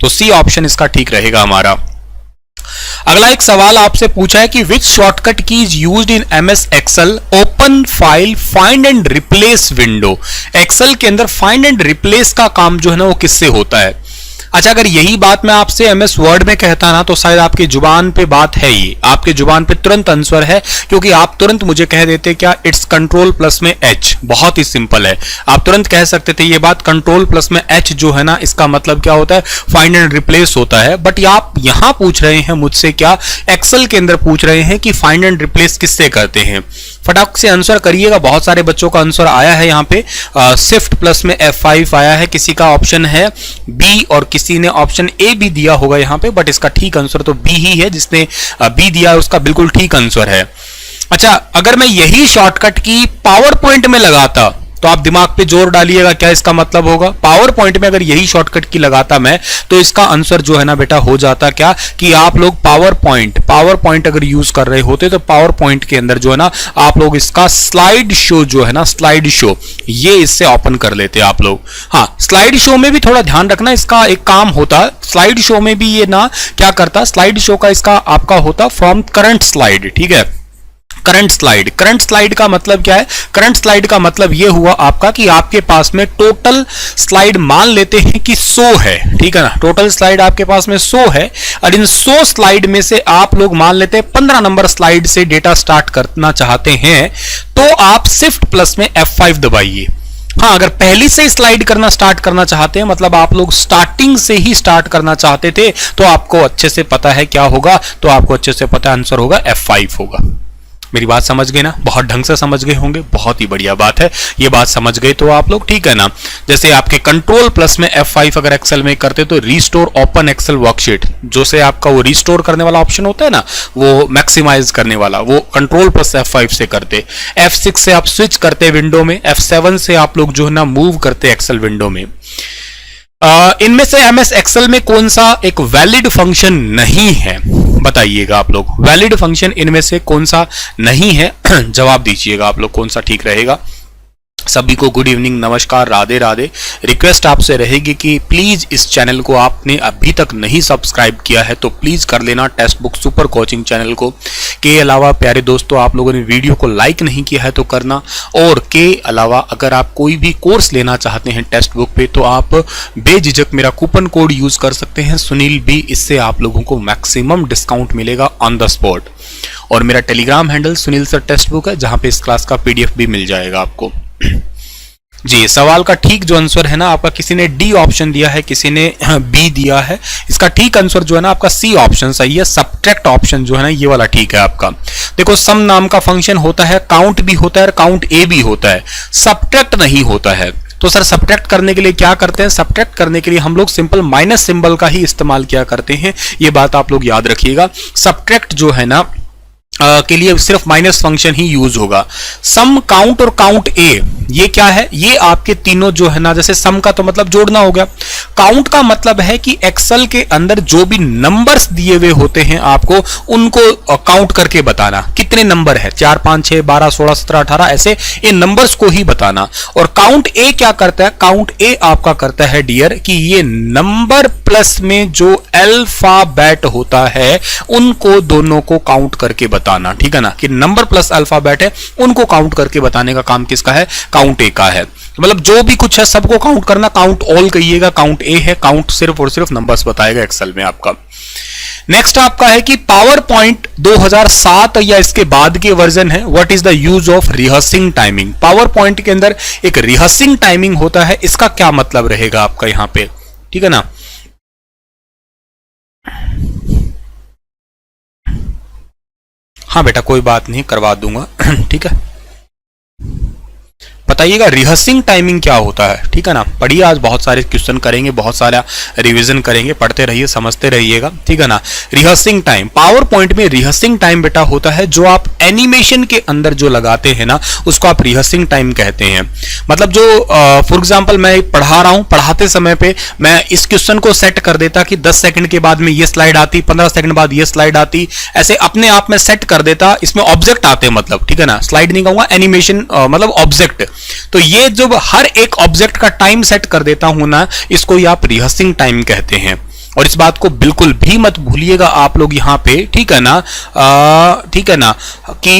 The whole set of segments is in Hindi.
तो सी ऑप्शन इसका ठीक रहेगा हमारा। अगला एक सवाल आपसे पूछा है कि which shortcut key is used in MS Excel open file find and replace window. Excel के अंदर फाइंड एंड रिप्लेस का काम जो है ना वो किससे होता है? अच्छा, अगर यही बात मैं आपसे एमएस वर्ड में कहता ना तो शायद आपकी जुबान पे बात है, ये आपके जुबान पे तुरंत आंसर है, क्योंकि आप तुरंत मुझे कह देते क्या, इट्स कंट्रोल प्लस में एच। बहुत ही सिंपल है, आप तुरंत कह सकते थे ये बात, कंट्रोल प्लस में एच जो है ना इसका मतलब क्या होता है, फाइंड एंड रिप्लेस होता है। बट आप यहां पूछ रहे हैं मुझसे क्या, एक्सेल के अंदर पूछ रहे हैं कि फाइंड एंड रिप्लेस किससे करते हैं। फटाक से आंसर करिएगा, बहुत सारे बच्चों का आंसर आया है यहाँ पे। शिफ्ट प्लस में F5 आया है, किसी का ऑप्शन है बी और किसी ने ऑप्शन ए भी दिया होगा यहाँ पे, बट इसका ठीक आंसर तो बी ही है। जिसने बी दिया है उसका बिल्कुल ठीक आंसर है। अच्छा, अगर मैं यही शॉर्टकट की पावर पॉइंट में लगाता तो आप दिमाग पे जोर डालिएगा, क्या इसका मतलब होगा। पावर पॉइंट में अगर यही शॉर्टकट की लगाता मैं तो इसका आंसर जो है ना बेटा हो जाता क्या, कि आप लोग पावर पॉइंट अगर यूज कर रहे होते तो पावर पॉइंट के अंदर जो है ना आप लोग इसका स्लाइड शो जो है ना, स्लाइड शो ये इससे ओपन कर लेते आप लोग। हाँ, स्लाइड शो में भी थोड़ा ध्यान रखना, इसका एक काम होता, स्लाइड शो में भी ये ना क्या करता, स्लाइड शो का इसका आपका होता फ्रॉम करंट स्लाइड। ठीक है, करंट स्लाइड का मतलब क्या है, करंट स्लाइड का मतलब ये हुआ आपका कि आपके पास में टोटल स्लाइड मान लेते हैं कि 100 है। ठीक है ना, टोटल स्लाइड आपके पास में 100 है और इन 100 स्लाइड में से आप लोग मान लेते हैं 15 नंबर स्लाइड से डेटा स्टार्ट करना चाहते हैं तो आप शिफ्ट प्लस में F5 दबाइए। हाँ, अगर पहली से स्लाइड करना स्टार्ट करना चाहते हैं, मतलब आप लोग स्टार्टिंग से ही स्टार्ट करना चाहते थे, तो आपको अच्छे से पता है क्या होगा, तो आपको अच्छे से पता आंसर होगा F5 होगा। मेरी बात समझ गए ना, बहुत ढंग से समझ गए होंगे, बहुत ही बढ़िया बात है। ये बात समझ गए तो आप लोग, ठीक है ना। जैसे आपके कंट्रोल प्लस में F5 अगर एक्सेल में करते तो रिस्टोर ओपन एक्सेल वर्कशीट, जो से आपका वो रिस्टोर करने वाला ऑप्शन होता है ना, वो मैक्सिमाइज करने वाला, वो कंट्रोल प्लस F5 से करते। F6 से आप स्विच करते विंडो में, F7 से आप लोग जो है ना मूव करते एक्सेल विंडो में। इनमें से एमएस एक्सेल में कौन सा एक वैलिड फंक्शन नहीं है, बताइएगा आप लोग। वैलिड फंक्शन इनमें से कौन सा नहीं है, जवाब दीजिएगा आप लोग, कौन सा ठीक रहेगा। सभी को गुड इवनिंग, नमस्कार, राधे राधे। रिक्वेस्ट आपसे रहेगी कि प्लीज इस चैनल को आपने अभी तक नहीं सब्सक्राइब किया है तो प्लीज कर लेना, text book super coaching channel को। के अलावा प्यारे दोस्तों, आप लोगों ने वीडियो को लाइक नहीं किया है तो करना। और के अलावा अगर आप कोई भी कोर्स लेना चाहते हैं टेक्स्ट बुक पे तो आप बेझिझक मेरा कूपन कोड यूज कर सकते हैं सुनील बी, इससे आप लोगों को मैक्सिमम डिस्काउंट मिलेगा ऑन द स्पॉट। और मेरा Telegram handle Sunil sir text book है, जहां पे इस क्लास का PDF भी मिल जाएगा आपको। जी, सवाल का ठीक जो आंसर है ना आपका, किसी ने डी ऑप्शन दिया है, किसी ने बी दिया है। इसका ठीक आंसर जो है ना आपका सी ऑप्शन सही है, सबट्रैक्ट ऑप्शन जो है ना ये वाला ठीक है आपका। देखो, सम नाम का फंक्शन होता है, काउंट भी होता है और काउंट ए भी होता है, सबट्रैक्ट नहीं होता है। तो सर सबट्रैक्ट करने के लिए क्या करते हैं, सबट्रैक्ट करने के लिए हम लोग सिंपल माइनस सिंबल का ही इस्तेमाल किया करते हैं, ये बात आप लोग याद रखिएगा। सबट्रैक्ट जो है ना के लिए सिर्फ माइनस फंक्शन ही यूज होगा। सम, काउंट और काउंट ए ये क्या है, ये आपके तीनों जो है ना, जैसे सम का तो मतलब जोड़ना हो गया, काउंट का मतलब है कि एक्सेल के अंदर जो भी नंबर्स दिए हुए होते हैं आपको उनको काउंट करके बताना, कितने नंबर है, 4 5 6 12 16 17 18 ऐसे इन नंबर्स को ही बताना। और काउंट ए क्या करता है, काउंट ए आपका करता है डियर कि ये नंबर प्लस में जो अल्फाबेट होता है उनको दोनों को काउंट करके बताना। ठीक है ना, कि नंबर प्लस अल्फाबेट है उनको काउंट करके बताने का काम किसका है, काउंट ए का है। मतलब जो भी कुछ है सबको काउंट करना, काउंट ऑल कहिएगा, काउंट ए है, काउंट सिर्फ और सिर्फ नंबर्स बताएगा एक्सेल में आपका। नेक्स्ट आपका है कि पावर पॉइंट 2007 या इसके बाद के वर्जन है, what is the use of rehearsing timing. Power point के अंदर एक रिहर्सिंग टाइमिंग होता है, इसका क्या मतलब रहेगा आपका यहाँ पे, ठीक है ना। हाँ बेटा, कोई बात नहीं, करवा दूंगा, ठीक है। बताइएगा रिहर्सिंग टाइमिंग क्या होता है, ठीक है ना। पढ़िए, आज बहुत सारे क्वेश्चन करेंगे, बहुत सारा रिवीजन करेंगे, पढ़ते रहिए, समझते रहिएगा, ठीक है ना। रिहर्सिंग टाइम, पावर पॉइंट में रिहर्सिंग टाइम बेटा होता है जो आप एनिमेशन के अंदर जो लगाते हैं ना उसको आप रिहर्सिंग टाइम कहते हैं। मतलब जो फॉर एग्जांपल मैं पढ़ा रहा हूं, पढ़ाते समय पे मैं इस क्वेश्चन को सेट कर देता कि 10 सेकंड के बाद में ये स्लाइड आती, 15 सेकंड बाद ये स्लाइड आती, ऐसे अपने आप में सेट कर देता। इसमें ऑब्जेक्ट आते हैं, मतलब ठीक है ना, स्लाइड नहीं कहूंगा, एनिमेशन मतलब ऑब्जेक्ट। तो ये जब हर एक ऑब्जेक्ट का टाइम सेट कर देता हूं ना, इसको ही आप रिहर्सिंग टाइम कहते हैं। और इस बात को बिल्कुल भी मत भूलिएगा आप लोग यहाँ पे, ठीक है ना, ठीक है ना, कि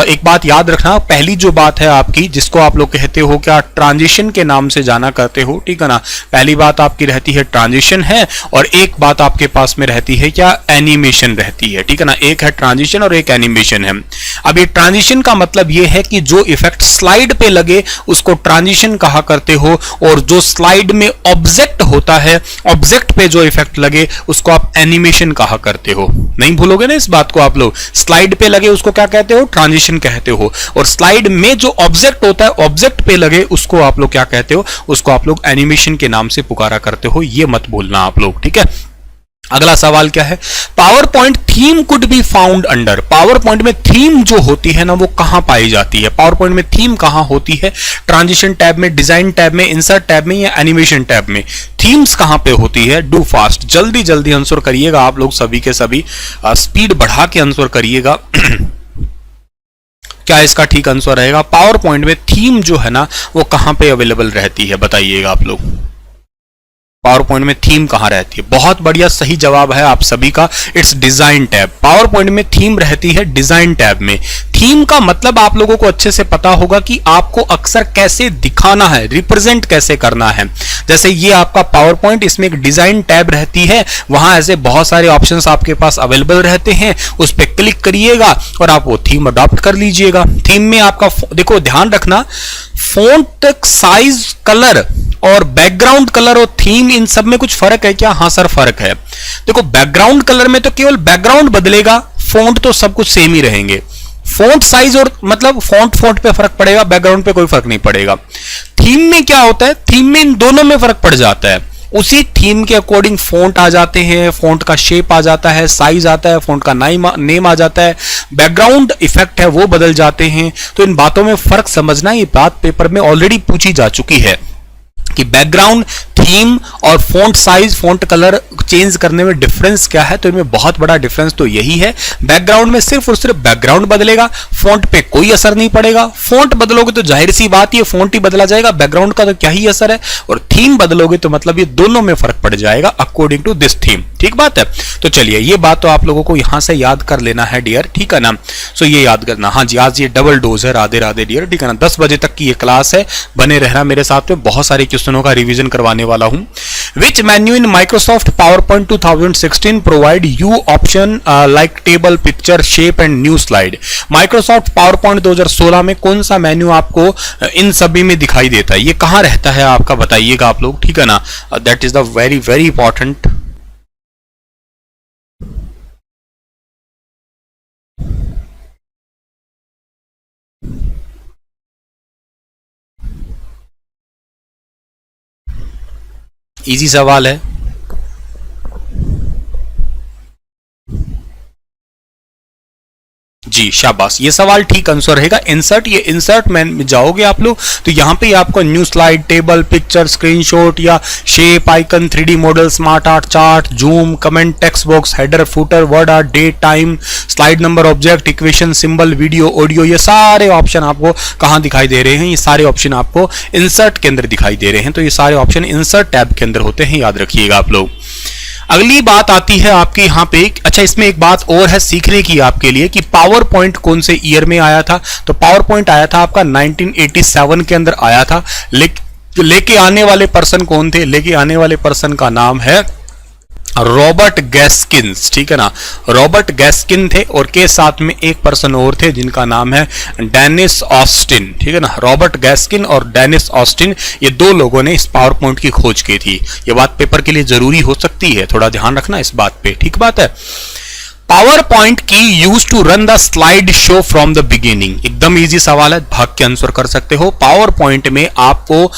एक बात याद रखना, पहली जो बात है आपकी जिसको आप लोग कहते हो क्या, ट्रांजिशन के नाम से जाना करते हो, ठीक है ना, पहली बात आपकी रहती है ट्रांजिशन है, और एक बात आपके पास में रहती है क्या, एनिमेशन रहती है, ठीक है ना, एक है ट्रांजिशन और एक एनिमेशन है। अब ये ट्रांजिशन का मतलब ये है कि जो इफेक्ट स्लाइड पे लगे उसको ट्रांजिशन कहा करते हो, और जो स्लाइड में ऑब्जेक्ट होता है, ऑब्जेक्ट पे जो इफेक्ट लगे उसको आप एनिमेशन कहा करते हो। नहीं भूलोगे ना इस बात को आप लोग, स्लाइड पे लगे उसको क्या कहते हो, ट्रांजिशन कहते हो, और स्लाइड में जो ऑब्जेक्ट होता है, ऑब्जेक्ट पे लगे उसको आप लोग क्या कहते हो, उसको आप लोग एनिमेशन के नाम से पुकारा करते हो, ये मत भूलना आप लोग, ठीक है। अगला सवाल क्या है, power point theme could be found under, power point में थीम जो होती है ना वो कहां पाई जाती है, पावर पॉइंट में थीम कहां होती है, ट्रांजिशन टैब में, डिजाइन टैब में, इंसर्ट टैब में या एनिमेशन टैब में, थीम्स कहां पे होती है। डू फास्ट, जल्दी जल्दी आंसर करिएगा आप लोग, सभी के सभी स्पीड बढ़ा के आंसर करिएगा। क्या इसका ठीक आंसर रहेगा, पावर पॉइंट में थीम जो है ना वो कहां पे अवेलेबल रहती है, बताइएगा आप लोग, पावर पॉइंट में थीम कहां रहती है। बहुत बढ़िया, सही जवाब है आप सभी का, it's design tab. Power point में थीम रहती है डिजाइन टैब में। थीम का मतलब आप लोगों को अच्छे से पता होगा कि आपको अक्सर कैसे दिखाना है, रिप्रेजेंट कैसे करना है। जैसे ये आपका पावर पॉइंट, इसमें एक डिजाइन टैब रहती है, वहां ऐसे बहुत सारे ऑप्शंस आपके पास अवेलेबल रहते हैं, उस पर क्लिक करिएगा और आप वो थीम अडॉप्ट कर लीजिएगा। थीम में आपका देखो ध्यान रखना, फॉन्ट साइज, कलर और बैकग्राउंड कलर और थीम, इन सब में कुछ फर्क है क्या? हाँ सर फर्क है। देखो बैकग्राउंड कलर में तो केवल बैकग्राउंड बदलेगा, फॉन्ट तो सब कुछ सेम ही रहेंगे। फॉन्ट साइज और मतलब फॉन्ट पे फर्क पड़ेगा, बैकग्राउंड पे कोई फर्क नहीं पड़ेगा। थीम में क्या होता है, थीम में इन दोनों में फर्क पड़ जाता है। उसी थीम के अकॉर्डिंग फॉन्ट आ जाते हैं, फॉन्ट का शेप आ जाता है, साइज आता है, फॉन्ट का नेम आ जाता है, बैकग्राउंड इफेक्ट है वो बदल जाते हैं। तो इन बातों में फर्क समझना, ये बात पेपर में ऑलरेडी पूछी जा चुकी है कि बैकग्राउंड, थीम और font size, font colour change करने में डिफरेंस क्या है। तो इनमें बहुत बड़ा डिफरेंस तो यही है, बैकग्राउंड में सिर्फ और सिर्फ बैकग्राउंड बदलेगा, फॉन्ट पे कोई असर नहीं पड़ेगा। फॉन्ट बदलोगे तो जाहिर सी बात ये फॉन्ट ही बदला जाएगा, बैकग्राउंड का तो क्या ही असर है। और थीम बदलोगे तो मतलब ये दोनों में फर्क पड़ जाएगा अकॉर्डिंग टू दिस थीम। ठीक बात है। तो चलिए ये बात तो आप लोगों को यहां से याद कर लेना है डियर, ठीक है ना। सो ये याद करना, हाँ जी आज ये डबल डोज है, राधे राधे डियर, ठीक है ना। 10 बजे तक की ये क्लास है, बने रहना मेरे साथ में, बहुत सारे क्वेश्चनों का रिवीजन करवाने वाला हूं। विच menu in Microsoft PowerPoint 2016 provide you option like table, picture, shape and new slide. Microsoft PowerPoint 2016 में कौन सा मेन्यू आपको इन सभी में दिखाई देता है, ये कहां रहता है आपका बताइएगा आप लोग, ठीक है ना। That is the very very important. Easy सवाल है। जी शाबाश, ये सवाल ठीक आंसर रहेगा इंसर्ट। ये इंसर्ट में जाओगे आप लोग तो यहाँ पे आपको new slide, table, picture, screenshot या shape, icon, 3D model, smart art, chart, zoom, comment, text box, header, footer, word art, date, time, slide number, object, equation, symbol, video, audio, ये सारे ऑप्शन आपको कहाँ दिखाई दे रहे हैं, ये सारे ऑप्शन आपको इंसर्ट के अंदर दिखाई दे रहे हैं। तो ये सारे ऑप्शन इंसर्ट टैब के अंदर होते हैं, याद रखिएगा आप लोग। अगली बात आती है आपकी यहाँ पे, अच्छा इसमें एक बात और है सीखने की आपके लिए कि पावर पॉइंट कौन से ईयर में आया था। तो पावर पॉइंट आया था आपका 1987 के अंदर आया था। लेके आने वाले पर्सन कौन थे, लेके आने वाले पर्सन का नाम है रॉबर्ट गैस्किन्स, ठीक है ना। रॉबर्ट गैस्किन थे और के साथ में एक पर्सन और थे जिनका नाम है डेनिस ऑस्टिन, ठीक है ना। रॉबर्ट गैस्किन और डेनिस ऑस्टिन, ये दो लोगों ने इस पावर पॉइंट की खोज की थी। ये बात पेपर के लिए जरूरी हो सकती है, थोड़ा ध्यान रखना इस बात पे, ठीक बात है। PowerPoint key use to run the slide show from the beginning, एकदम इजी सवाल है, भाग के आंसर कर सकते हो। पावर पॉइंट में आपको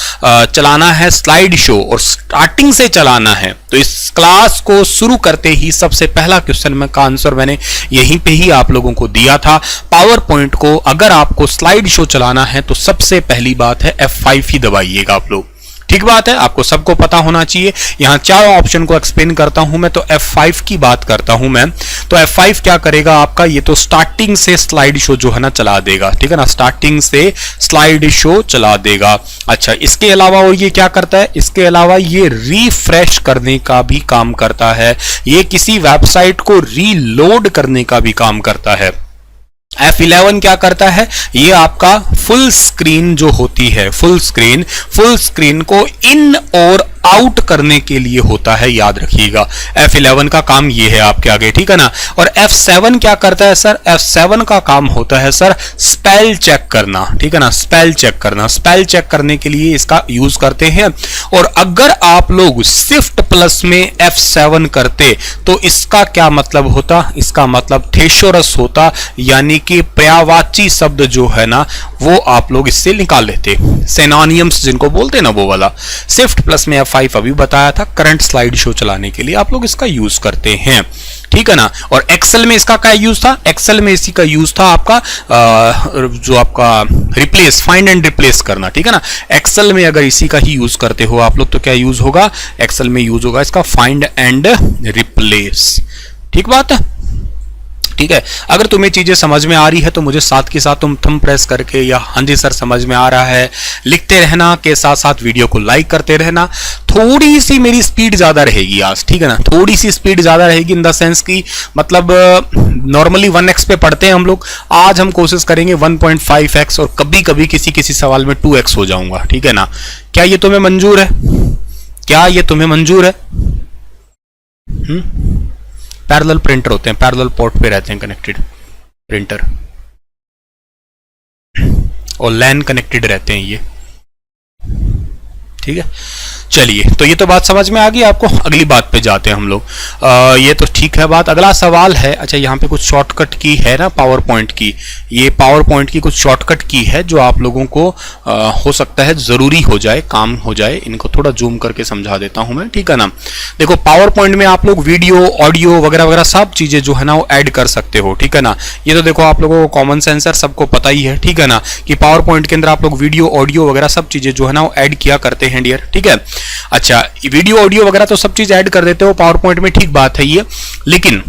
चलाना है स्लाइड शो और स्टार्टिंग से चलाना है। तो इस क्लास को शुरू करते ही सबसे पहला क्वेश्चन में का आंसर मैंने यहीं पे ही आप लोगों को दिया था। पावर पॉइंट को अगर आपको स्लाइड शो चलाना है तो सबसे पहली बात है F5 ही दबाइएगा आप लोग। ठीक बात है, आपको सबको पता होना चाहिए। यहां चार ऑप्शन को एक्सप्लेन करता हूं मैं, तो F5 की बात करता हूं मैं। तो F5 क्या करेगा आपका, ये तो स्टार्टिंग से स्लाइड शो जो है ना चला देगा, ठीक है ना, स्टार्टिंग से स्लाइड शो चला देगा। अच्छा, इसके अलावा और ये क्या करता है, इसके अलावा ये रिफ्रेश करने का भी काम करता है, ये किसी वेबसाइट को रीलोड करने का भी काम करता है। F11 क्या करता है, ये आपका फुल स्क्रीन जो होती है, फुल स्क्रीन को इन और आउट करने के लिए होता है, याद रखिएगा। F11 का काम ये है आपके आगे, ठीक है ना। और F7 क्या करता है सर, F7 का काम होता है सर स्पेल चेक करना, ठीक है ना, स्पेल चेक करना। स्पेल चेक करने के लिए इसका यूज करते हैं। और अगर आप लोग शिफ्ट प्लस में F7 करते तो इसका क्या मतलब होता, इसका मतलब थेसोरस होता, यानी कि पर्यायवाची शब्द जो है ना वो आप लोग इससे निकाल लेते, सिनोनिम्स जिनको बोलते हैं ना वो वाला। शिफ्ट प्लस में F5 अभी बताया था, करंट स्लाइड शो चलाने के लिए आप लोग इसका यूज करते हैं, ठीक है ना। और एक्सेल में इसका क्या यूज था, एक्सेल में इसी का यूज था आपका जो आपका रिप्लेस, फाइंड एंड रिप्लेस करना, ठीक है ना। एक्सेल में अगर इसी का ही यूज करते हो आप लोग तो क्या यूज होगा, एक्सेल में यूज होगा इसका फाइंड एंड रिप्लेस, ठीक बात है, ठीक है। अगर तुम्हें चीजें समझ में आ रही है तो मुझे साथ के साथ तुम थंब प्रेस करके या हाँ जी सर समझ में आ रहा है लिखते रहना, के साथ साथ वीडियो को लाइक करते रहना। थोड़ी सी मेरी स्पीड ज्यादा रहेगी आज, ठीक है ना, थोड़ी सी स्पीड ज्यादा रहेगी इन द सेंस की मतलब नॉर्मली 1x पे पढ़ते हैं हम लोग, आज हम कोशिश करेंगे 1.5x और कभी कभी किसी किसी सवाल में 2x हो जाऊंगा, ठीक है ना। क्या ये तुम्हें मंजूर है, क्या ये तुम्हें मंजूर है? पैरेलल प्रिंटर होते हैं, पैरेलल पोर्ट पे रहते हैं कनेक्टेड प्रिंटर, और लैन कनेक्टेड रहते हैं ये, ठीक है। चलिए, तो ये तो बात समझ में आ गई आपको। अगली बात पे जाते हैं हम लोग। ये तो ठीक है बात। अगला सवाल है, अच्छा यहाँ पे कुछ शॉर्टकट की है ना पावर पॉइंट की, ये पावर पॉइंट की कुछ शॉर्टकट की है जो आप लोगों को हो सकता है जरूरी हो जाए, काम हो जाए। इनको थोड़ा जूम करके समझा देता हूं मैं, ठीक है ना। देखो पावर पॉइंट में आप लोग वीडियो, ऑडियो वगैरह वगैरह सब चीजें जो है ना वो ऐड कर सकते हो, ठीक है ना। ये तो देखो आप लोगों को कॉमन सेंस है, सबको पता ही है, ठीक है ना, कि पावर पॉइंट के अंदर आप लोग वीडियो, ऑडियो वगैरह सब चीजें जो है ना वो ऐड किया करते हैं डियर, ठीक है। अच्छा, वीडियो ऑडियो वगैरह तो सब चीज ऐड कर देते हो पावर पॉइंट में, ठीक बात है ये। लेकिन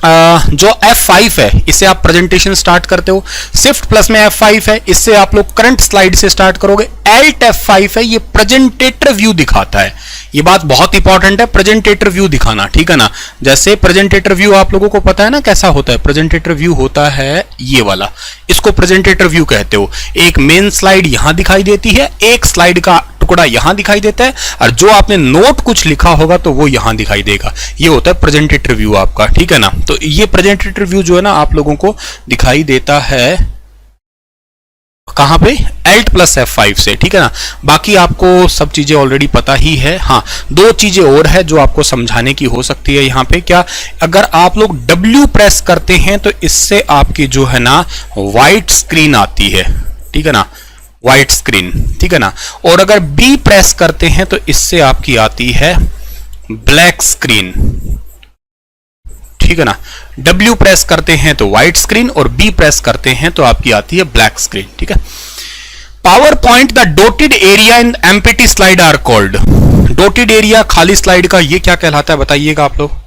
जो F5 है इससे आप प्रेजेंटेशन स्टार्ट करते हो, शिफ्ट प्लस में F5 है, इससे आप लोग करंट स्लाइड से स्टार्ट करोगे। Alt F5 है, ये प्रेजेंटेटर व्यू दिखाता है। ये बात बहुत इंपॉर्टेंट है, प्रेजेंटेटर व्यू दिखाना, ठीक है ना। जैसे प्रेजेंटेटर व्यू आप लोगों को पता है ना कैसा होता है, प्रेजेंटेटर व्यू होता है ये वाला, इसको प्रेजेंटेटर व्यू कहते हो। एक मेन स्लाइड यहां दिखाई देती है, एक स्लाइड का टुकड़ा यहां दिखाई देता है, और जो आपने नोट कुछ लिखा होगा तो वो यहां दिखाई देगा। ये होता है प्रेजेंटेटर व्यू आपका, ठीक है ना। तो ये प्रेजेंटेटर व्यू जो है ना आप लोगों को दिखाई देता है कहां पे, Alt प्लस F5 से, ठीक है ना। बाकी आपको सब चीजें ऑलरेडी पता ही है। हाँ, दो चीजें और है जो आपको समझाने की हो सकती है यहाँ पे। क्या, अगर आप लोग W प्रेस करते हैं तो इससे आपकी जो है ना व्हाइट स्क्रीन आती है, ठीक है ना, व्हाइट स्क्रीन, ठीक है ना। और अगर B प्रेस करते हैं तो इससे आपकी आती है ब्लैक स्क्रीन, ठीक है ना। W प्रेस करते हैं तो व्हाइट स्क्रीन और B प्रेस करते हैं तो आपकी आती है ब्लैक स्क्रीन, ठीक है। PowerPoint, the dotted area in empty slide are called. Dotted area खाली स्लाइड का ये क्या कहलाता है बताइएगा आप लोग।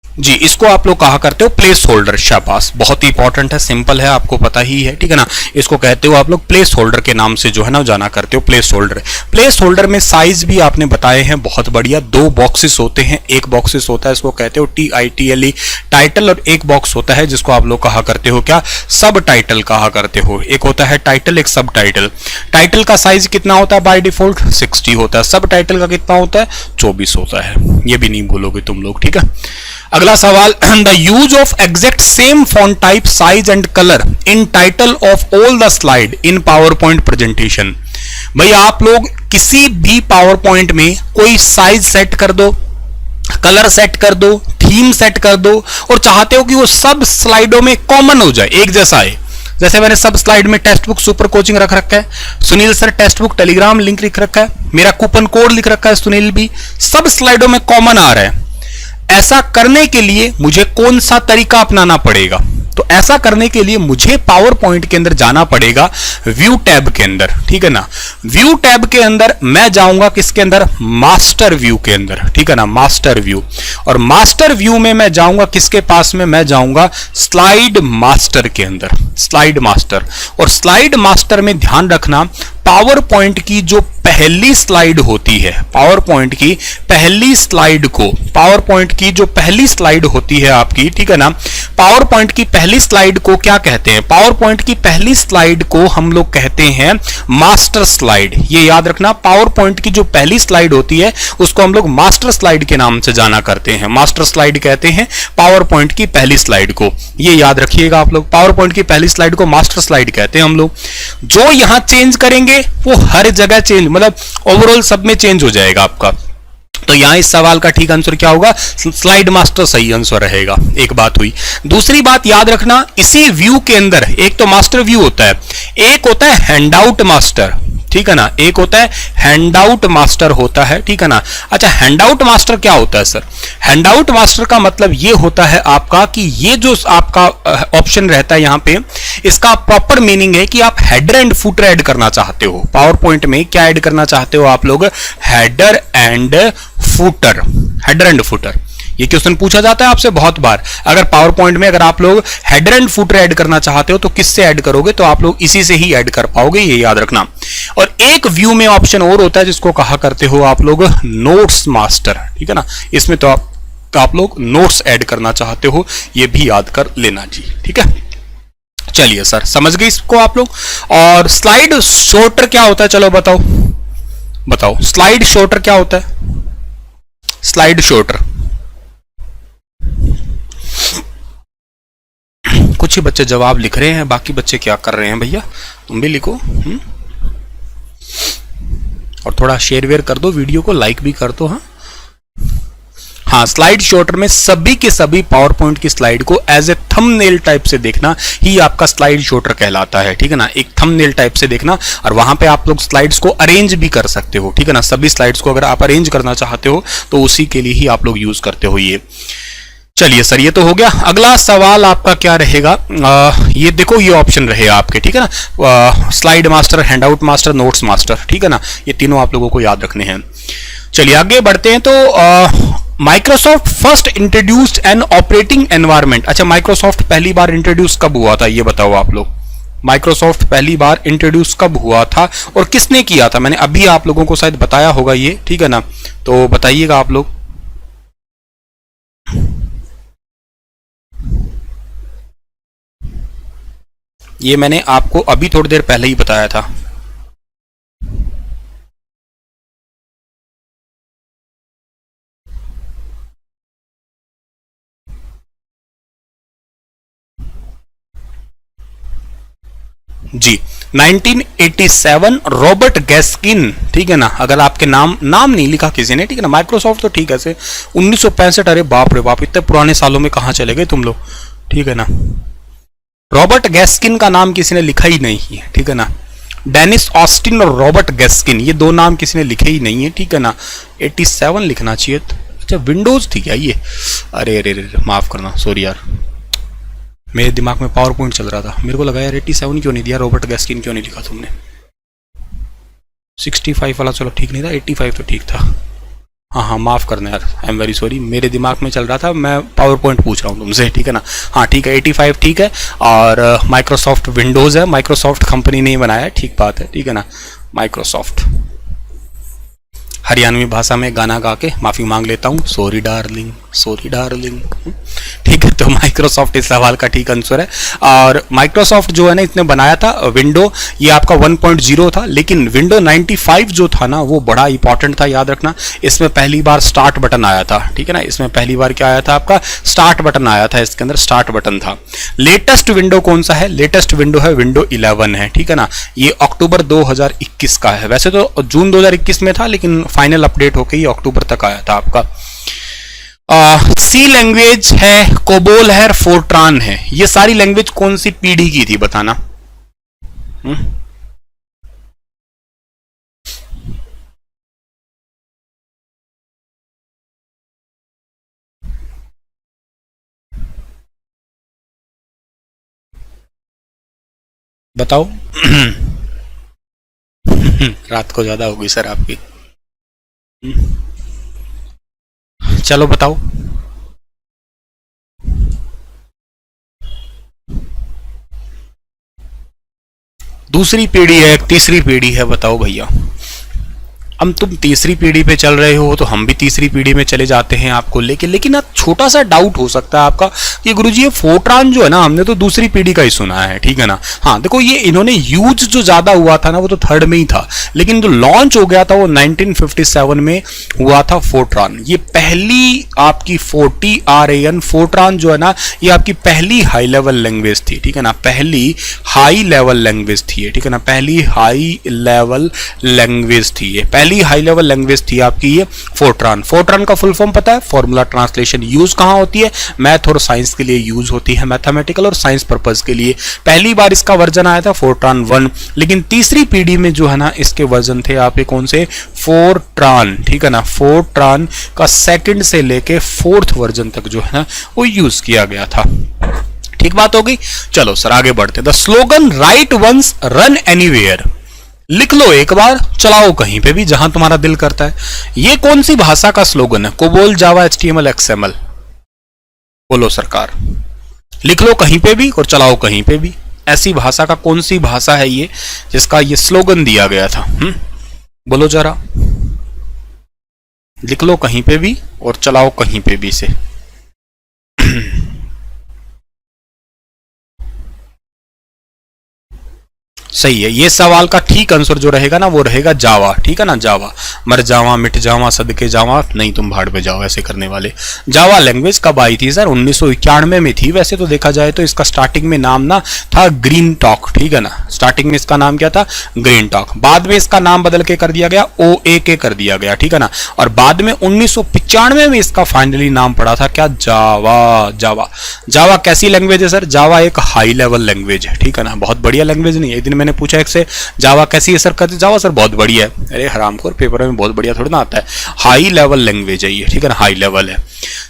जी, इसको आप लोग कहा करते हो प्लेस होल्डर। शाबाश, बहुत ही इंपॉर्टेंट है, सिंपल है, आपको पता ही है, ठीक है ना। इसको कहते हो आप लोग प्लेस होल्डर के नाम से जो है ना जाना करते हो, प्लेस होल्डर। प्लेस होल्डर में साइज भी आपने बताए हैं, बहुत बढ़िया। दो बॉक्सेस होते हैं, एक बॉक्सेस होता है इसको कहते हो TITLE टाइटल, और एक बॉक्स होता है जिसको आप लोग कहा करते हो क्या, सब टाइटल कहा करते हो। एक होता है टाइटल, एक सब टाइटल। टाइटल का साइज कितना होता है बाय डिफॉल्ट, 60 होता है। सब टाइटल का कितना होता है, 24 होता है। ये भी नहीं भूलोगे तुम लोग, ठीक है। अगला सवाल, the use of exact same font type, size and colour in title of all the slide in power point presentation. भाई आप लोग किसी भी पावर पॉइंट में कोई साइज सेट कर दो, कलर सेट कर दो, थीम सेट कर दो, और चाहते हो कि वो सब स्लाइडों में कॉमन हो जाए, एक जैसा है। जैसे मैंने सब स्लाइड में टेक्स्ट बुक सुपर कोचिंग रख रखा है, Sunil sir text book Telegram link लिख रखा है, मेरा कूपन कोड लिख रखा है सुनील भी, सब स्लाइडों में कॉमन आ रहा है। ऐसा करने के लिए मुझे कौन सा तरीका अपनाना पड़ेगा? तो ऐसा करने के लिए मुझे पावर पॉइंट के अंदर जाना पड़ेगा, व्यू टैब के अंदर, ठीक है ना। व्यू टैब के अंदर मैं जाऊंगा किसके अंदर? मास्टर व्यू के अंदर, ठीक है ना, मास्टर व्यू। और मास्टर व्यू में मैं जाऊंगा किसके पास में? मैं जाऊंगा स्लाइड मास्टर के अंदर, स्लाइड मास्टर। और स्लाइड मास्टर में ध्यान रखना, पावर पॉइंट की जो पहली स्लाइड होती है, पावर पॉइंट की पहली स्लाइड को, पावर पॉइंट की जो पहली स्लाइड होती है आपकी, ठीक है ना, पावर पॉइंट की पहली स्लाइड को क्या कहते हैं? पावर पॉइंट की पहली स्लाइड को हम लोग कहते हैं मास्टर स्लाइड। ये याद रखना, पावर पॉइंट की जो पहली स्लाइड होती है उसको हम लोग मास्टर स्लाइड के नाम से जाना करते हैं। मास्टर स्लाइड कहते हैं पावर पॉइंट की पहली स्लाइड को, ये याद रखिएगा आप लोग। पावर पॉइंट की पहली स्लाइड को मास्टर स्लाइड कहते हैं हम लोग। जो यहां चेंज करेंगे वो हर जगह चेंज, मतलब ओवरऑल सब में चेंज हो जाएगा आपका। तो यहां इस सवाल का ठीक आंसर क्या होगा? स्लाइड मास्टर सही आंसर रहेगा। एक बात हुई। दूसरी बात याद रखना, इसी व्यू के अंदर एक तो मास्टर व्यू होता है, एक होता है हैंडआउट मास्टर, ठीक है ना, एक होता है हैंडआउट मास्टर होता है, ठीक है ना। अच्छा, हैंडआउट मास्टर क्या होता है सर? हैंडआउट मास्टर का मतलब ये होता है आपका कि ये जो आपका ऑप्शन रहता है यहां पे, इसका प्रॉपर मीनिंग है कि आप हेडर एंड फुटर ऐड करना चाहते हो। पावर पॉइंट में क्या ऐड करना चाहते हो आप लोग? Header and footer, header and footer. ये क्वेश्चन पूछा जाता है आपसे बहुत बार। अगर पावर पॉइंट में अगर आप लोग हेडर एंड फुटर ऐड करना चाहते हो तो किससे ऐड करोगे? तो आप लोग इसी से ही ऐड कर पाओगे, ये याद रखना। और एक व्यू में ऑप्शन और होता है जिसको कहा करते हो आप लोग नोट्स मास्टर, ठीक है ना। इसमें तो आप लोग नोट्स ऐड करना चाहते हो, ये भी याद कर लेना जी, ठीक है। चलिए सर, समझ गए इसको आप लोग। और स्लाइड शॉर्टर क्या होता है? चलो बताओ बताओ, स्लाइड शॉर्टर क्या होता है? स्लाइड शॉर्टर, कुछ ही बच्चे जवाब लिख रहे हैं, बाकी बच्चे क्या कर रहे हैं भैया? तुम भी लिखो। और थोड़ा शेयर वेयर कर दो, वीडियो को लाइक भी कर दो। हाँ, स्लाइड शॉर्टर में सभी के सभी पावर पॉइंट की स्लाइड को एज ए थंबनेल टाइप से देखना ही आपका स्लाइड शॉर्टर कहलाता है, ठीक है ना। एक थंबनेल टाइप से देखना, और वहां पे आप लोग स्लाइड्स को अरेंज भी कर सकते हो, ठीक है ना। सभी स्लाइड्स को अगर आप अरेंज करना चाहते हो तो उसी के लिए ही आप लोग यूज करते हो ये। चलिए सर, ये तो हो गया। अगला सवाल आपका क्या रहेगा? ये देखो, ये ऑप्शन रहे आपके, ठीक है ना। Slide master, handout master, notes master, ठीक है ना। ये तीनों आप लोगों को याद रखने हैं। चलिए आगे बढ़ते हैं। तो Microsoft first introduced an operating environment. अच्छा, माइक्रोसॉफ्ट पहली बार इंट्रोड्यूस कब हुआ था ये बताओ आप लोग। माइक्रोसॉफ्ट पहली बार इंट्रोड्यूस कब हुआ था और किसने किया था? मैंने अभी आप लोगों को शायद बताया होगा ये, ठीक है ना। तो बताइएगा आप लोग। ये मैंने आपको अभी थोड़ी देर पहले ही बताया था। जी, 1987 रॉबर्ट गैस्किन, ठीक है ना। अगर आपके नाम नहीं लिखा किसी ने, ठीक है ना। माइक्रोसॉफ्ट तो ठीक है से 1965। अरे बाप रे बाप, इतने पुराने सालों में कहां चले गए तुम लोग, ठीक है ना। रॉबर्ट गैस्किन का नाम किसी ने लिखा ही नहीं है, ठीक है ना। डेनिस ऑस्टिन और रॉबर्ट गैस्किन, ये दो नाम किसी ने लिखे ही नहीं है, ठीक है ना। 87 लिखना चाहिए। अच्छा, विंडोज थी क्या ये? अरे अरे अरे, माफ करना, सॉरी यार, मेरे दिमाग में पावर पॉइंट चल रहा था। मेरे को लगा यार 87 क्यों नहीं दिया, रॉबर्ट गैस्किन क्यों नहीं लिखा तुमने। 65 वाला चलो ठीक नहीं था, 85 तो ठीक था। हाँ, माफ करना यार, आई एम वेरी सॉरी, मेरे दिमाग में चल रहा था, मैं पावर पॉइंट पूछ रहा हूँ तुमसे, ठीक है ना। हाँ ठीक है, 85 ठीक है। और माइक्रोसॉफ्ट विंडोज है, माइक्रोसॉफ्ट कंपनी ने बनाया है, ठीक बात है, ठीक है ना। माइक्रोसॉफ्ट, हरियाणवी भाषा में गाना गा के माफी मांग लेता हूँ, सॉरी डार्लिंग, सॉरी डार्लिंग, ठीक है। तो माइक्रोसॉफ्ट इस सवाल का ठीक आंसर है। और माइक्रोसॉफ्ट जो है ना, इसने बनाया था विंडो, ये आपका 1.0 था, लेकिन विंडो 95 जो था ना वो बड़ा इंपॉर्टेंट था, याद रखना। इसमें पहली बार स्टार्ट बटन आया था, ठीक है ना। इसमें पहली बार क्या आया था आपका? स्टार्ट बटन आया था, इसके अंदर स्टार्ट बटन था। लेटेस्ट विंडो कौन सा है? लेटेस्ट विंडो है विंडो 11 है, ठीक है ना। ये अक्टूबर 2021 का है, वैसे तो जून 2021 में था, लेकिन फाइनल अपडेट होकर ही अक्टूबर तक आया था आपका। सी लैंग्वेज है, कोबोल है, फोर्ट्रान है, ये सारी लैंग्वेज कौन सी पीढ़ी की थी बताना। बताओ। रात को ज्यादा होगी सर आपकी। चलो बताओ। दूसरी पीढ़ी है, तीसरी पीढ़ी है, बताओ भैया। हम तुम तीसरी पीढ़ी पे चल रहे हो तो हम भी तीसरी पीढ़ी में चले जाते हैं आपको लेके। लेकिन अब छोटा सा डाउट हो सकता है आपका कि गुरुजी ये फोर्ट्रान जो है ना, हमने तो दूसरी पीढ़ी का ही सुना है, ठीक है ना। हाँ देखो, ये इन्होंने यूज जो ज्यादा हुआ था ना वो तो थर्ड में ही था, लेकिन जो लॉन्च हो गया था वो 1957 में हुआ था फोर्ट्रान। ये पहली आपकी FORTRAN फोर्ट्रान जो है ना, ये आपकी पहली हाई लेवल लैंग्वेज थी, ठीक है ना, पहली हाई लेवल लैंग्वेज थी, ठीक है ना, पहली हाई लेवल लैंग्वेज थी, ये पहली हाई लेवल लैंग्वेज थी आपकी ये फोर्ट्रान। फोर्ट्रान का फुल फॉर्म पता है? Formula translation. यूज कहां होती है? मैथ और साइंस के लिए यूज होती है, मैथमेटिकल और साइंस पर्पज के लिए। पहली बार इसका वर्जन आया था फोर्ट्रान 1, लेकिन तीसरी पीढ़ी में जो है ना इसके वर्जन थे आपके कौन से? फोर्ट्रान, ठीक है ना। फोर्ट्रान का सेकंड से लेके फोर्थ वर्जन तक जो है ना वो यूज किया गया था। ठीक बात होगी। चलो सर आगे बढ़ते। The slogan write once run anywhere, लिख लो एक बार, चलाओ कहीं पे भी जहां तुम्हारा दिल करता है। ये कौन सी भाषा का स्लोगन है? कोबोल, जावा, HTML, XML? बोलो सरकार। लिख लो कहीं पे भी और चलाओ कहीं पे भी। ऐसी भाषा का कौन सी भाषा है ये जिसका ये स्लोगन दिया गया था? बोलो जरा। लिख लो कहीं पे भी और चलाओ कहीं पे भी से। सही है। ये सवाल का ठीक आंसर जो रहेगा ना वो रहेगा जावा, ठीक है ना। जावा, मर जावा, मिट जावा, सदके जावा, नहीं तुम भाड़ पे जाओ ऐसे करने वाले। जावा लैंग्वेज कब आई थी सर? 1991 में थी। वैसे तो देखा जाए तो इसका स्टार्टिंग में नाम ना था ग्रीन टॉक, ठीक है ना। स्टार्टिंग में इसका नाम क्या था? Green talk. बाद में इसका नाम बदल के कर दिया गया OAK कर दिया गया, ठीक है ना। और बाद में 1995 में इसका फाइनली नाम पड़ा था क्या? जावा। जावा, जावा कैसी लैंग्वेज है सर? जावा एक हाई लेवल लैंग्वेज है, ठीक है ना। बहुत बढ़िया लैंग्वेज नहीं है। एक दिन मैंने पूछा एक से, जावा कैसी है सर? कहते जावा सर बहुत बढ़िया है। अरे हरामखोर, पेपर में बहुत बढ़िया थोड़ी ना आता है। हाई लेवल लैंग्वेज है ये, ठीक है ना, हाई लेवल है।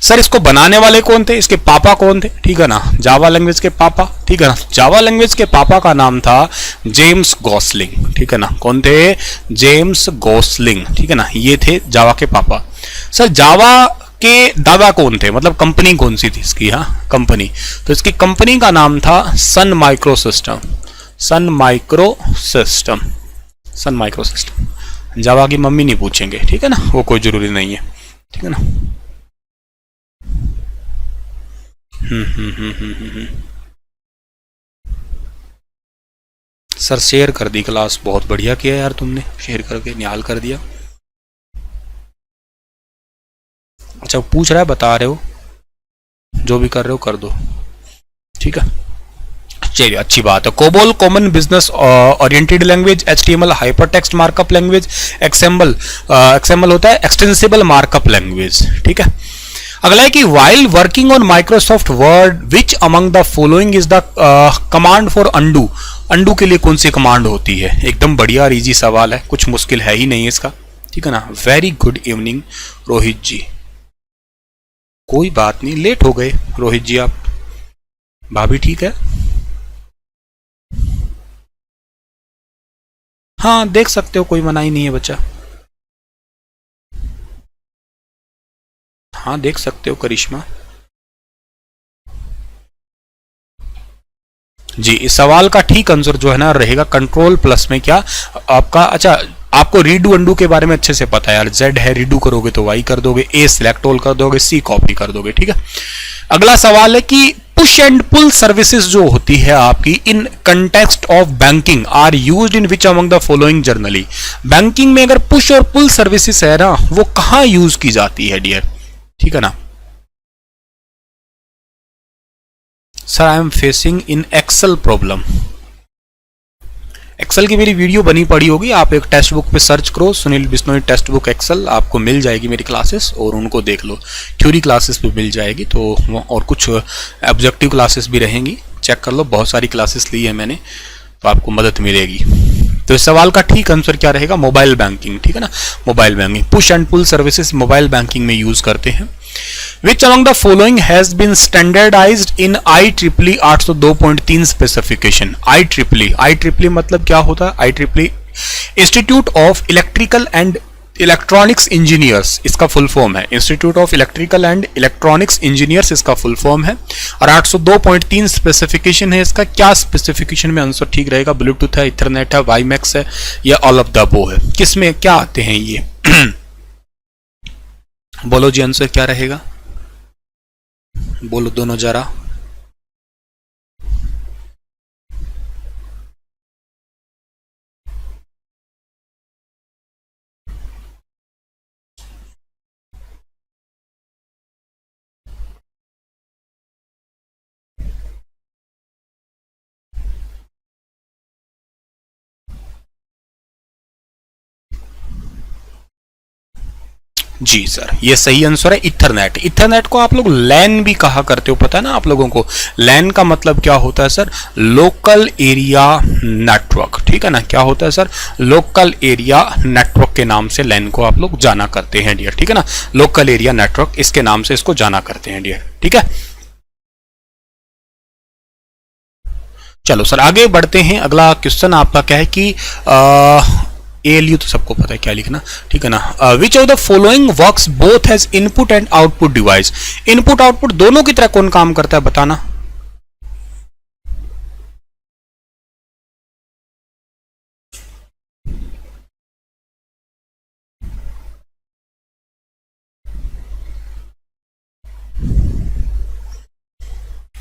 सर इसको बनाने वाले कौन थे? इसके पापा कौन थे? ठीक है ना, जावा लैंग्वेज के पापा, ठीक है ना। जावा लैंग्वेज के पापा का नाम था जेम्स गॉसलिंग, ठीक है ना। कौन थे? जेम्स गॉसलिंग, ठीक है ना, ये थे जावा के पापा। सर जावा के दादा कौन थे? मतलब कंपनी कौन सी थी इसकी? हाँ कंपनी, तो इसकी कंपनी का नाम था Sun micro system. Sun micro system, Sun micro system. जावा की मम्मी नहीं पूछेंगे, ठीक है ना, वो कोई जरूरी नहीं है, ठीक है ना। सर शेयर कर दी क्लास, बहुत बढ़िया किया यार तुमने, शेयर करके निहाल कर दिया। अच्छा पूछ रहा है, बता रहे हो, जो भी कर रहे हो कर दो, ठीक है। चलिए अच्छी बात है। COBOL common business oriented language, HTML hypertext markup language, XML होता है एक्सटेंसिबल मार्कअप लैंग्वेज, ठीक है। अगला है कि while working on Microsoft word which among the following is the command for undo. Undo के लिए कौन सी कमांड होती है? एकदम बढ़िया और इजी सवाल है, कुछ मुश्किल है ही नहीं इसका, ठीक है ना। वेरी गुड इवनिंग रोहित जी। कोई बात नहीं, लेट हो गए रोहित जी आप। भाभी ठीक है? हाँ देख सकते हो, कोई मना ही नहीं है बच्चा। हाँ देख सकते हो करिश्मा जी। इस सवाल का ठीक आंसर जो है ना रहेगा कंट्रोल प्लस में क्या आपका। अच्छा आपको रीडू अंडू के बारे में अच्छे से पता है यार। Z है, रीडू करोगे तो Y कर दोगे, A सिलेक्ट ऑल कर दोगे, C कॉपी कर दोगे, ठीक है। अगला सवाल है कि पुश एंड पुल सर्विसेज जो होती है आपकी in context of banking are used in which among the following generally. Banking में अगर पुश और पुल सर्विसेज है ना वो कहां यूज की जाती है डियर, ठीक है ना। Sir I am facing in Excel problem. Excel की मेरी वीडियो बनी पड़ी होगी, आप एक टेक्स्ट बुक पे सर्च करो Sunil Bishnoi text book Excel, आपको मिल जाएगी मेरी क्लासेस और उनको देख लो। थ्योरी क्लासेस भी मिल जाएगी, तो और कुछ ऑब्जेक्टिव क्लासेस भी रहेंगी, चेक कर लो। बहुत सारी क्लासेस ली है मैंने, तो आपको मदद मिलेगी। तो इस सवाल का ठीक आंसर क्या रहेगा? मोबाइल बैंकिंग, ठीक है ना, mobile banking. Push and pull services mobile banking में यूज करते हैं। Which among the following has been standardized in IEEE 802.3 specification? IEEE मतलब क्या होता है? IEEE institute of electrical and electronics engineers, इसका फुल फॉर्म है। Institute of electrical and electronics engineers इसका फुल फॉर्म है। और 802.3 स्पेसिफिकेशन है इसका। क्या स्पेसिफिकेशन में आंसर ठीक रहेगा? ब्लूटूथ है, इथरनेट है, वाईमैक्स है, या ऑल ऑफ द अबोव है? किसमें क्या आते हैं ये? बोलो जी, आंसर क्या रहेगा? बोलो दोनों जरा। जी सर, ये सही आंसर है इथरनेट। इथरनेट को आप लोग लैन भी कहा करते हो, पता है ना आप लोगों को? लैन का मतलब क्या होता है सर? लोकल एरिया नेटवर्क, ठीक है ना। क्या होता है सर? लोकल एरिया नेटवर्क के नाम से लैन को आप लोग जाना करते हैं डियर, ठीक है ना। लोकल एरिया नेटवर्क इसके नाम से इसको जाना करते हैं डियर, ठीक है। चलो सर आगे बढ़ते हैं। अगला क्वेश्चन आपका क्या है कि ALU तो सबको पता है क्या लिखना, ठीक है ना। विच of the following works both has input and output device? Input output दोनों की तरह कौन काम करता है बताना।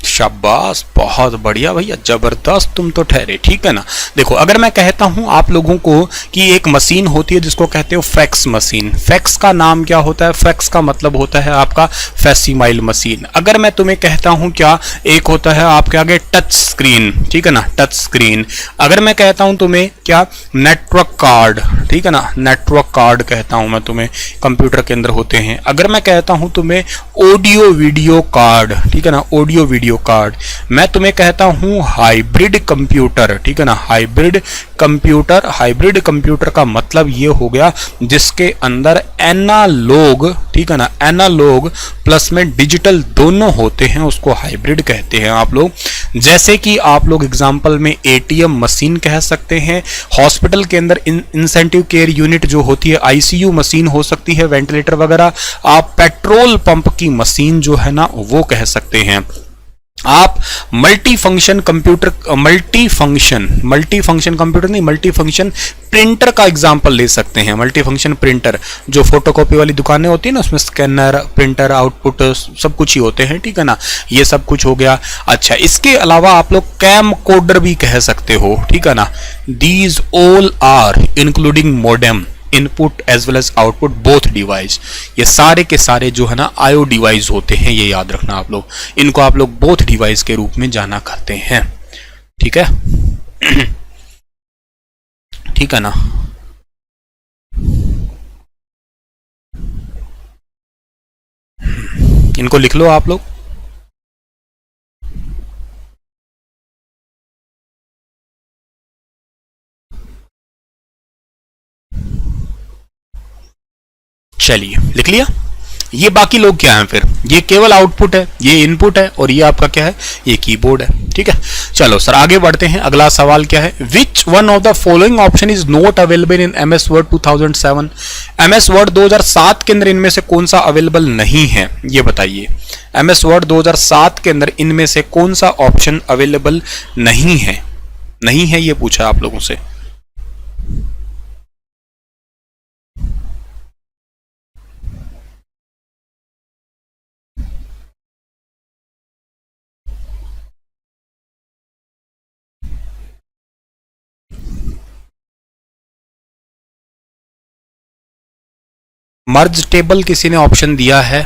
शाबाश, बहुत बढ़िया भैया, जबरदस्त तुम तो ठहरे, ठीक है ना। देखो अगर मैं कहता हूं आप लोगों को कि एक मशीन होती है जिसको कहते हो फैक्स मशीन। फैक्स का नाम क्या होता है? फैक्स का मतलब होता है आपका फैक्सिमाइल मशीन। अगर मैं तुम्हें कहता हूं क्या, एक होता है आपके आगे टच स्क्रीन, ठीक है ना, टच स्क्रीन। अगर मैं कहता हूं तुम्हें क्या, नेटवर्क कार्ड, ठीक है ना, नेटवर्क कार्ड कहता हूं मैं तुम्हें, कंप्यूटर के अंदर होते हैं। अगर मैं कहता हूं तुम्हें ऑडियो वीडियो कार्ड, ठीक है ना, ऑडियो वीडियो कार्ड। मैं तुम्हें कहता हूं हाइब्रिड कंप्यूटर, ठीक है ना, हाइब्रिड कंप्यूटर। हाइब्रिड कंप्यूटर का मतलब ये हो गया जिसके अंदर एनालॉग, ठीक है ना, एनालॉग प्लस में डिजिटल दोनों होते हैं, उसको हाइब्रिड कहते हैं आप लोग। जैसे कि आप लोग एग्जांपल में ATM मशीन कह सकते हैं। हॉस्पिटल के अंदर इंसेंटिव केयर यूनिट जो होती है, ICU मशीन हो सकती है, वेंटिलेटर वगैरह। आप पेट्रोल पंप की मशीन जो है ना वो कह सकते हैं। आप multi function computer, multi function computer नहीं, मल्टी फंक्शन प्रिंटर का एग्जांपल ले सकते हैं। मल्टी फंक्शन प्रिंटर जो फोटोकॉपी वाली दुकानें होती है ना, उसमें स्कैनर, प्रिंटर, आउटपुट सब कुछ ही होते हैं, ठीक है ना, ये सब कुछ हो गया। अच्छा, इसके अलावा आप लोग कैम कोडर भी कह सकते हो, ठीक है ना। These all are including modem, input as well as output both device. ये सारे के सारे जो है ना IO डिवाइस होते हैं, ये याद रखना आप लोग। इनको आप लोग बोथ डिवाइस के रूप में जाना करते हैं, ठीक है। ठीक है ना। इनको लिख लो आप लोग। चलिए लिख लिया। ये बाकी लोग क्या हैं फिर? ये केवल आउटपुट है, ये इनपुट है, और ये आपका क्या है? ये कीबोर्ड है, ठीक है। चलो सर आगे बढ़ते हैं। अगला सवाल क्या है? Which one of the following option is not available in MS word 2007? MS word 2007 के अंदर इनमें से कौन सा अवेलेबल नहीं है, ये बताइए। MS वर्ड 2007 के अंदर इनमें से कौन सा ऑप्शन अवेलेबल नहीं है? नहीं है ये पूछा आप लोगों से। मर्ज टेबल किसी ने ऑप्शन दिया है,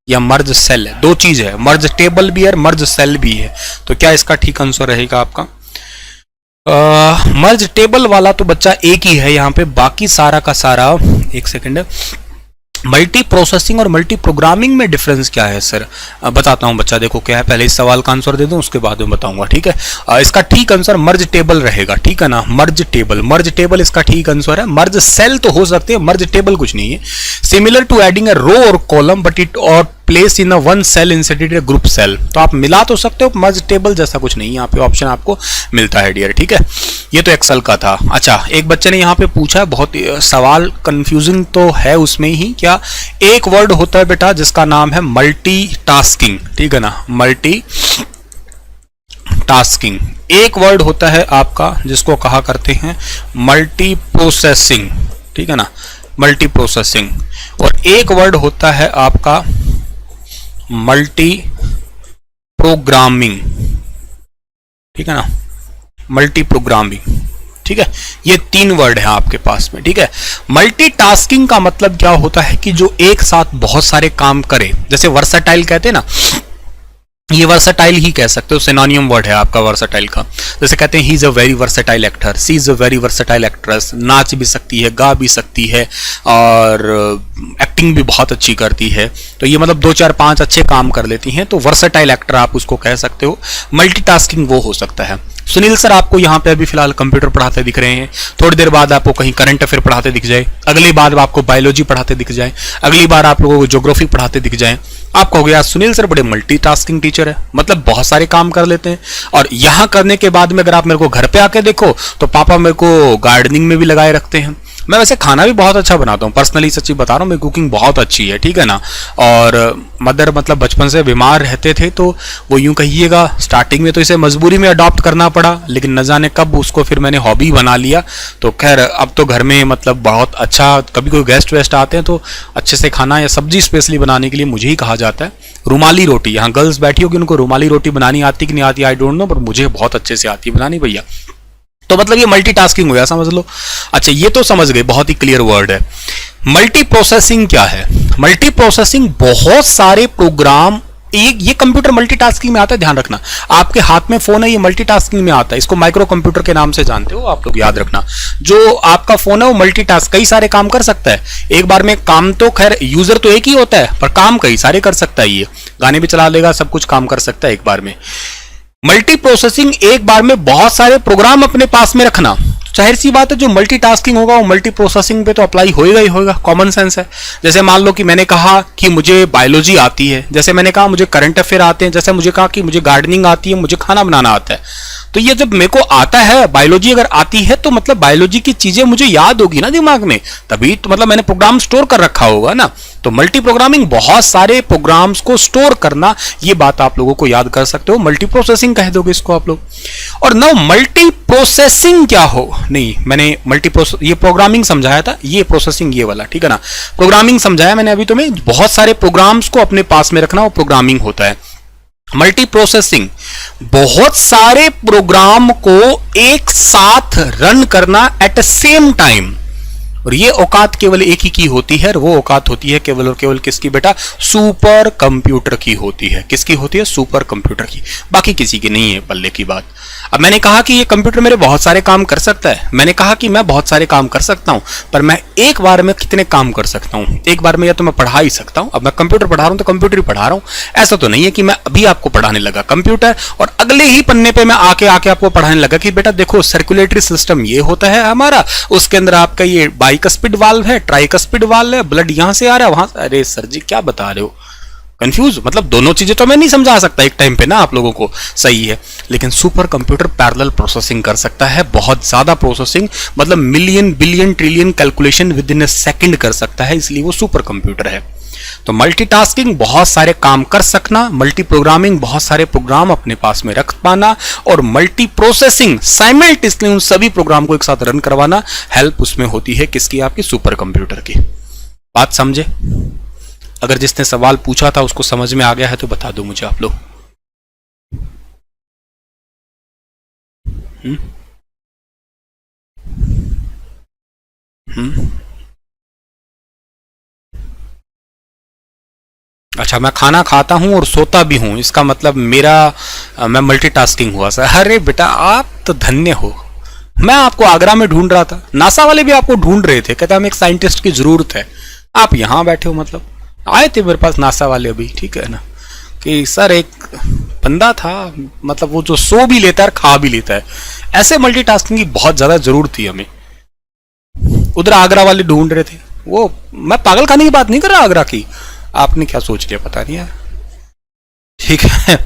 या मर्ज सेल है? दो चीज है, मर्ज टेबल भी है, मर्ज सेल भी है। तो क्या इसका ठीक आंसर रहेगा आपका? मर्ज टेबल वाला तो बच्चा एक ही है यहाँ पे, बाकी सारा का सारा, एक सेकंड, मल्टी प्रोसेसिंग और मल्टी प्रोग्रामिंग में डिफरेंस क्या है सर? बताता हूँ बच्चा, देखो क्या है, पहले इस सवाल का आंसर दे दूं उसके बाद में बताऊंगा, ठीक है। इसका ठीक आंसर मर्ज टेबल रहेगा, ठीक है ना, मर्ज टेबल इसका ठीक आंसर है। मर्ज सेल तो हो सकते हैं, मर्ज टेबल कुछ नहीं है। Similar to adding a row और कॉलम बट इट और place in a one cell inserted a group cell, तो आप मिला तो सकते हो, मर्ज टेबल जैसा कुछ नहीं है यहाँ पे ऑप्शन आपको मिलता है डियर, ठीक है। ये तो एक्सेल का था। अच्छा, एक बच्चे ने यहाँ पे पूछा, बहुत सवाल कंफ्यूजिंग तो है उसमें ही, क्या एक वर्ड होता है बेटा जिसका नाम है मल्टीटास्किंग, ठीक है ना, मल्टी टास्किंग। एक वर्ड होता है आपका जिसको कहा करते हैं मल्टी प्रोसेसिंग, ठीक है ना, मल्टी प्रोसेसिंग। और एक वर्ड होता है आपका मल्टी प्रोग्रामिंग, ठीक है ना, मल्टी प्रोग्रामिंग, ठीक है। ये तीन वर्ड है आपके पास में, ठीक है। मल्टीटास्किंग का मतलब क्या होता है कि जो एक साथ बहुत सारे काम करे, जैसे वर्सेटाइल कहते हैं ना, ये वर्सेटाइल ही कह सकते हो, सिनोनियम वर्ड है आपका वर्सेटाइल का। जैसे कहते हैं he is a very versatile actor, she is a very versatile actress, नाच भी सकती है, गा भी सकती है और एक्टिंग भी बहुत अच्छी करती है, तो ये मतलब 2 4 5 अच्छे काम कर लेती हैं, तो वर्सेटाइल एक्टर आप उसको कह सकते हो। मल्टीटास्किंग वो हो सकता है। सुनील सर आपको यहाँ पे अभी फिलहाल कंप्यूटर पढ़ाते दिख रहे हैं, थोड़ी देर बाद आपको कहीं करंट अफेयर पढ़ाते दिख जाए, अगली बार आपको बायोलॉजी पढ़ाते दिख जाए, अगली बार आप लोगों को ज्योग्राफी पढ़ाते दिख जाए, आपको हो गया सुनील सर बड़े मल्टीटास्किंग टीचर है, मतलब बहुत सारे काम कर लेते हैं। और यहाँ करने के बाद में अगर आप मेरे को घर पे आके देखो तो पापा मेरे को गार्डनिंग में भी लगाए रखते हैं। मैं वैसे खाना भी बहुत अच्छा बनाता हूँ, पर्सनली सच्ची बता रहा हूँ, मेरी कुकिंग बहुत अच्छी है, ठीक है ना। और मदर मतलब बचपन से बीमार रहते थे, तो वो यूं कहिएगा स्टार्टिंग में तो इसे मजबूरी में अडॉप्ट करना पड़ा, लेकिन न जाने कब उसको फिर मैंने हॉबी बना लिया। तो खैर अब तो घर में मतलब बहुत अच्छा, कभी कोई गेस्ट वेस्ट आते हैं तो अच्छे से खाना या सब्जी स्पेशली बनाने के लिए मुझे ही कहा जाता है। रुमाली रोटी, यहाँ गर्ल्स बैठी होगी उनको रुमाली रोटी बनानी आती कि नहीं आती आई डोंट नो, पर मुझे बहुत अच्छे से आती है बनानी भैया। तो मतलब ये मल्टीटास्किंग हो गया, समझ लो। अच्छा, ये तो समझ गए, बहुत ही क्लियर वर्ड है। मल्टी प्रोसेसिंग क्या है? मल्टी प्रोसेसिंग बहुत सारे प्रोग्राम, ये कंप्यूटर मल्टीटास्किंग में आता है, ध्यान रखना। आपके हाथ में फोन है, ये मल्टीटास्किंग में आता है, इसको माइक्रो कंप्यूटर के नाम से जानते हो आप लोग, याद रखना। जो आपका फोन है वो मल्टीटास्क कई सारे काम कर सकता है एक बार में। काम तो खैर यूजर तो एक ही होता है, पर काम कई सारे कर सकता है, ये गाने भी चला लेगा, सब कुछ काम कर सकता है एक बार में। मल्टी प्रोसेसिंग एक बार में बहुत सारे प्रोग्राम अपने पास में रखना, जाहिर सी बात है जो मल्टीटास्किंग होगा वो मल्टी प्रोसेसिंग पे तो अप्लाई होएगा ही होएगा, कॉमन सेंस है। जैसे मान लो कि मैंने कहा कि मुझे बायोलॉजी आती है, जैसे मैंने कहा मुझे करंट अफेयर आते हैं, जैसे मुझे कहा कि मुझे गार्डनिंग आती है, मुझे खाना बनाना आता है, तो ये जब मेरे को आता है, बायोलॉजी अगर आती है तो मतलब बायोलॉजी की चीजें मुझे याद होगी ना दिमाग में, तभी तो मतलब मैंने प्रोग्राम स्टोर कर रखा होगा ना। तो मल्टी प्रोग्रामिंग बहुत सारे प्रोग्राम्स को स्टोर करना, ये बात आप लोगों को याद कर सकते हो, मल्टी प्रोसेसिंग कह दोगे इसको आप लोग। और नाउ मल्टी प्रोसेसिंग क्या हो, नहीं मैंने मल्टी प्रोसेस ये प्रोग्रामिंग समझाया था, ये प्रोसेसिंग ये वाला, ठीक है ना। प्रोग्रामिंग समझाया मैंने अभी तुम्हें, बहुत सारे प्रोग्राम्स को अपने पास में रखना वो प्रोग्रामिंग होता है। मल्टी प्रोसेसिंग बहुत सारे प्रोग्राम को एक साथ रन करना एट द सेम टाइम, और ये औकात केवल एक ही की होती है, और वो औकात होती है केवल और केवल किसकी बेटा? सुपर कंप्यूटर की होती है। किसकी होती है? सुपर कंप्यूटर की, बाकी किसी की नहीं है पल्ले की बात। अब मैंने कहा कि ये कंप्यूटर मेरे बहुत सारे काम कर सकता है, मैंने कहा कि मैं बहुत सारे काम कर सकता हूं, पर मैं एक बार में कितने काम कर सकता हूं? एक बार में या तो मैं पढ़ा ही सकता हूं, अब मैं कंप्यूटर पढ़ा रहा हूं तो कंप्यूटर ही पढ़ा रहा हूं। ऐसा तो नहीं है कि मैं अभी आपको पढ़ाने लगा कंप्यूटर और अगले ही पन्ने पे मैं आके आपको पढ़ाने लगा कि बेटा देखो सर्कुलेटरी सिस्टम ये होता है हमारा, उसके अंदर आपका ये बाइकस्पिड वाल्व है, ट्राइकस्पिड वाल्व है, ब्लड यहां से आ रहा है वहां। अरे सर जी क्या बता रहे हो, कंफ्यूज, मतलब दोनों चीजें तो मैं नहीं समझा सकता एक टाइम पे ना आप लोगों को, सही है। लेकिन सुपर कंप्यूटर पैरेलल प्रोसेसिंग कर सकता है, बहुत ज्यादा प्रोसेसिंग, मतलब million billion trillion calculation with in A second कर सकता है, इसलिए वो सुपर कंप्यूटर है। तो मल्टीटास्किंग बहुत सारे काम कर सकना, मल्टी प्रोग्रामिंग बहुत सारे प्रोग्राम अपने पास में रख पाना, और मल्टी प्रोसेसिंग साइमल्टेनियसली उन सभी प्रोग्राम को एक साथ रन करवाना, हेल्प उसमें होती है किसकी? आपकी सुपर कंप्यूटर की। बात समझे? अगर जिसने सवाल पूछा था उसको समझ में आ गया है तो बता दो मुझे आप लोग। अच्छा, मैं खाना खाता हूं और सोता भी हूं, इसका मतलब मैं मल्टीटास्किंग हुआ सर? अरे बेटा आप तो धन्य हो, मैं आपको आगरा में ढूंढ रहा था, नासा वाले भी आपको ढूंढ रहे थे, कहता हमें एक साइंटिस्ट की जरूरत है, आप यहां बैठे हो। मतलब आए थे मेरे पास नासा वाले अभी, ठीक है ना, कि सर एक बंदा था, मतलब वो जो सो भी लेता है और खा भी लेता है, ऐसे मल्टीटास्किंग की बहुत ज्यादा जरूरत थी हमें। उधर आगरा वाले ढूंढ रहे थे, वो मैं पागल खाने की बात नहीं कर रहा आगरा की, आपने क्या सोच लिया पता नहीं यार, ठीक है।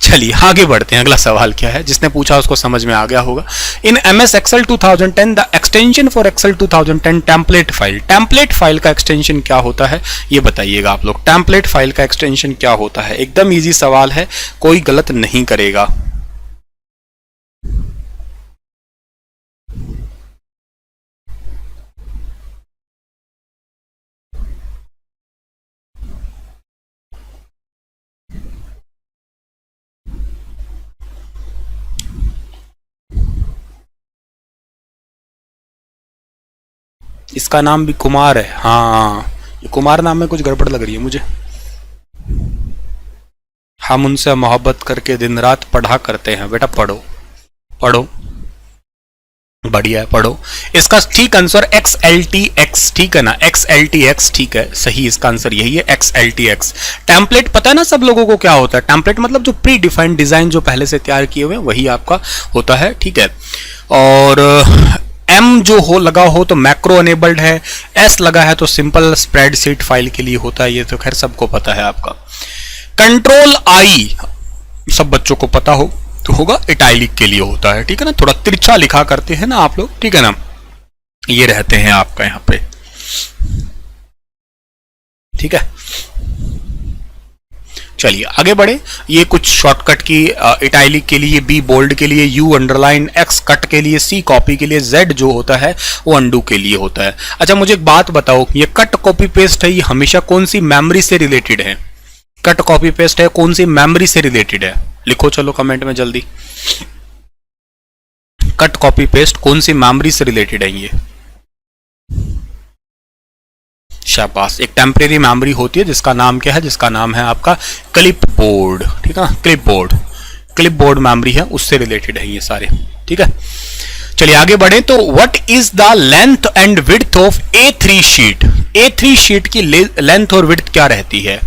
चलिए आगे बढ़ते हैं, अगला सवाल क्या है, जिसने पूछा उसको समझ में आ गया होगा। इन MS Excel 2010 the extension for Excel 2010 template file, template file का एक्सटेंशन क्या होता है ये बताइएगा आप लोग। टेम्पलेट फाइल का एक्सटेंशन क्या होता है, एकदम इजी सवाल है, कोई गलत नहीं करेगा। इसका नाम भी कुमार है, हाँ ये कुमार नाम में कुछ गड़बड़ लग रही है मुझे। हम उनसे मोहब्बत करके दिन रात पढ़ा करते हैं, बेटा पढ़ो पढ़ो, बढ़िया है पढ़ो। इसका ठीक आंसर XLTX, ठीक है ना, XLTX ठीक है, सही इसका आंसर यही है, XLTX। टेम्पलेट पता है ना सब लोगों को क्या होता है, टेम्पलेट मतलब जो प्री डिफाइंड डिजाइन जो पहले से तैयार किए हुए वही आपका होता है, ठीक है। और M जो हो लगा हो तो मैक्रो अनेबल्ड है, S लगा है तो सिंपल स्प्रेडशीट फाइल के लिए होता है, ये तो खैर सबको पता है आपका। कंट्रोल I सब बच्चों को पता हो तो होगा, इटैलिक के लिए होता है, ठीक है ना, थोड़ा तिरछा लिखा करते हैं ना आप लोग, ठीक है ना, ये रहते हैं आपका यहां पे, ठीक है। चलिए आगे बढ़े, ये कुछ शॉर्टकट की, इटैलिक के लिए B बोल्ड के लिए, U अंडरलाइन, X कट के लिए, C कॉपी के लिए, Z जो होता है वो अंडू के लिए होता है। अच्छा मुझे एक बात बताओ, ये कट कॉपी पेस्ट है ये हमेशा कौन सी मेमोरी से रिलेटेड है, कट कॉपी पेस्ट है कौन सी मेमोरी से रिलेटेड है, लिखो चलो कमेंट में जल्दी। कट कॉपी पेस्ट कौन सी मेमोरी से रिलेटेड है ये, शाबाश। एक टेम्परेरी मेमोरी होती है जिसका नाम क्या है, जिसका नाम है आपका क्लिप बोर्ड, ठीक है, clip board, clip board memory है, उससे रिलेटेड है ये सारे, ठीक है। चलिए आगे बढ़े, तो what is the length and width of A3 sheet, A3 sheet की लेंथ और विड्थ क्या रहती है।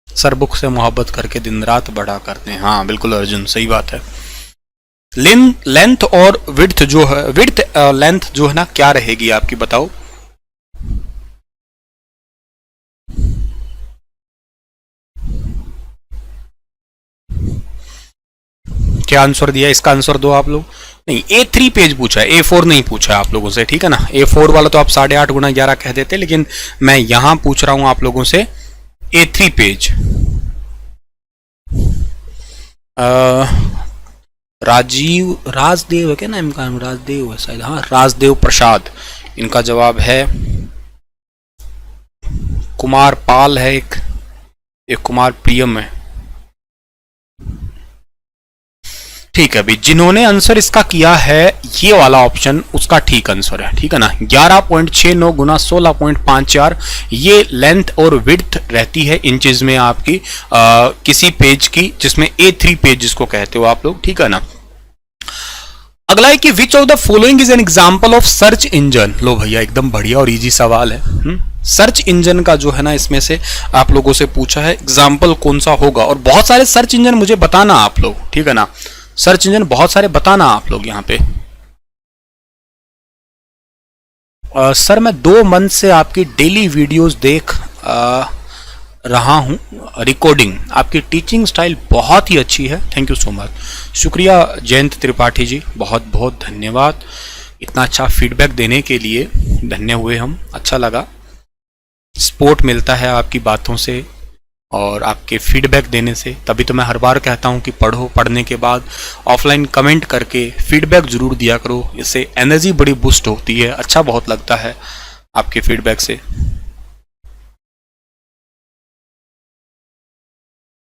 सर बुक से मोहब्बत करके दिन रात बड़ा करते हैं, हाँ बिल्कुल अर्जुन सही बात है। लेंथ और विड्थ जो है, विड्थ लेंथ जो है ना क्या रहेगी आपकी बताओ। क्या आंसर दिया, इसका आंसर दो आप लोग। नहीं A3 पेज पूछा है, A4 नहीं पूछा है आप लोगों से, ठीक है ना, A4 वाला तो आप 8.5 गुना 11 कह देते, लेकिन मैं यहां पूछ रहा हूं आप लोगों से A3 पेज। राजदेव है क्या नाम का, राजदेव है शायद, हाँ राजदेव प्रसाद, इनका जवाब है। कुमार पाल है एक कुमार प्रियम है, ठीक है भाई, जिन्होंने आंसर इसका किया है ये वाला ऑप्शन उसका ठीक आंसर है, ठीक है ना। 11.69 गुना 16.54 ये लेंथ और विड्थ रहती है इंचेस में आपकी किसी पेज की, जिसमें A3 पेज जिसको कहते हो आप लोग, ठीक है ना। अगला है कि which of the following is an example of search engine. लो भैया एकदम बढ़िया और इजी सवाल है, सर्च इंजन का जो है ना इसमें से आप लोगों से पूछा है एग्जाम्पल कौन सा होगा, और बहुत सारे सर्च इंजन मुझे बताना आप लोग, ठीक है ना, सर्च इंजन बहुत सारे बताना आप लोग यहाँ पे। सर मैं 2 मंथ से आपकी डेली वीडियोस देख रहा हूँ, रिकॉर्डिंग, आपकी टीचिंग स्टाइल बहुत ही अच्छी है, थैंक यू सो मच। शुक्रिया जयंत त्रिपाठी जी, बहुत बहुत धन्यवाद, इतना अच्छा फीडबैक देने के लिए धन्य हुए हम, अच्छा लगा, सपोर्ट मिलता है आपकी बातों से और आपके फीडबैक देने से, तभी तो मैं हर बार कहता हूं कि पढ़ो, पढ़ने के बाद ऑफलाइन कमेंट करके फीडबैक जरूर दिया करो, इससे एनर्जी बड़ी बूस्ट होती है, अच्छा बहुत लगता है आपके फीडबैक से।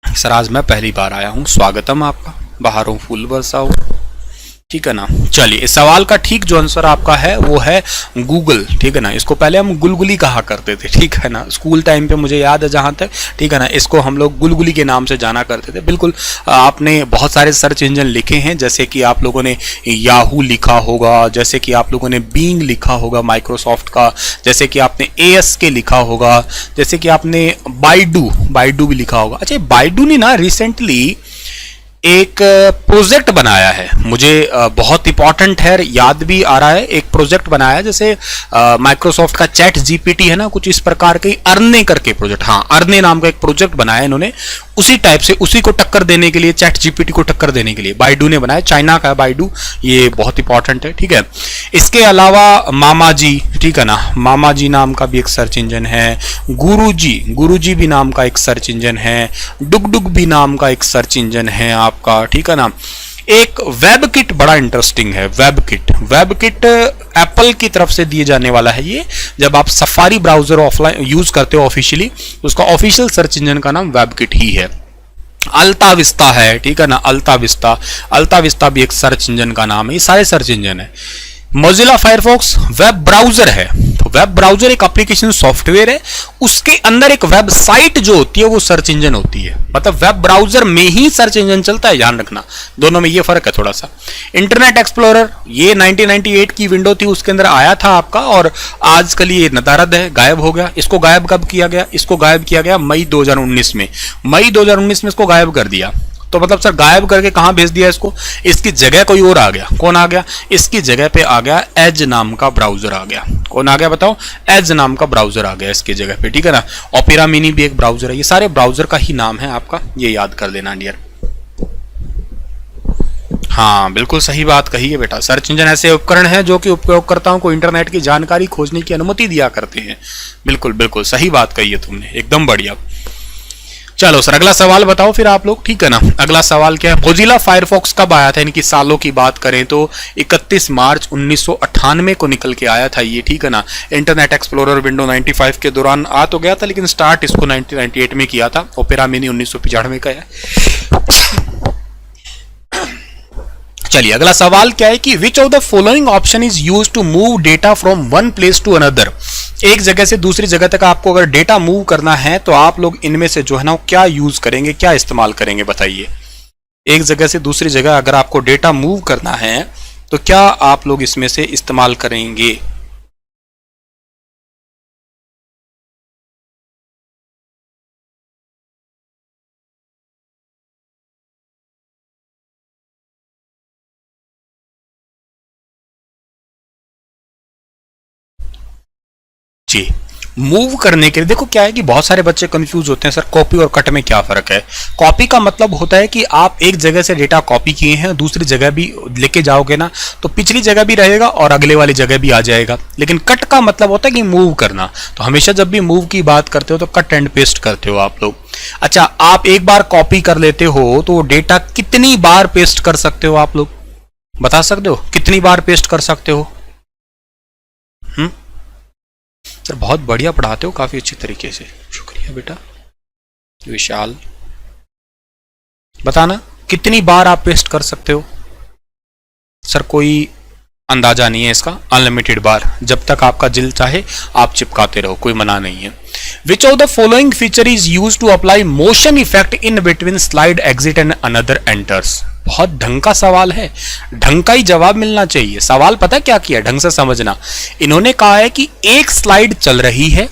सर आज मैं पहली बार आया हूं, स्वागतम आपका, बाहरों फूल बरसाओ। ठीक है ना। चलिए, इस सवाल का ठीक जो आंसर आपका है वो है गूगल। ठीक है ना, इसको पहले हम गुलगुली कहा करते थे। ठीक है ना, स्कूल टाइम पे मुझे याद है जहां तक। ठीक है ना, इसको हम लोग गुलगुली के नाम से जाना करते थे। बिल्कुल, आपने बहुत सारे सर्च इंजन लिखे हैं, जैसे कि आप लोगों ने याहू लिखा होगा, जैसे कि आप लोगों ने बींग लिखा होगा माइक्रोसॉफ्ट का, जैसे कि आपने ASK लिखा होगा, जैसे कि आपने बाइडू भी लिखा होगा। अच्छा, बाइडू ने ना रिसेंटली एक प्रोजेक्ट बनाया है, मुझे बहुत इंपॉर्टेंट है, याद भी आ रहा है। एक प्रोजेक्ट बनाया है, जैसे माइक्रोसॉफ्ट का चैट जीपीटी है ना, कुछ इस प्रकार के अर्ने करके प्रोजेक्ट, हाँ अर्ने नाम का एक प्रोजेक्ट बनाया इन्होंने, उसी टाइप से, उसी को टक्कर देने के लिए, चैट जीपीटी को टक्कर देने के लिए बाइडू ने बनाया। चाइना का है बाइडू, ये बहुत इंपॉर्टेंट है। ठीक है, इसके अलावा मामाजी, ठीक है ना, मामाजी नाम का भी एक सर्च इंजन है। गुरुजी भी नाम का एक सर्च इंजन है। डुगडुग भी नाम का एक सर्च इंजन है आपका। ठीक है ना, एक वेब किट बड़ा इंटरेस्टिंग है। वेब किट एप्पल की तरफ से दिए जाने वाला है। ये जब आप सफारी ब्राउजर ऑफलाइन यूज करते हो ऑफिशियली, तो उसका ऑफिशियल सर्च इंजन का नाम वेब किट ही है। अल्ता विस्ता है, ठीक है ना, अल्ता विस्ता भी एक सर्च इंजन का नाम है। ये सारे सर्च इंजन है। मोजिला फायरफॉक्स वेब ब्राउजर है। तो वेब ब्राउजर एक एप्लीकेशन सॉफ्टवेयर है, उसके अंदर एक वेबसाइट जो होती है वो सर्च इंजन होती है। मतलब वेब ब्राउजर में ही सर्च इंजन चलता है, ध्यान रखना, दोनों में ये फर्क है थोड़ा सा। इंटरनेट एक्सप्लोरर, ये 1998 की विंडो थी, उसके अंदर आया था आपका, और आजकल ये नदारद है, गायब हो गया। इसको गायब कब किया गया? इसको गायब किया गया मई 2019 में। मई 2019 में इसको गायब कर दिया। तो मतलब सर गायब करके कहां भेज दिया इसको? इसकी जगह कोई और आ गया। कौन आ गया? इसकी जगह पे आ गया एज नाम का ब्राउजर आ गया। कौन आ गया बताओ? एज नाम का ब्राउजर आ गया इसकी जगह पे। ठीक है ना, ओपेरा मिनी भी एक ब्राउजर है। ये सारे ब्राउजर का ही नाम है आपका, ये याद कर लेना डियर। हाँ बिल्कुल सही बात कही है बेटा। सर्च इंजन ऐसे उपकरण हैं जो कि उपयोगकर्ताओं को इंटरनेट की जानकारी खोजने की अनुमति दिया करते हैं। बिल्कुल बिल्कुल सही बात कही है तुमने, एकदम बढ़िया। चलो सर अगला सवाल बताओ फिर आप लोग। ठीक है ना, अगला सवाल क्या है? मोजिला फायरफॉक्स कब आया था? इनकी सालों की बात करें तो 31 मार्च 1998 को निकल के आया था ये। ठीक है ना, इंटरनेट एक्सप्लोरर विंडो 95 के दौरान आ तो गया था, लेकिन स्टार्ट इसको 1998 में किया था। ओपेरा मिनी 1995 का है। चलिए अगला सवाल क्या है कि which of the following option is used to move data from one place to another. एक जगह से दूसरी जगह तक आपको अगर डेटा मूव करना है तो आप लोग इनमें से जो है ना क्या यूज करेंगे, क्या इस्तेमाल करेंगे बताइए। एक जगह से दूसरी जगह अगर आपको डेटा मूव करना है तो क्या आप लोग इसमें से इस्तेमाल करेंगे? जी, मूव करने के लिए देखो क्या है कि बहुत सारे बच्चे कंफ्यूज होते हैं, सर कॉपी और कट में क्या फर्क है। कॉपी का मतलब होता है कि आप एक जगह से डेटा कॉपी किए हैं, दूसरी जगह भी लेके जाओगे ना तो पिछली जगह भी रहेगा और अगले वाली जगह भी आ जाएगा। लेकिन कट का मतलब होता है कि मूव करना। तो हमेशा जब भी मूव की बात करते हो तो कट एंड पेस्ट करते हो आप लोग। अच्छा, आप एक बार कॉपी कर लेते हो तो डेटा कितनी बार पेस्ट कर सकते हो आप लोग बता सकते हो? कितनी बार पेस्ट कर सकते हो? सर बहुत बढ़िया पढ़ाते हो, काफी अच्छी तरीके से, शुक्रिया बेटा। विशाल बताना कितनी बार आप पेस्ट कर सकते हो? सर कोई अंदाजा नहीं है इसका, अनलिमिटेड बार, जब तक आपका दिल चाहे आप चिपकाते रहो, कोई मना नहीं है। Which of the following feature is used to apply motion effect in between slide exit and another enters? बहुत ढंग का सवाल है, ढंग का ही जवाब मिलना चाहिए। सवाल पता क्या किया, ढंग से समझना। इन्होंने कहा है कि एक स्लाइड चल रही है,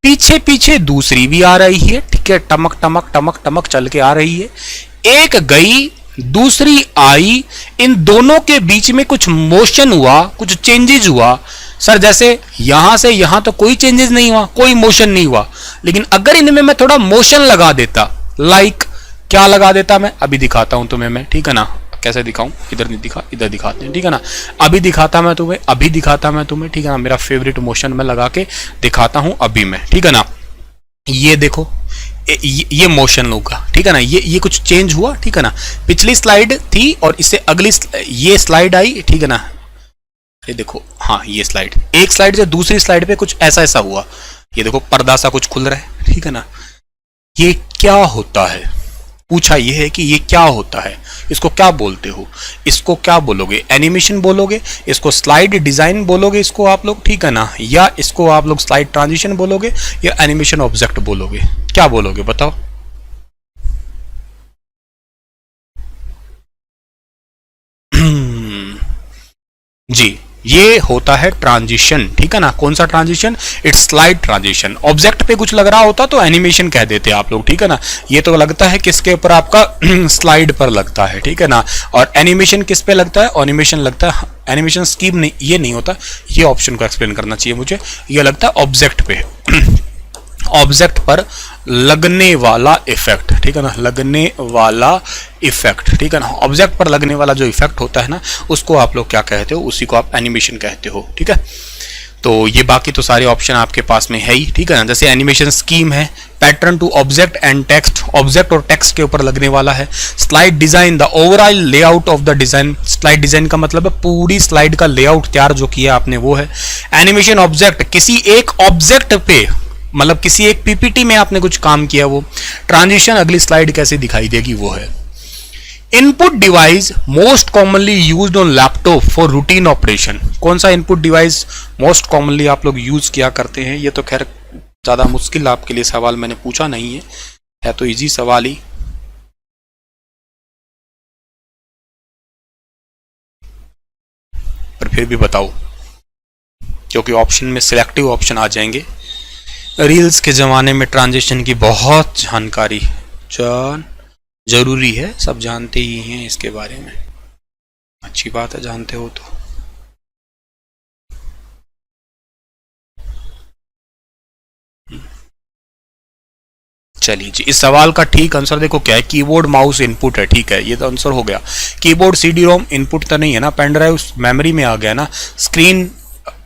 पीछे पीछे दूसरी भी आ रही है, ठीक है, टमक टमक टमक टमक चल के आ रही है, एक गई दूसरी आई, इन दोनों के बीच में कुछ मोशन हुआ, कुछ चेंजेस हुआ। सर जैसे यहां से यहां तो कोई चेंजेस नहीं हुआ, कोई मोशन नहीं हुआ, लेकिन अगर इनमें मैं थोड़ा मोशन लगा देता, लाइक क्या लगा देता मैं, अभी दिखाता हूं तुम्हें मैं, ठीक है ना, कैसे दिखाऊं, इधर नहीं दिखा, इधर दिखाते हैं, ठीक है ना, अभी दिखाता मैं तुम्हें, अभी दिखाता मैं तुम्हें, ठीक है ना, मेरा फेवरेट मोशन में लगा के दिखाता हूं अभी मैं, ठीक है ना। ये देखो ये मोशन होगा, ठीक है ना, ये कुछ चेंज हुआ, ठीक है ना, पिछली स्लाइड थी और इससे अगली ये स्लाइड आई, ठीक है ना, ये देखो, हाँ ये स्लाइड, एक स्लाइड से दूसरी स्लाइड पे कुछ ऐसा ऐसा हुआ, ये देखो पर्दा सा कुछ खुल रहा है, ठीक है ना। ये क्या होता है? पूछा ये है कि ये क्या होता है, इसको क्या बोलते हो, इसको क्या बोलोगे, एनिमेशन बोलोगे, इसको स्लाइड डिजाइन बोलोगे इसको आप लोग, ठीक है ना, या इसको आप लोग स्लाइड ट्रांजिशन बोलोगे, या एनिमेशन ऑब्जेक्ट बोलोगे, क्या बोलोगे बताओ। जी, ये होता है ट्रांजिशन, ठीक है ना। कौन सा transition? It's slide transition. Object पे कुछ लग रहा होता तो एनिमेशन कह देते आप लोग, ठीक है ना। ये तो लगता है किसके ऊपर, आपका स्लाइड पर लगता है, ठीक है ना। और एनिमेशन किस पे लगता है? एनिमेशन लगता है, एनिमेशन स्कीम नहीं, ये नहीं होता, ये ऑप्शन को एक्सप्लेन करना चाहिए मुझे। ये लगता है ऑब्जेक्ट पे, ऑब्जेक्ट पर लगने वाला इफेक्ट, ठीक है ना, लगने वाला इफेक्ट, ठीक है ना। ऑब्जेक्ट पर लगने वाला जो इफेक्ट होता है ना, उसको आप लोग क्या कहते हो, उसी को आप एनिमेशन कहते हो, ठीक है। तो ये बाकी तो सारे ऑप्शन आपके पास में है ही, ठीक है ना। जैसे एनिमेशन स्कीम है, pattern to object and text, object और टेक्स्ट के ऊपर लगने वाला है। Slide design, the overall layout of the design, slide design का मतलब है पूरी स्लाइड का लेआउट तैयार जो किया आपने वो है। एनिमेशन ऑब्जेक्ट, किसी एक ऑब्जेक्ट पे, मतलब किसी एक पीपीटी में आपने कुछ काम किया वो। ट्रांजिशन, अगली स्लाइड कैसे दिखाई देगी वो है। Input device most commonly used on laptop for routine operation, कौन सा इनपुट डिवाइस मोस्ट कॉमनली आप लोग यूज किया करते हैं? ये तो खैर ज्यादा मुश्किल आपके लिए सवाल मैंने पूछा नहीं है तो इजी सवाल ही। पर फिर भी बताओ, क्योंकि ऑप्शन में सिलेक्टिव ऑप्शन आ जाएंगे। रील्स के ज़माने में ट्रांजिशन की बहुत जानकारी जरूरी है, सब जानते ही हैं इसके बारे में, अच्छी बात है जानते हो तो। चलिए जी, इस सवाल का ठीक आंसर देखो क्या है, कीबोर्ड माउस इनपुट है, ठीक है, ये तो आंसर हो गया। कीबोर्ड सीडी रोम इनपुट तो नहीं है ना, पेन ड्राइव मेमोरी में आ गया ना, स्क्रीन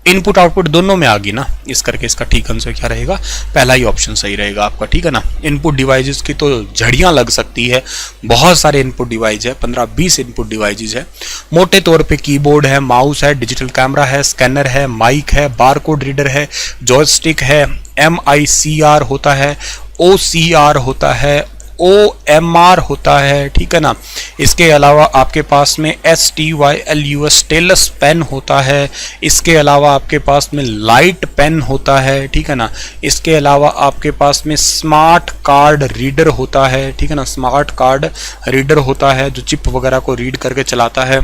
इनपुट आउटपुट दोनों में आ गई ना, इस करके इसका ठीक आंसर क्या रहेगा, पहला ही ऑप्शन सही रहेगा आपका, ठीक है ना। इनपुट डिवाइसेस की तो झड़ियां लग सकती है, बहुत सारे इनपुट डिवाइस है, 15-20 इनपुट डिवाइसेस है। मोटे तौर पे कीबोर्ड है, माउस है, डिजिटल कैमरा है, स्कैनर है, माइक है, बारकोड रीडर है, जॉयस्टिक है, MICR होता है, OCR होता है, OMR होता है, ठीक है ना। इसके अलावा आपके पास में STYLUS स्टेलस पेन होता है, इसके अलावा आपके पास में लाइट पेन होता है, ठीक है ना। इसके अलावा आपके पास में स्मार्ट कार्ड रीडर होता है, ठीक है ना, स्मार्ट कार्ड रीडर होता है जो चिप वगैरह को रीड करके चलाता है।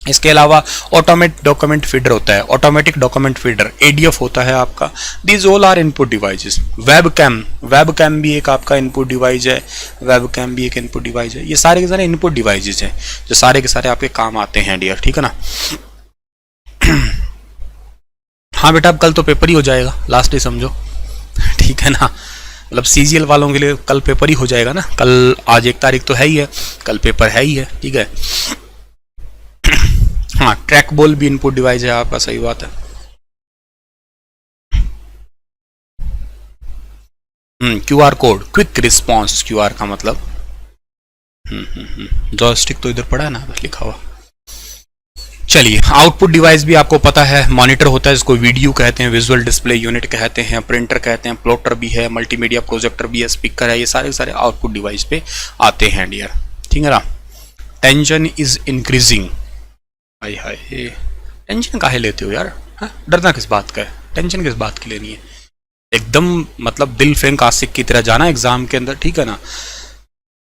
इसके अलावा ऑटोमेटिक डॉक्यूमेंट फीडर होता है, ऑटोमेटिक डॉक्यूमेंट फीडर ADF होता है आपका। These all are input devices. Webcam भी एक आपका इनपुट डिवाइस है, वेबकैम भी एक इनपुट डिवाइस है। ये सारे के सारे इनपुट डिवाइसेस हैं जो सारे के सारे आपके काम आते हैं डियर, ठीक है ना। हाँ बेटा, अब कल तो पेपर ही हो जाएगा, लास्ट डे समझो, ठीक है ना। मतलब CGL वालों के लिए कल पेपर ही हो जाएगा ना, कल, आज 1 तारीख तो है ही है, कल पेपर है ही है, ठीक है। हाँ, ट्रैक बॉल भी इनपुट डिवाइस है आपका, सही बात है। QR code, quick response, QR का मतलब जॉयस्टिक तो इधर पड़ा है ना लिखा हुआ। चलिए, आउटपुट डिवाइस भी आपको पता है, मॉनिटर होता है जिसको वीडियो कहते हैं, विजुअल डिस्प्ले यूनिट कहते हैं, प्रिंटर कहते हैं, प्लॉटर भी है, मल्टीमीडिया प्रोजेक्टर भी है, स्पीकर है, ये सारे सारे आउटपुट डिवाइस पे आते हैं डियर, ठीक है ना। Tension is increasing, hi hi, tension काहे लेते हो यार, डरना किस बात का है, टेंशन किस बात की लेनी है। एकदम मतलब दिल फेंक आशिक की तरह जाना एग्जाम के अंदर, ठीक है ना।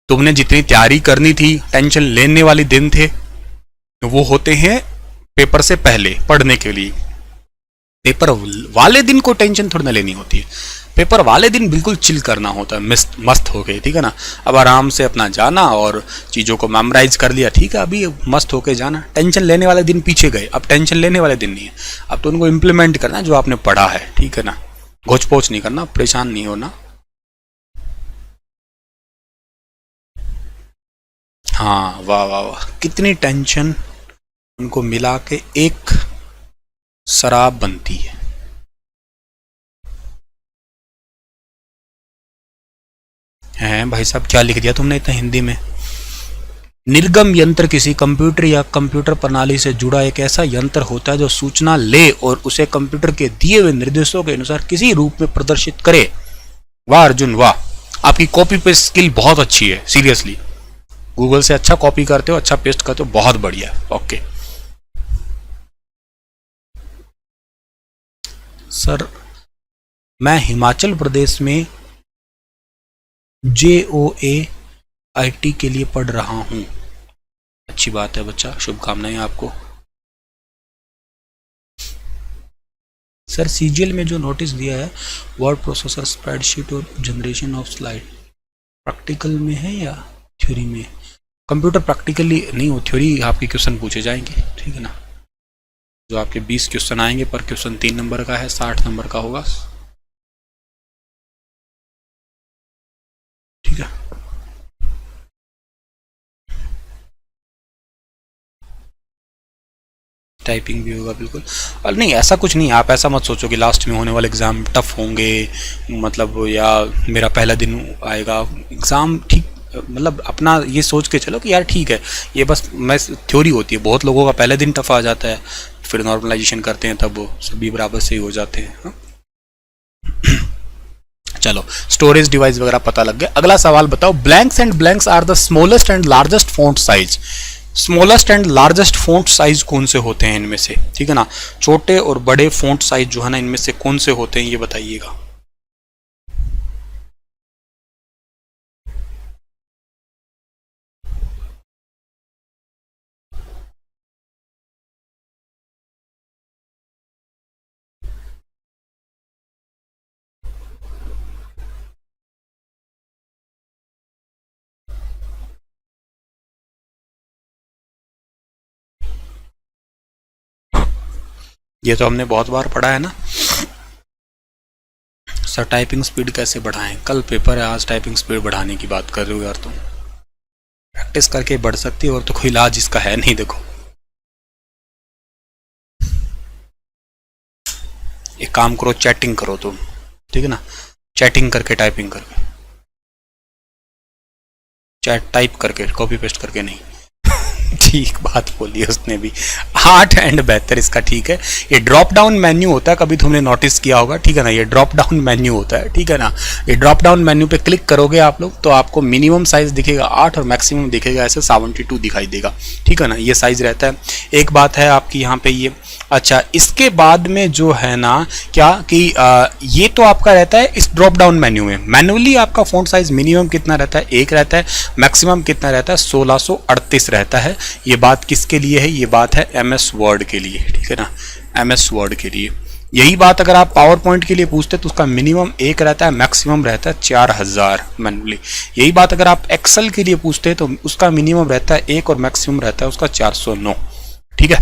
तुमने जितनी तैयारी करनी थी, टेंशन लेने वाले दिन थे वो होते हैं पेपर से पहले पढ़ने के लिए। पेपर वाले दिन को टेंशन थोड़ी ना लेनी होती है, पेपर वाले दिन बिल्कुल चिल करना होता है, मस्त हो गए, ठीक है ना। अब आराम से अपना जाना और चीज़ों को मेमोराइज कर लिया, ठीक है, अभी मस्त होके जाना। टेंशन लेने वाले दिन पीछे गए, अब टेंशन लेने वाले दिन नहीं है, अब तो उनको इम्प्लीमेंट करना जो आपने पढ़ा है, ठीक है ना। घोच पोच नहीं करना, परेशान नहीं होना। हाँ, वाह वाह वाह, कितनी टेंशन उनको मिला के एक शराब बनती है। हैं भाई साहब, क्या लिख दिया तुमने इतना हिंदी में। निर्गम यंत्र किसी कंप्यूटर या कंप्यूटर प्रणाली से जुड़ा एक ऐसा यंत्र होता है जो सूचना ले और उसे कंप्यूटर के दिए हुए निर्देशों के अनुसार किसी रूप में प्रदर्शित करे। वाह अर्जुन वाह, आपकी कॉपी पेस्ट स्किल बहुत अच्छी है, सीरियसली गूगल से अच्छा कॉपी करते हो, अच्छा पेस्ट करते हो, बहुत बढ़िया। ओके सर, मैं हिमाचल प्रदेश में JOAIT के लिए पढ़ रहा हूं। अच्छी बात है बच्चा, शुभकामनाएं आपको। सर CGL में जो नोटिस दिया है वर्ड प्रोसेसर, स्प्रेडशीट और जनरेशन ऑफ स्लाइड, प्रैक्टिकल में है या थ्योरी में? कंप्यूटर प्रैक्टिकली नहीं हो, थ्योरी आपके क्वेश्चन पूछे जाएंगे, ठीक है ना। जो आपके 20 क्वेश्चन आएंगे, पर क्वेश्चन 3 नंबर का है, 60 नंबर का होगा, ठीक है। टाइपिंग भी होगा बिल्कुल। और नहीं, ऐसा कुछ नहीं, आप ऐसा मत सोचो कि लास्ट में होने वाले एग्ज़ाम टफ होंगे, मतलब या मेरा पहला दिन आएगा एग्ज़ाम, ठीक मतलब अपना ये सोच के चलो कि यार ठीक है, ये बस मैं थ्योरी होती है। बहुत लोगों का पहले दिन टफ आ जाता है, फिर नॉर्मलाइजेशन करते हैं तब वो सभी बराबर से ही हो जाते हैं, हाँ? चलो, स्टोरेज डिवाइस वगैरह पता लग गया। अगला सवाल बताओ, blanks and blanks are the smallest and largest font size. Smallest and largest font size कौन से होते हैं इनमें से, ठीक है ना। छोटे और बड़े फॉन्ट साइज जो है ना, इनमें से कौन से होते हैं ये बताइएगा। ये तो हमने बहुत बार पढ़ा है ना सर। टाइपिंग स्पीड कैसे बढ़ाएं, कल पेपर है, आज टाइपिंग स्पीड बढ़ाने की बात कर रहे हो यार तुम। प्रैक्टिस करके बढ़ सकती है, और तो कोई इलाज इसका है नहीं। देखो, एक काम करो, चैटिंग करो तुम, ठीक है ना। चैटिंग करके, टाइपिंग करके, चैट टाइप करके, कॉपी पेस्ट करके नहीं। ठीक बात बोली है उसने भी, 8 एंड बेहतर इसका, ठीक है। ये ड्रॉप डाउन मेन्यू होता है, कभी तुमने नोटिस किया होगा, ठीक है ना। ये ड्रॉप डाउन मेन्यू होता है, ठीक है ना। ये ड्रॉप डाउन मेन्यू पे क्लिक करोगे आप लोग तो आपको मिनिमम साइज दिखेगा 8 और मैक्सिमम दिखेगा ऐसे 72 दिखाई देगा, ठीक है ना। ये साइज रहता है। एक बात है आपकी यहाँ पे ये, अच्छा इसके बाद में जो है ना क्या कि ये तो आपका रहता है इस ड्रॉप डाउन मेन्यू में। मैनुअली आपका फॉन्ट साइज मिनिमम कितना रहता है, 1 रहता है, मैक्सिमम कितना रहता है, 1638 रहता है। ये बात किसके लिए है, ये बात है MS वर्ड के लिए, ठीक है ना, MS वर्ड के लिए। यही बात अगर आप पावर पॉइंट के लिए पूछते तो उसका मिनिमम 1 रहता है, मैक्सिमम रहता है 4000 मैनुअली। यही बात अगर आप एक्सेल के लिए पूछते तो उसका मिनिमम रहता है 1 और मैक्सिमम रहता है उसका 409, ठीक है।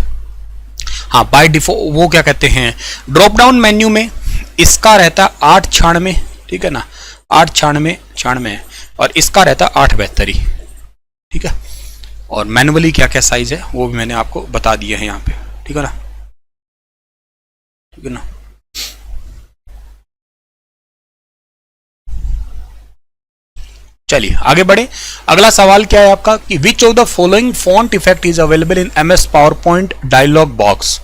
हाँ, बाय डिफॉल्ट वो क्या कहते हैं, ड्रॉप डाउन मेन्यू में इसका रहता है 896, ठीक है ना, 896 और इसका रहता है 872, ठीक है। और मैनुअली क्या क्या साइज है वो भी मैंने आपको बता दिया है यहाँ पे, ठीक है ना, ठीक है ना। चलिए आगे बढ़े। अगला सवाल क्या है आपका कि which of the following font effect is available in MS PowerPoint dialog box.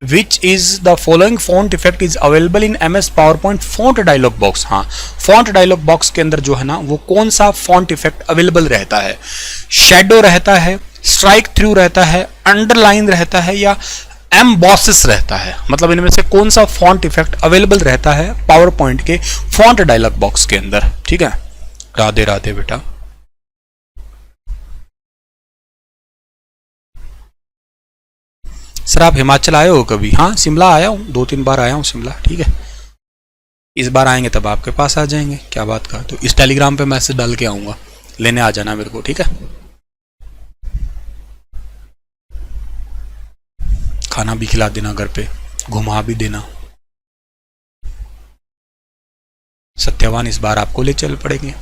Which is the following font effect is available in MS PowerPoint font dialog box. हाँ, फॉन्ट डायलॉग बॉक्स के अंदर जो है ना वो कौन सा फॉन्ट इफेक्ट अवेलेबल रहता है। शेडो रहता है, स्ट्राइक थ्रू रहता है, अंडरलाइन रहता है या एम्बॉसेस रहता है। मतलब इनमें से कौन सा फॉन्ट इफेक्ट अवेलेबल रहता है पावर पॉइंट के फॉन्ट डायलॉग बॉक्स के अंदर, ठीक है। राधे राधे बेटा। सर आप हिमाचल आए हो कभी? हाँ, शिमला आया हूँ, 2-3 बार आया हूँ शिमला, ठीक है। इस बार आएंगे तब आपके पास आ जाएंगे, क्या बात का। तो इस टेलीग्राम पे मैसेज डाल के आऊंगा, लेने आ जाना मेरे को, ठीक है। खाना भी खिला देना, घर पे घुमा भी देना। सत्यवान इस बार आपको ले चल पड़ेंगे।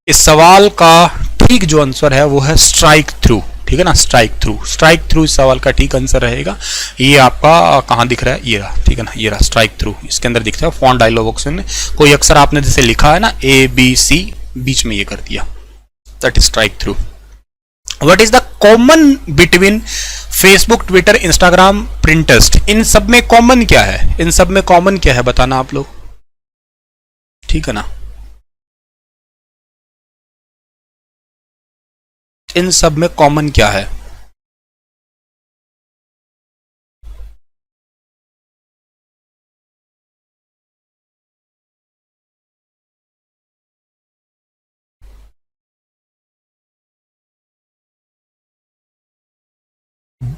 इस सवाल का ठीक जो आंसर है वो है स्ट्राइक थ्रू, ठीक है ना। स्ट्राइक थ्रू, स्ट्राइक थ्रू इस सवाल का ठीक आंसर रहेगा। ये आपका कहाँ दिख रहा है, ये रहा, ठीक है ना, ये रहा स्ट्राइक थ्रू। इसके अंदर दिखता है फॉन्ट डायलॉग बॉक्स में कोई अक्षर आपने जैसे लिखा है ना ABC, बीच में ये कर दिया, that is strike through. What is the common between Facebook, Twitter, Instagram, Pinterest, इन सब में कॉमन क्या है? इन सब में कॉमन क्या है बताना आप लोग, ठीक है ना? इन सब में कॉमन क्या है?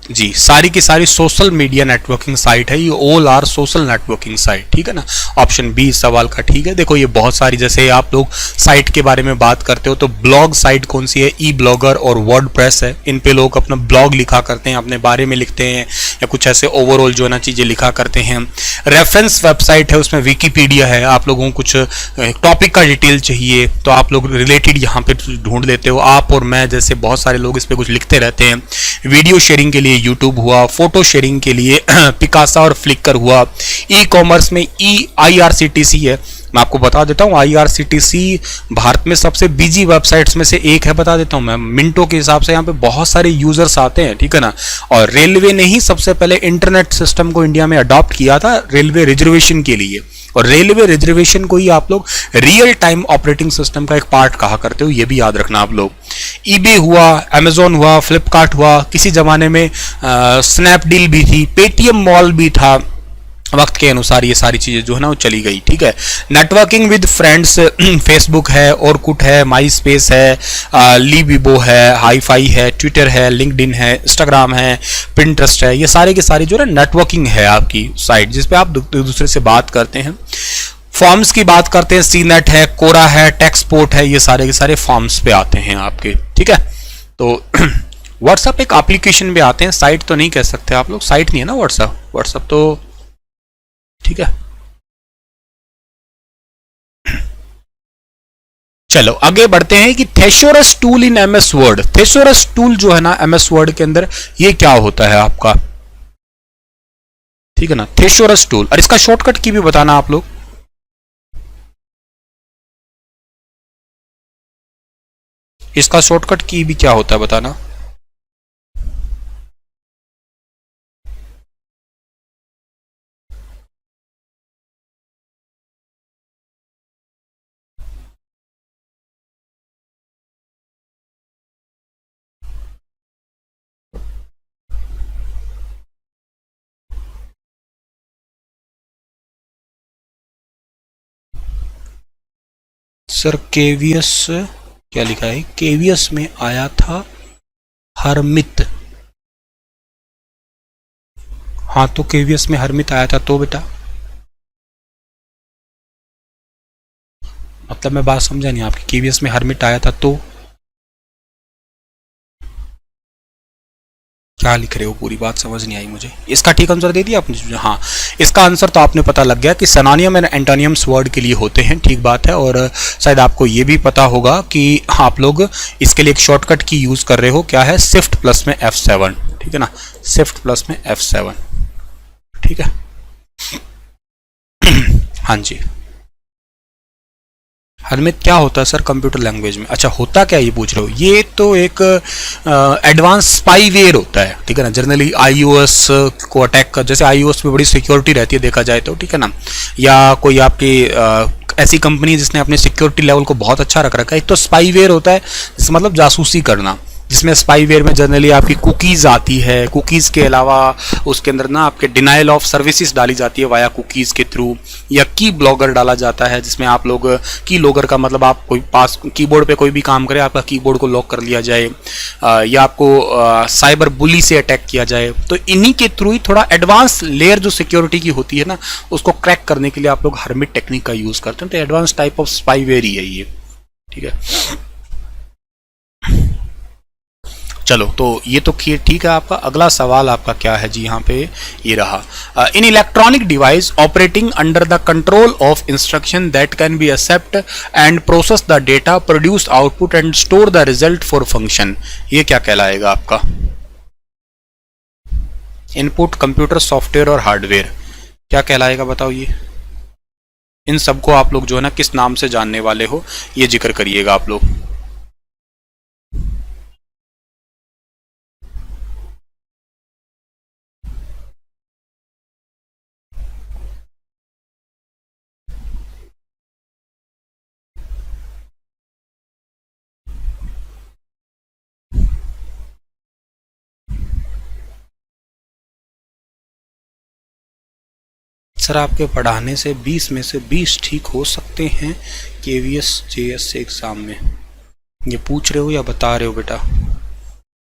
जी, सारी की सारी सोशल मीडिया नेटवर्किंग साइट है, ये all are social networking site, ठीक है ना? ऑप्शन बी सवाल का ठीक है। देखो ये बहुत सारी, जैसे आप लोग साइट के बारे में बात करते हो तो ब्लॉग साइट कौन सी है? ई ब्लॉगर और वर्डप्रेस है। इन पे लोग अपना ब्लॉग लिखा करते हैं, अपने बारे में लिखते हैं या कुछ ऐसे ओवरऑल जो है ना चीज़ें लिखा करते हैं। रेफरेंस वेबसाइट है, उसमें विकीपीडिया है। आप लोगों को कुछ टॉपिक का डिटेल चाहिए तो आप लोग रिलेटेड यहाँ पे ढूंढ लेते हो। आप और मैं जैसे बहुत सारे लोग इस पर कुछ लिखते रहते हैं। वीडियो शेयरिंग के लिए यूट्यूब हुआ, फोटो शेयरिंग के लिए पिकासा और फ्लिकर हुआ। ई कॉमर्स में IRCTC है। मैं आपको बता देता हूँ, IRCTC भारत में सबसे बिजी वेबसाइट्स में से एक है। बता देता हूँ मैं, मिनटों के हिसाब से यहाँ पे बहुत सारे यूजर्स आते हैं, ठीक है ना? और रेलवे ने ही सबसे पहले इंटरनेट सिस्टम को इंडिया में अडॉप्ट किया था रेलवे रिजर्वेशन के लिए। और रेलवे रिजर्वेशन को ही आप लोग रियल टाइम ऑपरेटिंग सिस्टम का एक पार्ट कहा करते हो, ये भी याद रखना आप लोग। ईबे हुआ, अमेजोन हुआ, फ्लिपकार्ट हुआ, किसी जमाने में स्नैपडील भी थी, पेटीएम मॉल भी था। वक्त के अनुसार ये सारी चीजें जो है ना वो चली गई, ठीक है? नेटवर्किंग विद फ्रेंड्स, फेसबुक है, ऑरकुट है, माई स्पेस है, लीबिबो है, हाईफाई है, ट्विटर है, लिंक्डइन है, इंस्टाग्राम है, पिंटरेस्ट है। ये सारे के सारे जो है ना नेटवर्किंग है आपकी साइट, जिसपे आप दूसरे से बात करते हैं। फॉर्म्स की बात करते हैं, सीनेट है, कोरा है, टेक्सपोर्ट है, ये सारे के सारे फॉर्म्स पे आते हैं आपके, ठीक है? तो व्हाट्सएप एक एप्लीकेशन पे आते हैं, साइट तो नहीं कह सकते आप लोग, साइट नहीं है ना व्हाट्सएप, व्हाट्सएप तो ठीक है। चलो आगे बढ़ते हैं कि thesaurus tool in MS word. Thesaurus tool जो है ना MS वर्ड के अंदर, ये क्या होता है आपका, ठीक है ना? थेसोरस टूल, और इसका शॉर्टकट की भी बताना आप लोग। इसका शॉर्टकट की भी क्या होता है बताना। सर केवीएस क्या लिखा है? केवीएस में आया था हरमित। हाँ तो केवीएस में हरमित आया था तो बेटा, मतलब मैं बात समझा नहीं आपकी। केवीएस में हरमिट आया था तो क्या लिख रहे हो, पूरी बात समझ नहीं आई मुझे। इसका ठीक आंसर दे दिया आपने? हाँ, इसका आंसर तो आपने पता लग गया कि सिनोनिम एंड एंटोनियम्स वर्ड के लिए होते हैं, ठीक बात है। और शायद आपको ये भी पता होगा कि आप लोग इसके लिए एक शॉर्टकट की यूज कर रहे हो, क्या है? शिफ्ट प्लस में F7, ठीक है ना? शिफ्ट प्लस में F7, ठीक है? हाँ जी। हरमित क्या होता है सर कंप्यूटर लैंग्वेज में? अच्छा होता क्या, ये पूछ रहे हो? ये तो एक एडवांस स्पाईवेयर होता है, ठीक है ना? जनरली iOS को अटैक कर, जैसे iOS में बड़ी सिक्योरिटी रहती है देखा जाए तो, ठीक है ना? या कोई आपकी ऐसी कंपनी जिसने अपने सिक्योरिटी लेवल को बहुत अच्छा रख रखा है। एक तो स्पाईवेयर होता है, जिसका मतलब जासूसी करना, जिसमें स्पाईवेयर में जनरली आपकी कुकीज़ आती है। कुकीज़ के अलावा उसके अंदर ना आपके डिनाइल ऑफ सर्विसेज डाली जाती है वाया कुकीज़ के थ्रू, या की ब्लॉगर डाला जाता है, जिसमें आप लोग की लॉगर का मतलब आप कोई पास कीबोर्ड पे कोई भी काम करे, आपका कीबोर्ड को लॉक कर लिया जाए, या आपको साइबर बुली से अटैक किया जाए। तो इन्हीं के थ्रू ही थोड़ा एडवांस लेयर जो सिक्योरिटी की होती है ना, उसको क्रैक करने के लिए आप लोग हर्मिट टेक्निक का यूज़ करते हैं। तो एडवांस टाइप ऑफ स्पाईवेयर ही है ये, ठीक है? चलो तो ये तो ठीक है आपका। अगला सवाल आपका क्या है जी, यहाँ पे ये रहा। An electronic device operating under the control of instruction that can be accept and process the data, produce output and store the result for function, ये क्या कहलाएगा आपका? इनपुट, कंप्यूटर, सॉफ्टवेयर और हार्डवेयर, क्या कहलाएगा बताओ ये? इन सबको आप लोग जो है ना किस नाम से जानने वाले हो, ये जिक्र करिएगा आप लोग। सर आपके पढ़ाने से 20 में से 20 ठीक हो सकते हैं KVS JS एग्जाम में, ये पूछ रहे हो या बता रहे हो बेटा?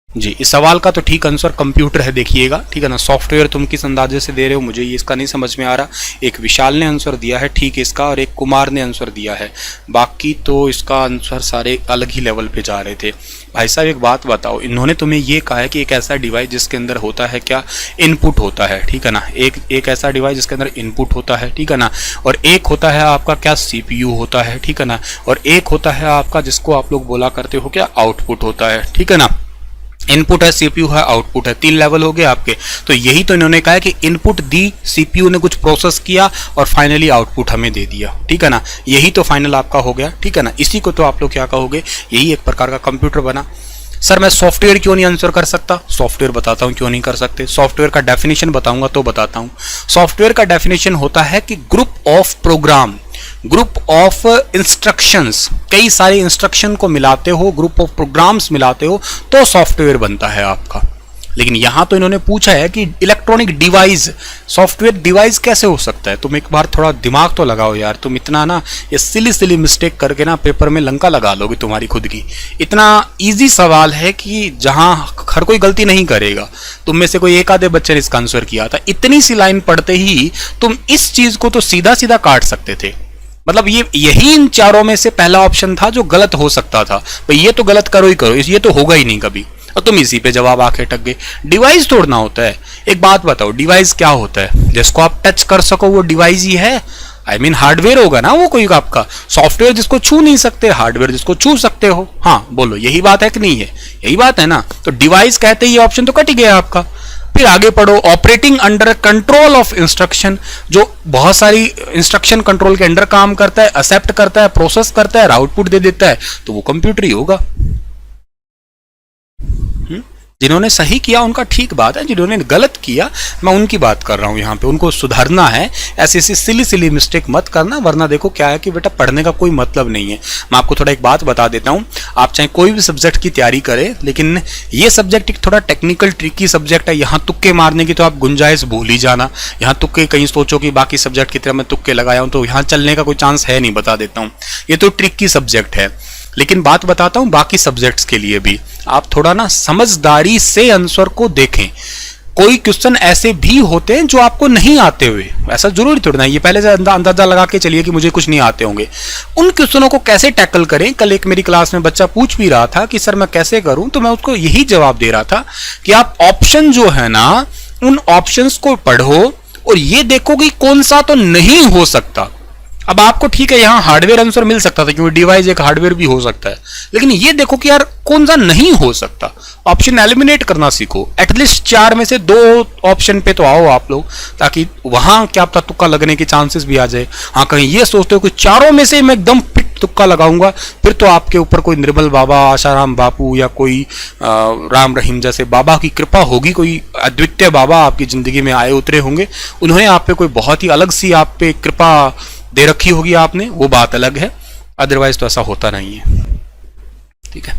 जी, इस सवाल का तो ठीक आंसर कंप्यूटर है, देखिएगा, ठीक है ना। सॉफ्टवेयर तुम किस अंदाजे से दे रहे हो मुझे ये इसका नहीं समझ में आ रहा। एक विशाल ने आंसर दिया है ठीक इसका, और एक कुमार ने आंसर दिया है, बाकी तो इसका आंसर सारे अलग ही लेवल पे जा रहे थे। भाई साहब एक बात बताओ, इन्होंने तुम्हें ये कहा है कि एक ऐसा डिवाइस जिसके अंदर होता है क्या, इनपुट होता है, ठीक है ना। एक ऐसा डिवाइस जिसके अंदर इनपुट होता है, ठीक है ना, और एक होता है आपका क्या, CPU होता है, ठीक है ना, और एक होता है आपका जिसको आप लोग बोला करते हो क्या, आउटपुट होता है, ठीक है ना। इनपुट है, CPU है, आउटपुट है, 3 लेवल हो गए आपके। तो यही तो इन्होंने कहा है कि इनपुट दी, CPU ने कुछ प्रोसेस किया और फाइनली आउटपुट हमें दे दिया, ठीक है ना। यही तो फाइनल आपका हो गया, ठीक है ना। इसी को तो आप लोग क्या कहोगे, यही एक प्रकार का कंप्यूटर बना। सर मैं सॉफ्टवेयर क्यों नहीं आंसर कर सकता? सॉफ्टवेयर बताता हूं क्यों नहीं कर सकते। सॉफ्टवेयर का डेफिनेशन बताऊंगा तो बताता हूं। सॉफ्टवेयर का डेफिनेशन होता है कि group of program, group of instructions, कई सारे इंस्ट्रक्शन को मिलाते हो, ग्रुप ऑफ प्रोग्राम्स मिलाते हो तो सॉफ्टवेयर बनता है आपका। लेकिन यहां तो इन्होंने पूछा है कि इलेक्ट्रॉनिक डिवाइस, सॉफ्टवेयर डिवाइस कैसे हो सकता है? तुम एक बार थोड़ा दिमाग तो लगाओ यार, तुम इतना ना ये सिली मिस्टेक करके ना पेपर में लंका लगा लोगे तुम्हारी खुद की। इतना इजी सवाल है कि जहां हर कोई गलती नहीं करेगा, तुम में से कोई एक आधे बच्चे ने इसका आंसर किया था। इतनी सी लाइन पढ़ते ही तुम इस चीज को तो सीधा सीधा काट सकते थे। मतलब यही इन चारों में से पहला ऑप्शन था जो गलत हो सकता था। भाई ये तो गलत करो ही करो, ये तो होगा ही नहीं कभी, और तुम इसी पे जवाब आके टक गए। डिवाइस तोड़ना होता है। एक बात बताओ, डिवाइस क्या होता है? जिसको आप टच कर सको वो डिवाइस ही है। I mean, हार्डवेयर होगा ना वो कोई आपका। सॉफ्टवेयर जिसको छू नहीं सकते, हार्डवेयर जिसको छू सकते हो। हाँ बोलो, यही बात है कि नहीं है? यही बात है ना। तो डिवाइस कहते ही ऑप्शन तो कट ही गया आपका। फिर आगे पढ़ो, operating under control of instruction, जो बहुत सारी इंस्ट्रक्शन कंट्रोल के अंडर काम करता है, एक्सेप्ट करता है, प्रोसेस करता है, आउटपुट दे देता है, तो वो कंप्यूटर ही होगा। जिन्होंने सही किया उनका ठीक बात है, जिन्होंने गलत किया मैं उनकी बात कर रहा हूं यहाँ पे, उनको सुधारना है। ऐसी सिली मिस्टेक मत करना, वरना देखो क्या है कि बेटा पढ़ने का कोई मतलब नहीं है। मैं आपको थोड़ा एक बात बता देता हूं, आप चाहे कोई भी सब्जेक्ट की तैयारी करें, लेकिन ये सब्जेक्ट एक थोड़ा टेक्निकल ट्रिकी सब्जेक्ट है। यहाँ तुक्के मारने की तो आप गुंजाइश भूल ही जाना। यहाँ तुक्के कहीं सोचो कि बाकी सब्जेक्ट की तरह मैं तुक्के लगाया हूं तो यहाँ चलने का कोई चांस है नहीं, बता देता हूँ। ये तो ट्रिकी सब्जेक्ट है। लेकिन बात बताता हूं बाकी सब्जेक्ट्स के लिए भी, आप थोड़ा ना समझदारी से आंसर को देखें। कोई क्वेश्चन ऐसे भी होते हैं जो आपको नहीं आते हुए, ऐसा जरूरी थोड़ा ना ये पहले से अंदाजा लगा के चलिए कि मुझे कुछ नहीं आते होंगे। उन क्वेश्चनों को कैसे टैकल करें। कल एक मेरी क्लास में बच्चा पूछ भी रहा था कि सर मैं कैसे करूं, तो मैं उसको यही जवाब दे रहा था कि आप ऑप्शन जो है ना, उन ऑप्शंस को पढ़ो और ये देखो कि कौन सा तो नहीं हो सकता। अब आपको ठीक है यहाँ हार्डवेयर आंसर मिल सकता था क्योंकि डिवाइस एक हार्डवेयर भी हो सकता है, लेकिन ये देखो कि यार कौन सा नहीं हो सकता। ऑप्शन एलिमिनेट करना सीखो। एटलीस्ट 4 में से 2 ऑप्शन पे तो आओ आप लोग, ताकि वहां क्या पता तुक्का लगने के चांसेस भी आ जाए। हाँ कहीं ये सोचते हो कि चारों में से मैं एकदम फिट तुक्का लगाऊंगा, फिर तो आपके ऊपर कोई निर्मल बाबा, आशाराम बापू या कोई राम रहीम जैसे बाबा की कृपा होगी, कोई अद्वितीय बाबा आपकी जिंदगी में आए उतरे होंगे, उन्होंने आप पे कोई बहुत ही अलग सी आप पे कृपा दे रखी होगी आपने, वो बात अलग है। अदरवाइज तो ऐसा होता नहीं है, ठीक है।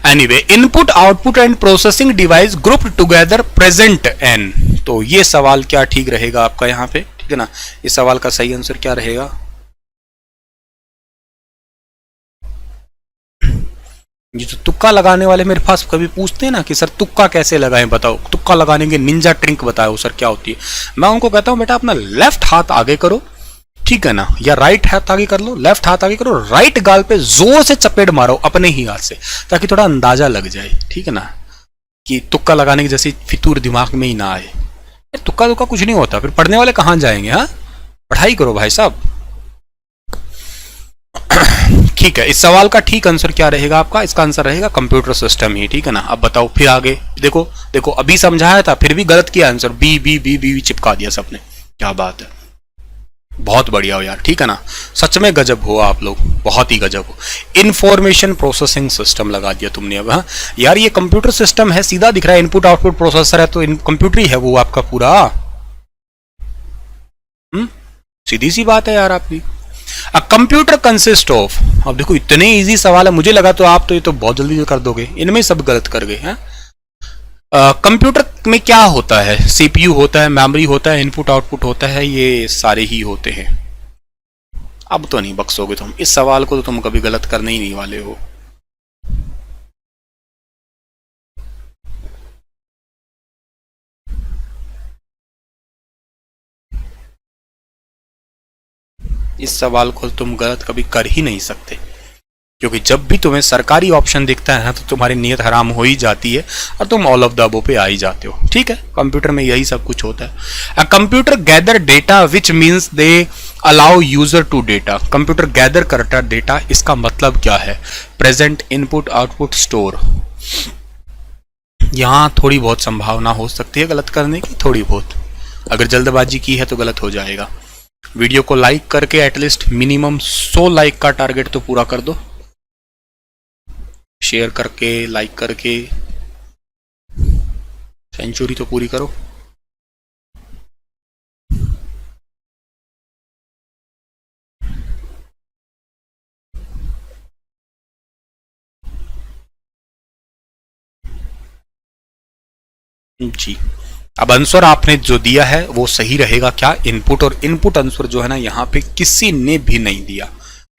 Anyway, input output and processing device grouped together present N. तो ये सवाल क्या ठीक रहेगा आपका यहाँ पे, ठीक है ना। इस सवाल का सही आंसर क्या रहेगा? ये जो तुक्का लगाने वाले मेरे पास कभी पूछते हैं ना कि सर तुक्का कैसे लगाएं, बताओ तुक्का लगाने के निंजा ट्रिक बताओ सर क्या होती है। मैं उनको कहता हूं बेटा अपना लेफ्ट हाथ आगे करो, ठीक है ना, या राइट हाथ आगे कर लो, लेफ्ट हाथ आगे करो, राइट गाल पे जोर से चपेट मारो अपने ही हाथ से, ताकि थोड़ा अंदाजा लग जाए, ठीक है ना, कि तुक्का लगाने की जैसी फितूर दिमाग में ही ना आए। तुक्का तुक्का कुछ नहीं होता, फिर पढ़ने वाले कहां जाएंगे। हाँ पढ़ाई करो भाई साहब। ठीक है, इस सवाल का ठीक आंसर क्या रहेगा आपका? इसका आंसर रहेगा कंप्यूटर सिस्टम ही, ठीक है ना। अब बताओ फिर आगे देखो, देखो अभी समझाया था फिर भी गलत किया answer, B B B B चिपका दिया सबने। क्या बात है, बहुत बढ़िया हो यार, ठीक है ना। सच में गजब हो आप लोग, बहुत ही गजब हो। इंफॉर्मेशन प्रोसेसिंग सिस्टम लगा दिया तुमने अब। हाँ यार ये कंप्यूटर सिस्टम है, सीधा दिख रहा है, इनपुट आउटपुट प्रोसेसर है तो कंप्यूटर ही है वो आपका पूरा। सीधी सी बात है यार आपकी। अ कंप्यूटर कंसिस्ट ऑफ, अब देखो इतने इजी सवाल है, मुझे लगा तो आप तो ये तो बहुत जल्दी कर दोगे, इनमें सब गलत कर गए हैं। कंप्यूटर में क्या होता है? सीपीयू होता है, मेमोरी होता है, इनपुट आउटपुट होता है, ये सारे ही होते हैं। अब तो नहीं बक्सोगे तुम, इस सवाल को तो तुम कभी गलत करने ही नहीं वाले हो। इस सवाल को तुम गलत कभी कर ही नहीं सकते, क्योंकि जब भी तुम्हें सरकारी ऑप्शन दिखता है ना तो तुम्हारी नीयत हराम हो ही जाती है और तुम ऑल ऑफ द अबो पे आ ही जाते हो। ठीक है, कंप्यूटर में यही सब कुछ होता है। A computer gather data which means they allow user to data. Computer gather करता डेटा, इसका मतलब क्या है? Present, input, output, store. यहाँ थोड़ी बहुत संभावना हो सकती है गलत करने की, थोड़ी बहुत। अगर जल्दबाजी की है तो गलत हो जाएगा। वीडियो को लाइक करके एटलीस्ट मिनिमम 100 लाइक का टारगेट तो पूरा कर दो। शेयर करके, लाइक करके सेंचुरी तो पूरी करो। जी, अब आंसर आपने जो दिया है वो सही रहेगा क्या? इनपुट। और इनपुट आंसर जो है ना यहाँ पे किसी ने भी नहीं दिया।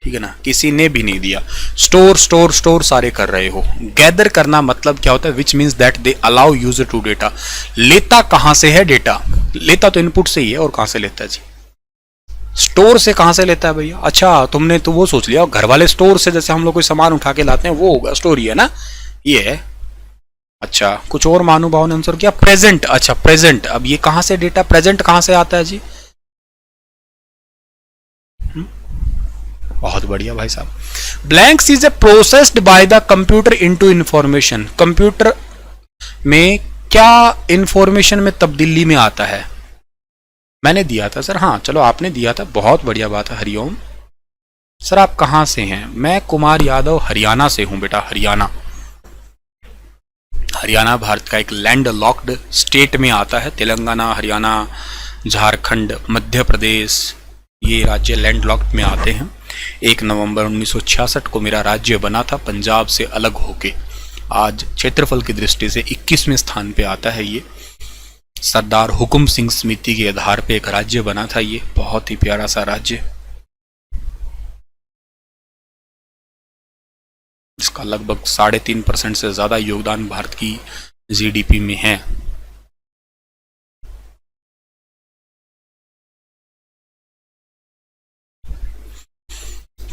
ठीक है ना, किसी ने भी नहीं दिया। स्टोर स्टोर स्टोर सारे कर रहे हो। गैदर करना मतलब क्या होता है? Which means that they allow user to data. लेता कहां से है डेटा? लेता तो इनपुट से ही है, और कहां से लेता है जी? स्टोर से कहां से लेता है भैया? अच्छा, तुमने तो वो सोच लिया घर वाले स्टोर से, जैसे हम लोग कोई सामान उठा के लाते हैं वो होगा स्टोर ही है ना, ये है। अच्छा, कुछ और महानुभाव ने आंसर किया प्रेजेंट। अच्छा प्रेजेंट, अब ये कहां से डेटा प्रेजेंट कहां से आता है जी? बहुत बढ़िया भाई साहब। Blanks is a processed by the computer into information. Computer में क्या इंफॉर्मेशन में तब्दीली में आता है? मैंने दिया था सर, हाँ चलो आपने दिया था, बहुत बढ़िया बात है। हरिओम सर, आप कहां से हैं? मैं कुमार यादव हरियाणा से हूं बेटा, हरियाणा। हरियाणा भारत का एक लैंड लॉक्ड स्टेट में आता है। तेलंगाना, हरियाणा, झारखंड, मध्य प्रदेश, ये राज्य लैंड लॉक्ड में आते हैं। 1 नवंबर 1966 को मेरा राज्य बना था पंजाब से अलग होके। आज क्षेत्रफल की दृष्टि से 21वें स्थान पे आता है ये। सरदार हुकुम सिंह समिति के आधार पे एक राज्य बना था ये, बहुत ही प्यारा सा राज्य। इसका लगभग 3.5% से ज्यादा योगदान भारत की जीडीपी में है।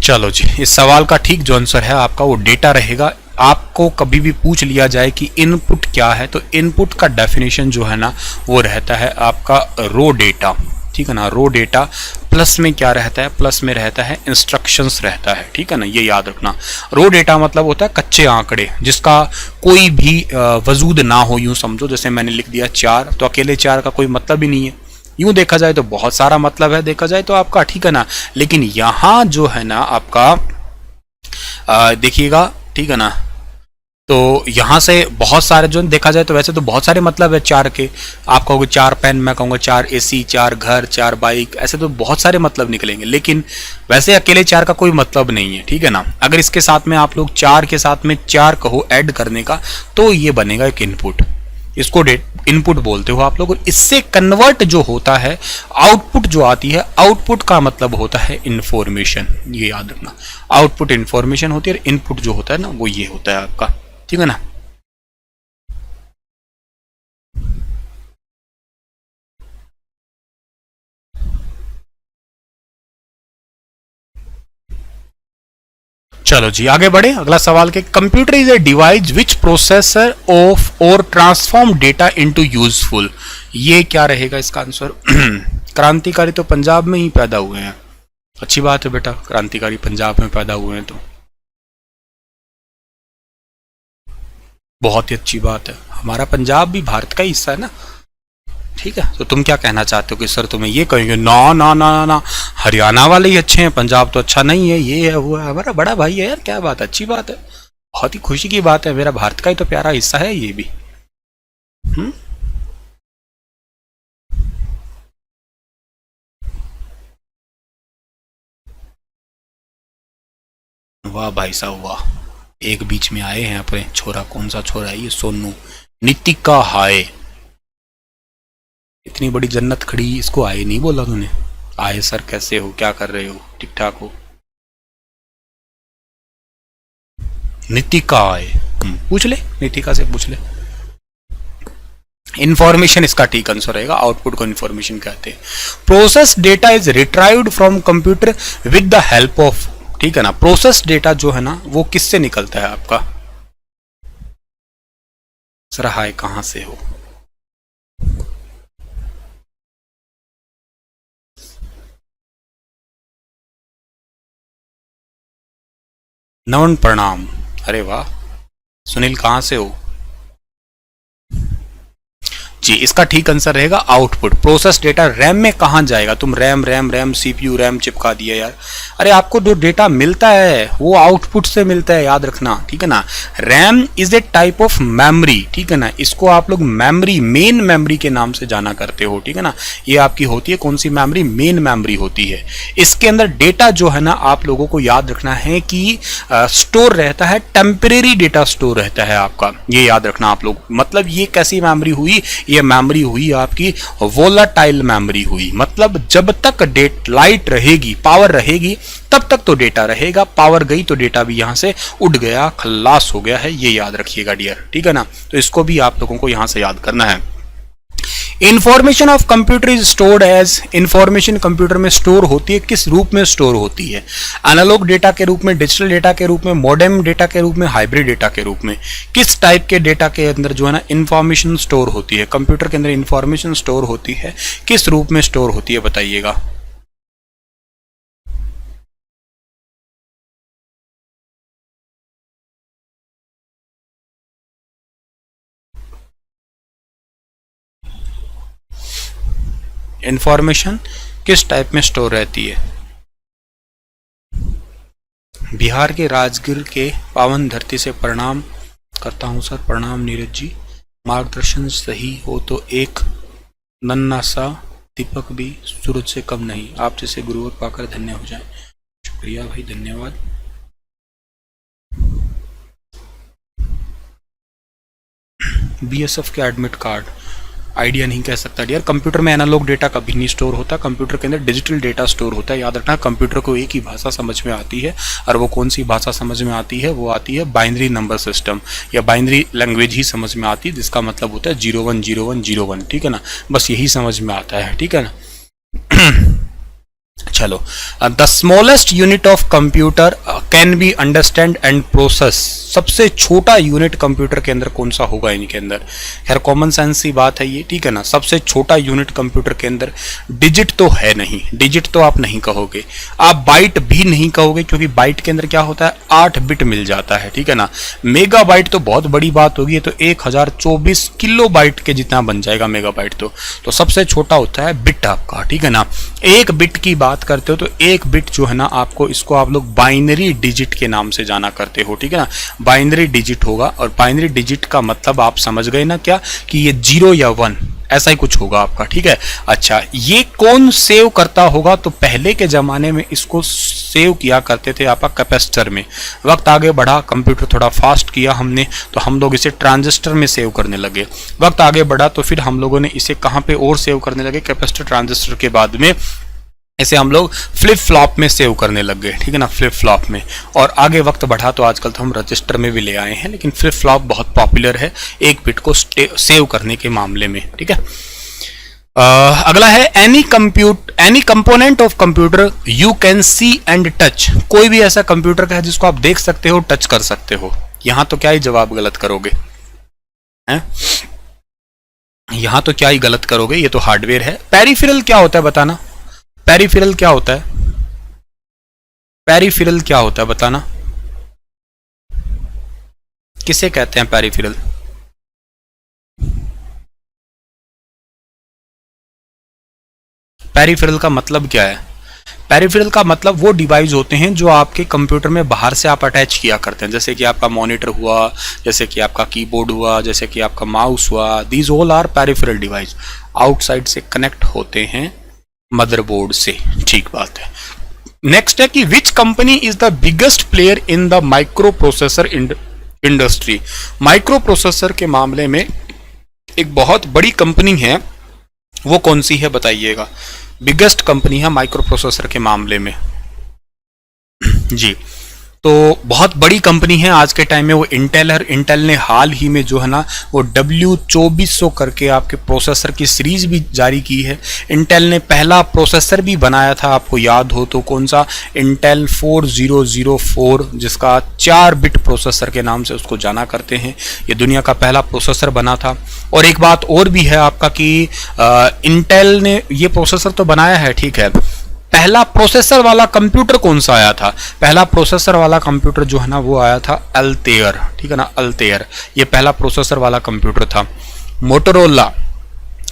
चलो जी, इस सवाल का ठीक जो आंसर है आपका वो डेटा रहेगा। आपको कभी भी पूछ लिया जाए कि इनपुट क्या है, तो इनपुट का डेफिनेशन जो है ना वो रहता है आपका रो डेटा। ठीक है ना, रो डेटा। प्लस में क्या रहता है? प्लस में रहता है इंस्ट्रक्शंस रहता है। ठीक है ना, ये याद रखना। रो डेटा मतलब होता है कच्चे आंकड़े, जिसका कोई भी वजूद ना हो। यूं समझो, जैसे मैंने लिख दिया 4, तो अकेले 4 का कोई मतलब ही नहीं है। यूं देखा जाए तो बहुत सारा मतलब है, देखा जाए तो आपका। ठीक है ना, लेकिन यहां जो है ना आपका देखिएगा, ठीक है ना, तो यहां से बहुत सारे जो देखा जाए तो वैसे तो बहुत सारे मतलब है 4 के। आप कहोगे 4 पेन, मैं कहूँगा 4 एसी, 4 घर, 4 बाइक, ऐसे तो बहुत सारे मतलब निकलेंगे। लेकिन वैसे अकेले 4 का कोई मतलब नहीं है। ठीक है ना, अगर इसके साथ में आप लोग 4 के साथ में 4 कहो ऐड करने का, तो ये बनेगा एक इनपुट। इसको इनपुट बोलते हो आप लोग। इससे कन्वर्ट जो होता है, आउटपुट जो आती है, आउटपुट का मतलब होता है इंफॉर्मेशन। ये याद रखना, आउटपुट इंफॉर्मेशन होती है और इनपुट जो होता है ना वो ये होता है आपका। ठीक है ना। चलो जी आगे बढ़े। अगला सवाल के, computer is a device which processor of और ट्रांसफॉर्म डेटा इनटू यूजफुल। ये क्या रहेगा इसका आंसर? क्रांतिकारी तो पंजाब में ही पैदा हुए हैं। अच्छी बात है बेटा, क्रांतिकारी पंजाब में पैदा हुए हैं तो बहुत ही अच्छी बात है। हमारा पंजाब भी भारत का ही हिस्सा है ना। ठीक है, तो तुम क्या कहना चाहते हो कि सर तुम्हें ये कहेंगे ना ना ना ना, हरियाणा वाले ही अच्छे हैं, पंजाब तो अच्छा नहीं है, ये है वो है। हमारा बड़ा भाई है यार, क्या बात, अच्छी बात है, बहुत ही खुशी की बात है। मेरा भारत का ही तो प्यारा हिस्सा है ये भी। हम्म, वाह भाई साहब वाह। एक बीच में आए हैं अपने छोरा, कौन सा छोरा है ये? सोनू। नीतिका हाय, इतनी बड़ी जन्नत खड़ी, इसको आए नहीं बोला तूने? आए सर, कैसे हो, क्या कर रहे हो, ठीक ठाक हो? नीतिका आए, पूछ ले, नीतिका से पूछ ले। इंफॉर्मेशन इसका ठीक आंसर रहेगा, आउटपुट को इंफॉर्मेशन कहते हैं। Process data is retrieved from computer with the help of, ठीक है ना। प्रोसेस डेटा जो है ना वो किससे निकलता है आपका? सर हाय कहां से हो? नवन प्रणाम, अरे वाह। सुनील कहां से हो? जी, इसका ठीक आंसर रहेगा आउटपुट। प्रोसेस डेटा रैम में कहां जाएगा? तुम RAM RAM RAM CPU RAM चिपका दिया यार। अरे आपको जो डेटा मिलता है वो आउटपुट से मिलता है, याद रखना, ठीक है ना। RAM is a type of memory, ठीक है ना। इसको आप लोग मेमोरी, मेन मेमोरी के नाम से जाना करते हो, ठीक है ना। ये आपकी होती है कौन सी मेमोरी? मेन मेमोरी होती है। इसके अंदर डेटा जो है ना आप लोगों को याद रखना है कि स्टोर रहता है, टेम्परेरी डेटा स्टोर रहता है आपका, ये याद रखना आप लोग। मतलब ये कैसी मेमोरी हुई? ये मेमोरी हुई आपकी वोलाटाइल मेमोरी हुई। मतलब जब तक लाइट रहेगी, पावर रहेगी, तब तक तो डेटा रहेगा, पावर गई तो डेटा भी यहां से उड़ गया, खल्लास हो गया है, ये याद रखिएगा डियर, ठीक है ना। तो इसको भी आप लोगों को यहां से याद करना है। Information of computer is stored as, information computer में स्टोर होती है, किस रूप में स्टोर होती है? एनालॉग डेटा के रूप में, डिजिटल डेटा के रूप में, मॉडेम डेटा के रूप में, हाइब्रिड डेटा के रूप में? किस टाइप के डेटा के अंदर जो है ना इंफॉर्मेशन स्टोर होती है? कंप्यूटर के अंदर इंफॉर्मेशन स्टोर होती है, किस रूप में स्टोर होती है बताइएगा। इंफॉर्मेशन किस टाइप में स्टोर रहती है? बिहार के राजगीर के पावन धरती से प्रणाम करता हूं सर। प्रणाम नीरज जी। मार्गदर्शन सही हो तो एक नन्ना सा दीपक भी सूरज से कम नहीं, आप जैसे गुरुवर पाकर धन्य हो जाए। शुक्रिया भाई, धन्यवाद। बीएसएफ के एडमिट कार्ड, आइडिया नहीं कह सकता डियर। कंप्यूटर में एनालॉग डेटा कभी नहीं स्टोर होता, कंप्यूटर के अंदर डिजिटल डेटा स्टोर होता है। याद रखना, कंप्यूटर को एक ही भाषा समझ में आती है, और वो कौन सी भाषा समझ में आती है? वो आती है बाइनरी नंबर सिस्टम, या बाइनरी लैंग्वेज ही समझ में आती है, जिसका मतलब होता है 010101, ठीक है ना। बस यही समझ में आता है, ठीक है ना। चलो, the smallest unit of computer can be understand and process, सबसे छोटा यूनिट कंप्यूटर के अंदर कौन सा होगा इनके अंदर? खैर कॉमन सेंस की बात है ये, ठीक है ना। सबसे छोटा यूनिट कंप्यूटर के अंदर डिजिट तो है नहीं, डिजिट तो आप नहीं कहोगे, आप बाइट भी नहीं कहोगे, क्योंकि बाइट के अंदर क्या होता है? 8 बिट मिल जाता है, ठीक है ना। मेगा बाइट तो बहुत बड़ी बात होगी, तो 1024 किलो बाइट के जितना बन जाएगा मेगा बाइट। तो सबसे छोटा होता है बिट आपका, ठीक है ना। एक बिट की बात करते हो तो एक बिट जो है ना आपको, इसको आप लोग बाइनरी डिजिट के नाम से जाना करते हो, ठीक है ना। बाइनरी डिजिट होगा, और बाइनरी डिजिट का मतलब आप समझ गए ना क्या, कि ये 0 या 1 ऐसा ही कुछ होगा आपका, ठीक है। अच्छा, ये कौन सेव करता होगा? तो पहले के जमाने में इसको सेव किया करते थे आपका कैपेसिटर में। वक्त आगे बढ़ा, कंप्यूटर थोड़ा फास्ट किया हमने, तो हम लोग इसे ट्रांजिस्टर में सेव करने लगे। वक्त आगे बढ़ा तो फिर हम लोगों ने इसे कहाँ पे और सेव करने लगे? कैपेसिटर ट्रांजिस्टर के बाद में ऐसे हम लोग फ्लिप फ्लॉप में सेव करने लग गए, ठीक है ना, फ्लिप फ्लॉप में। और आगे वक्त बढ़ा तो आजकल तो हम रजिस्टर में भी ले आए हैं, लेकिन फ्लिप फ्लॉप बहुत पॉपुलर है एक बिट को सेव करने के मामले में, ठीक है। अगला है any component of computer you can see and touch, कोई भी ऐसा कंप्यूटर का है जिसको आप देख सकते हो, टच कर सकते हो। यहां तो क्या ही जवाब गलत करोगे हैं? यहां तो क्या ही गलत करोगे, ये तो हार्डवेयर है। पेरिफेरल क्या होता है बताना? पेरिफेरल क्या होता है? पेरिफेरल क्या होता है बताना? किसे कहते हैं पेरिफेरल? पेरिफेरल का मतलब क्या है? पेरिफेरल का मतलब वो डिवाइस होते हैं जो आपके कंप्यूटर में बाहर से आप अटैच किया करते हैं, जैसे कि आपका मॉनिटर हुआ, जैसे कि आपका कीबोर्ड हुआ, जैसे कि आपका माउस हुआ। These all are peripheral device, outside से कनेक्ट होते हैं मदरबोर्ड से, ठीक बात है। नेक्स्ट है कि which company is the biggest player in the micro processor industry. Micro processor के मामले में एक बहुत बड़ी कंपनी है, वो कौन सी है बताइएगा? बिगेस्ट कंपनी है माइक्रो प्रोसेसर के मामले में जी। तो बहुत बड़ी कंपनी है आज के टाइम में वो इंटेल है। इंटेल ने हाल ही में जो है ना वो W2400 करके आपके प्रोसेसर की सीरीज भी जारी की है। इंटेल ने पहला प्रोसेसर भी बनाया था, आपको याद हो तो, कौन सा? इंटेल 4004, जिसका 4 बिट प्रोसेसर के नाम से उसको जाना करते हैं। ये दुनिया का पहला प्रोसेसर बना था। और एक बात और भी है आपका कि इंटेल ने ये प्रोसेसर तो बनाया है, ठीक है, पहला प्रोसेसर वाला कंप्यूटर कौन सा आया था? पहला प्रोसेसर वाला कंप्यूटर जो है ना वो आया था अल्टेयर, ठीक है ना, अल्टेयर, ये पहला प्रोसेसर वाला कंप्यूटर था। मोटोरोला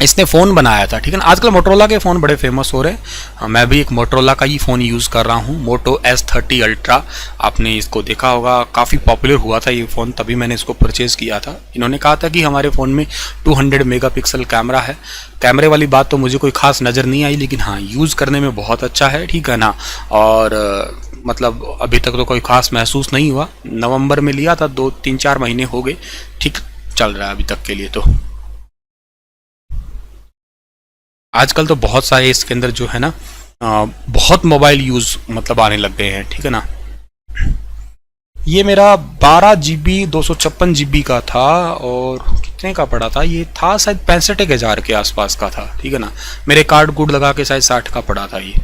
इसने फ़ोन बनाया था, ठीक है ना। आजकल मोटोरोला के फ़ोन बड़े फेमस हो रहे हैं। मैं भी एक मोटोरोला का ही फ़ोन यूज़ कर रहा हूँ, मोटो S30 अल्ट्रा। आपने इसको देखा होगा, काफ़ी पॉपुलर हुआ था ये फ़ोन, तभी मैंने इसको परचेज़ किया था। इन्होंने कहा था कि हमारे फ़ोन में 200 मेगापिक्सल कैमरा है। कैमरे वाली बात तो मुझे कोई ख़ास नज़र नहीं आई, लेकिन हाँ, यूज़ करने में बहुत अच्छा है, ठीक है ना। और मतलब अभी तक तो कोई ख़ास महसूस नहीं हुआ। नवंबर में लिया था, 2-3-4 महीने हो गए, ठीक चल रहा है अभी तक के लिए। तो आजकल तो बहुत सारे इसके अंदर जो है ना बहुत मोबाइल यूज़ मतलब आने लग गए हैं, ठीक है ना। ये मेरा 12 GB 256 GB का था, और कितने का पड़ा था? ये था शायद 65,000 के आसपास का था, ठीक है ना। मेरे कार्ड कूड लगा के शायद 60 का पड़ा था ये।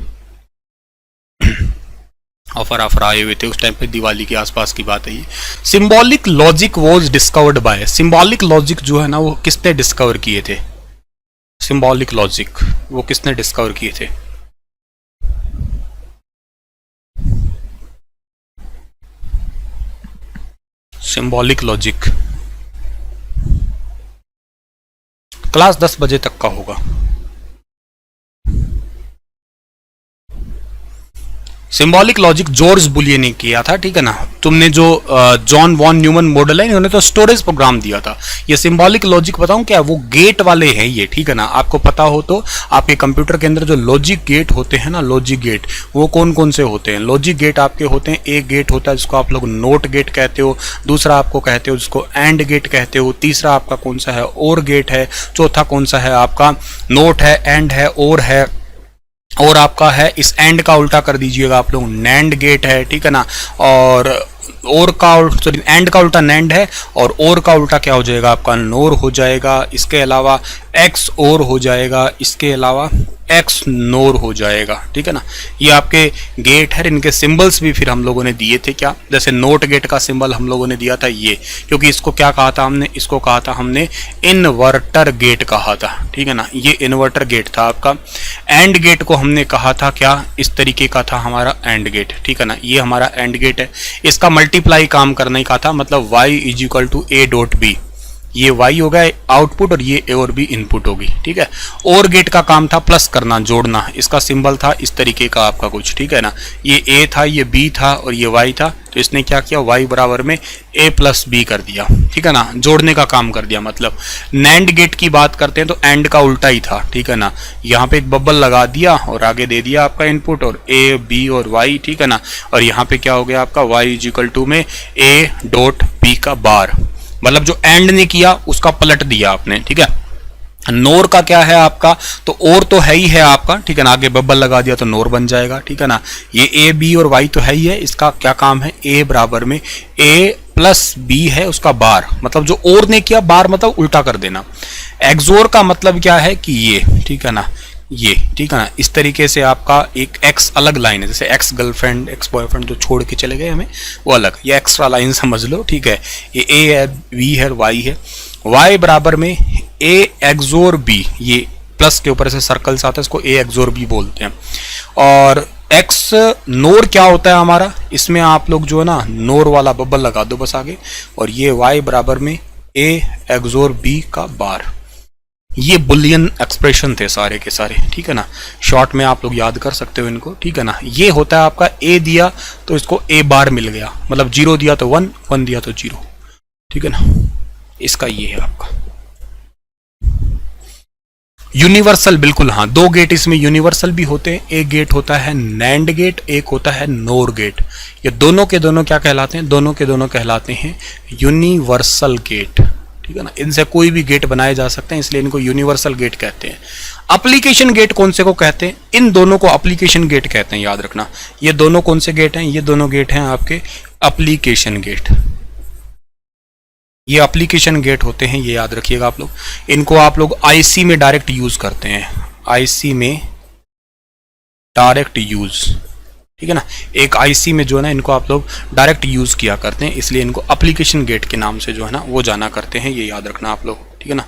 ऑफर आए हुए थे उस टाइम पे, दिवाली के आसपास की बात है ये। Symbolic logic was discovered by, symbolic logic जो है ना वो किसने डिस्कवर किए थे? सिंबॉलिक लॉजिक वो किसने डिस्कवर किए थे? सिंबॉलिक लॉजिक क्लास 10 बजे तक का होगा। सिंबॉलिक लॉजिक जॉर्ज बुलियन ने किया था, ठीक है ना। तुमने जो जॉन वॉन न्यूमन मॉडल है, इन्होंने तो स्टोरेज प्रोग्राम दिया था। ये सिंबॉलिक लॉजिक बताऊं क्या? वो गेट वाले हैं ये, ठीक है ना। आपको पता हो तो आपके कंप्यूटर के अंदर जो लॉजिक गेट होते हैं ना, लॉजिक गेट, वो कौन कौन से होते हैं? लॉजिक गेट आपके होते हैं, एक गेट होता है जिसको आप लोग नोट गेट कहते हो, दूसरा आपको कहते हो जिसको एंड गेट कहते हो, तीसरा आपका कौन सा है? और गेट है, चौथा कौन सा है आपका? नोट है, एंड है, और आपका है इस एंड का उल्टा कर दीजिएगा आप लोग, नैंड गेट है, ठीक है ना। और का सॉरी एंड का उल्टा नैंड है, और का उल्टा क्या हो जाएगा आपका? नोर हो जाएगा। इसके अलावा एक्स और हो जाएगा, इसके अलावा एक्स नोर हो जाएगा, ठीक है ना। ये आपके गेट है, इनके सिंबल्स भी फिर हम लोगों ने दिए थे क्या? जैसे नोट गेट का सिंबल हम लोगों ने दिया था ये, क्योंकि इसको क्या कहा था हमने? इसको कहा था हमने इन्वर्टर गेट कहा था, ठीक है ना। ये इन्वर्टर गेट था आपका। एंड गेट को हमने कहा था क्या? इस तरीके का था हमारा एंड गेट, ठीक है ना। ये हमारा एंड गेट है। इसका मल्टीप्लाई काम करने का था, मतलब y = a.b, ये y होगा आउटपुट और ये a और b इनपुट होगी, ठीक है। और गेट का काम था प्लस करना, जोड़ना। इसका सिंबल था इस तरीके का आपका कुछ, ठीक है ना। ये a था, ये b था और ये y था, तो इसने क्या किया? y बराबर में a + b कर दिया, ठीक है ना, जोड़ने का काम कर दिया। मतलब नैंड गेट की बात करते हैं तो एंड का उल्टा ही था, ठीक है ना। यहाँ पे एक बबल लगा दिया और आगे दे दिया आपका इनपुट और a b और y, ठीक है ना। और यहाँ पे क्या हो गया आपका? y = में a.b का बार, मतलब जो एंड ने किया उसका पलट दिया आपने, ठीक है। नोर का क्या है आपका? तो और तो है ही है आपका, ठीक है ना। आगे बबल लगा दिया तो नोर बन जाएगा, ठीक है ना। ये a b और y तो है ही है, इसका क्या काम है? a बराबर में a + b है उसका बार, मतलब जो और ने किया, बार मतलब उल्टा कर देना। एक्सोर का मतलब क्या है कि ये, ठीक है ना, ये, ठीक है ना। इस तरीके से आपका एक एक्स अलग लाइन है, जैसे एक्स गर्लफ्रेंड, एक्स बॉयफ्रेंड जो छोड़ के चले गए हमें, वो अलग, ये एक्स्ट्रा लाइन समझ लो, ठीक है। ये a है, b है, y है। y बराबर में a एक्सोर b, ये प्लस के ऊपर से सर्कल्स आता है, इसको a एक्सोर b बोलते हैं। और x नोर क्या होता है हमारा? इसमें आप लोग जो है ना नोर वाला बबल लगा दो बस आगे, और ये y बराबर में a एक्सोर b का बार। ये बुलियन एक्सप्रेशन थे सारे के सारे, ठीक है ना। शॉर्ट में आप लोग याद कर सकते हो इनको, ठीक है ना। ये होता है आपका a दिया तो इसको a बार मिल गया, मतलब 0 दिया तो 1, 1 दिया तो 0, ठीक है ना। इसका ये है आपका यूनिवर्सल, बिल्कुल हाँ। 2 गेट इसमें यूनिवर्सल भी होते हैं। एक गेट होता है नैंड गेट, एक होता है नोर गेट। ये दोनों के दोनों क्या कहलाते हैं? दोनों के दोनों कहलाते हैं यूनिवर्सल गेट, ठीक ठीक है ना, इनसे कोई भी गेट बनाए जा सकते हैं, इसलिए इनको यूनिवर्सल गेट कहते हैं। एप्लीकेशन गेट कौन से को कहते हैं? इन दोनों को एप्लीकेशन गेट कहते हैं, याद रखना। ये दोनों कौन से गेट हैं? ये दोनों गेट हैं आपके एप्लीकेशन गेट। ये एप्लीकेशन गेट होते हैं, ये याद रखिएगा आप लोग। इनको आप लोग आईसी में डायरेक्ट यूज करते हैं, आईसी में डायरेक्ट यूज, ठीक है ना। एक आईसी में जो है ना, इनको आप लोग डायरेक्ट यूज किया करते हैं, इसलिए इनको एप्लीकेशन गेट के नाम से जो है ना वो जाना करते हैं, ये याद रखना आप लोग, ठीक है ना।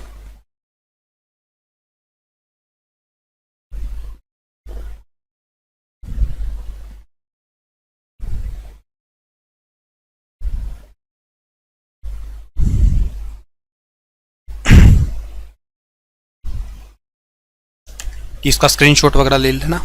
कि इसका स्क्रीनशॉट वगैरह ले लेना।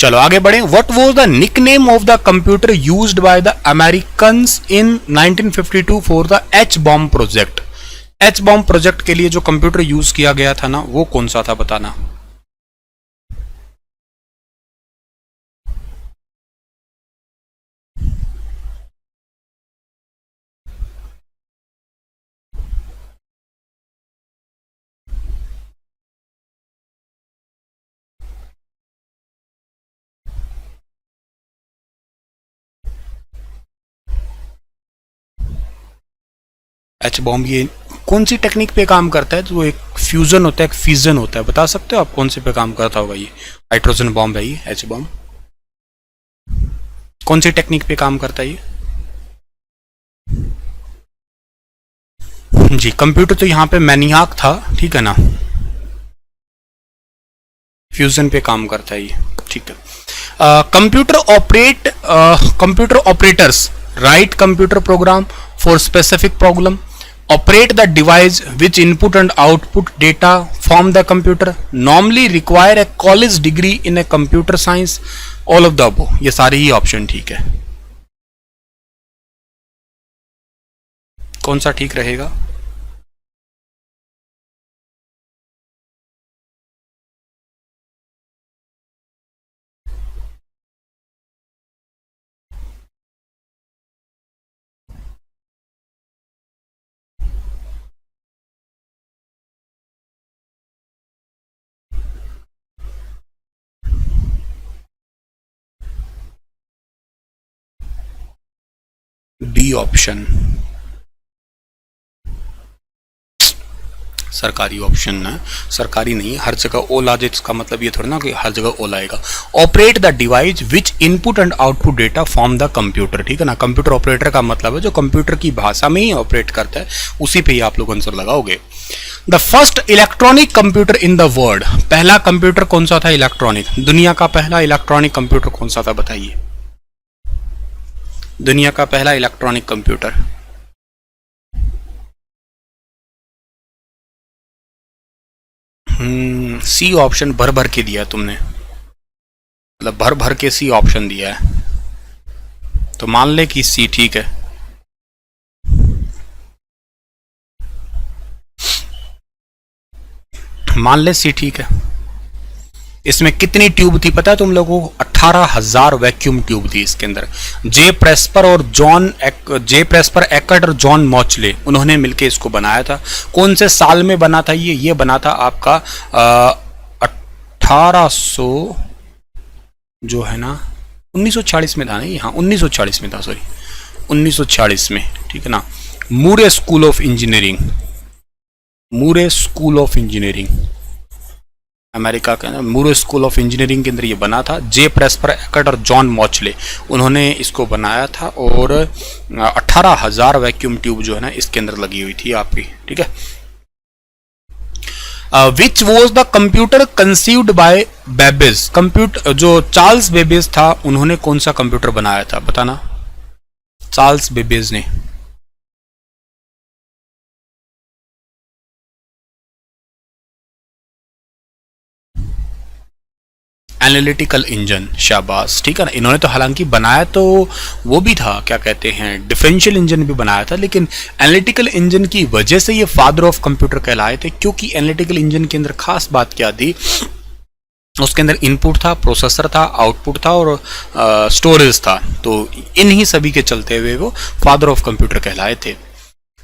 चलो आगे बढ़े। What was the nickname of the computer used by the Americans in 1952 for the H bomb project? H bomb project के लिए जो कंप्यूटर यूज किया गया था ना, वो कौन सा था, बताना। एच बॉम्ब ये कौन सी टेक्निक पे काम करता है? तो एक फ्यूजन होता है, एक फिजन होता है, बता सकते हो आप कौन से पे काम करता होगा? ये हाइड्रोजन बॉम्ब है ये एच बॉम्ब, कौन सी टेक्निक पे काम करता है ये? जी, कंप्यूटर तो यहाँ पे मैनियाक था, ठीक है ना, फ्यूजन पे काम करता है ये, ठीक है। Computer operators right computer program for specific problem, operate the device which input and output data from the computer, normally require a college degree in a computer science, all of the above। ये सारे ही ऑप्शन ठीक है, कौन सा ठीक रहेगा? बी ऑप्शन सरकारी ऑप्शन है, सरकारी नहीं, हर जगह ओला, जिसका मतलब ये थोड़ा ना कि हर जगह ओला आएगा। Operate the device which input and output data from the computer, ठीक है ना। कंप्यूटर ऑपरेटर का मतलब है जो कंप्यूटर की भाषा में ही ऑपरेट करता है, उसी पे ही आप लोग आंसर लगाओगे। The first electronic computer in the world, पहला कंप्यूटर कौन सा था इलेक्ट्रॉनिक? दुनिया का पहला इलेक्ट्रॉनिक कंप्यूटर कौन सा था, बताइए। दुनिया का पहला इलेक्ट्रॉनिक कंप्यूटर, सी ऑप्शन भर भर के दिया तुमने, मतलब भर भर के सी ऑप्शन दिया है, तो मान ले कि सी ठीक है। मान ले सी ठीक है। इसमें कितनी ट्यूब थी पता है तुम लोगों को? 18,000 वैक्यूम ट्यूब थी इसके अंदर। जे प्रेस्पर एकर्ट और जॉन मॉचले, उन्होंने मिलकर इसको बनाया था। कौन से साल में बना था ये बना था आपका 1800 जो है ना 1940 में था, नहीं हाँ 1940 में था, सॉरी 1940 में, ठीक है ना। मूरे स्कूल ऑफ इंजीनियरिंग अमेरिका के अंदर, मूरे स्कूल ऑफ इंजीनियरिंग के अंदर ये बना था। जे प्रेस्पर एकर्ट और जॉन मॉचले, उन्होंने इसको बनाया था, और 18,000 वैक्यूम ट्यूब जो है ना इसके अंदर लगी हुई थी आपकी, ठीक है। Which was the computer conceived bye Babbage, computer जो चार्ल्स बेबेज था, उन्होंने कौन सा कंप्यूटर बनाया था, बताना। चार्ल्स बेबेज ने। एनालिटिकल इंजन, शाबाश, ठीक है ना। इन्होंने तो हालांकि बनाया तो वो भी था, क्या कहते हैं, डिफरेंशियल इंजन भी बनाया था, लेकिन एनालिटिकल इंजन की वजह से ये फादर ऑफ कंप्यूटर कहलाए थे, क्योंकि एनालिटिकल इंजन के अंदर खास बात क्या थी उसके अंदर इनपुट था, प्रोसेसर था, आउटपुट था और स्टोरेज था। तो इन्हीं सभी के चलते हुए वो फादर ऑफ कंप्यूटर कहलाए थे।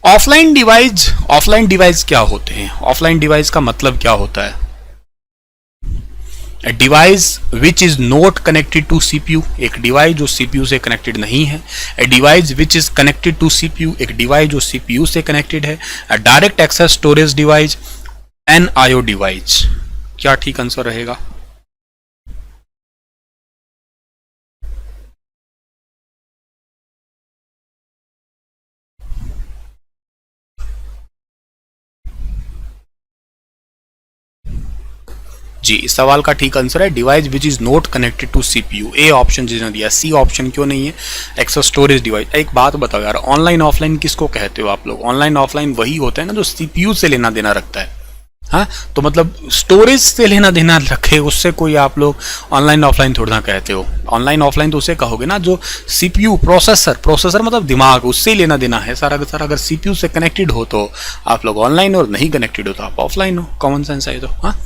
ऑफलाइन डिवाइस क्या होते हैं? ऑफलाइन डिवाइस का मतलब क्या होता है? Device which is not connected to CPU, एक डिवाइस जो सीपीयू से कनेक्टेड नहीं है। A device which is connected to CPU, एक डिवाइस जो सीपीयू से कनेक्टेड है। Direct access storage device, an IO device. क्या ठीक आंसर रहेगा? जी, इस सवाल का ठीक आंसर है device which is not connected to CPU. A option जिसने दिया, सी ऑप्शन क्यों नहीं है? Access storage device. एक बात बताओ यार, ऑनलाइन ऑफलाइन किसको कहते हो आप लोग? ऑनलाइन ऑफलाइन वही होता है ना जो सीपीयू से लेना देना रखता है। हाँ, तो मतलब स्टोरेज से लेना देना रखे उससे कोई आप लोग ऑनलाइन ऑफलाइन थोड़ा ना कहते हो। ऑनलाइन ऑफलाइन तो उसे कहोगे ना जो सीपीयू, प्रोसेसर मतलब दिमाग, उससे ही लेना देना है सारा का सारा। अगर सीपीयू से कनेक्टेड हो तो आप लोग ऑनलाइन, और नहीं कनेक्टेड हो तो आप ऑफलाइन हो। कॉमन सेंस है तो। हाँ,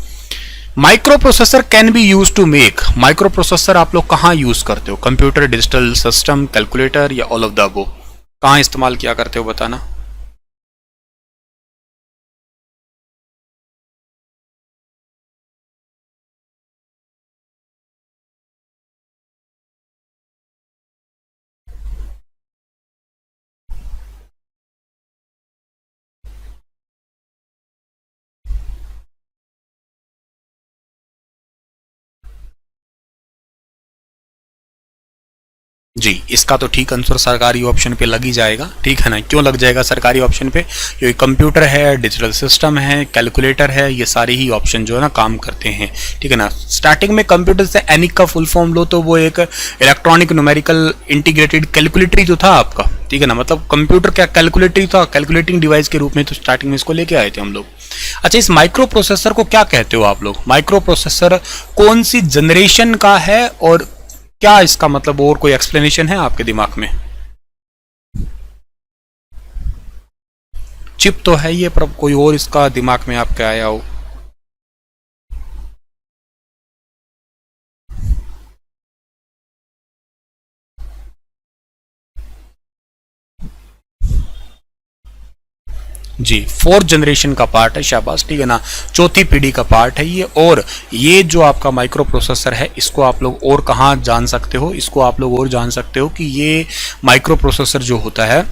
microprocessor can be use to make. Microprocessor आप लोग कहाँ यूज करते हो? कंप्यूटर, डिजिटल सिस्टम, कैलकुलेटर या ऑल ऑफ द अबव? कहाँ इस्तेमाल किया करते हो बताना। जी, इसका तो ठीक आंसर सरकारी ऑप्शन पे लग ही जाएगा, ठीक है ना? क्यों लग जाएगा सरकारी ऑप्शन पे? क्योंकि कंप्यूटर है, डिजिटल सिस्टम है, कैलकुलेटर है, ये सारे ही ऑप्शन जो है ना काम करते हैं, ठीक है ना? स्टार्टिंग में कंप्यूटर से एनिक का फुल फॉर्म लो तो वो एक इलेक्ट्रॉनिक न्यूमेरिकल इंटीग्रेटेड कैलकुलेटरी जो था आपका, ठीक है ना? मतलब कंप्यूटर क्या कैलकुलेटरी था, कैलकुलेटिंग डिवाइस के रूप में तो स्टार्टिंग में इसको लेके आए थे हम लोग। अच्छा, इस माइक्रो प्रोसेसर को क्या कहते हो आप लोग? माइक्रो प्रोसेसर कौन सी जनरेशन का है और क्या इसका मतलब, और कोई एक्सप्लेनेशन है आपके दिमाग में? चिप तो है ये, पर कोई और इसका दिमाग में आपके आया हो? जी, फोर्थ जनरेशन का पार्ट है, शाबाश, ठीक है ना? चौथी पीढ़ी का पार्ट है ये। और ये जो आपका माइक्रो प्रोसेसर है, इसको आप लोग और कहाँ जान सकते हो? इसको आप लोग और जान सकते हो कि ये माइक्रो प्रोसेसर जो होता है,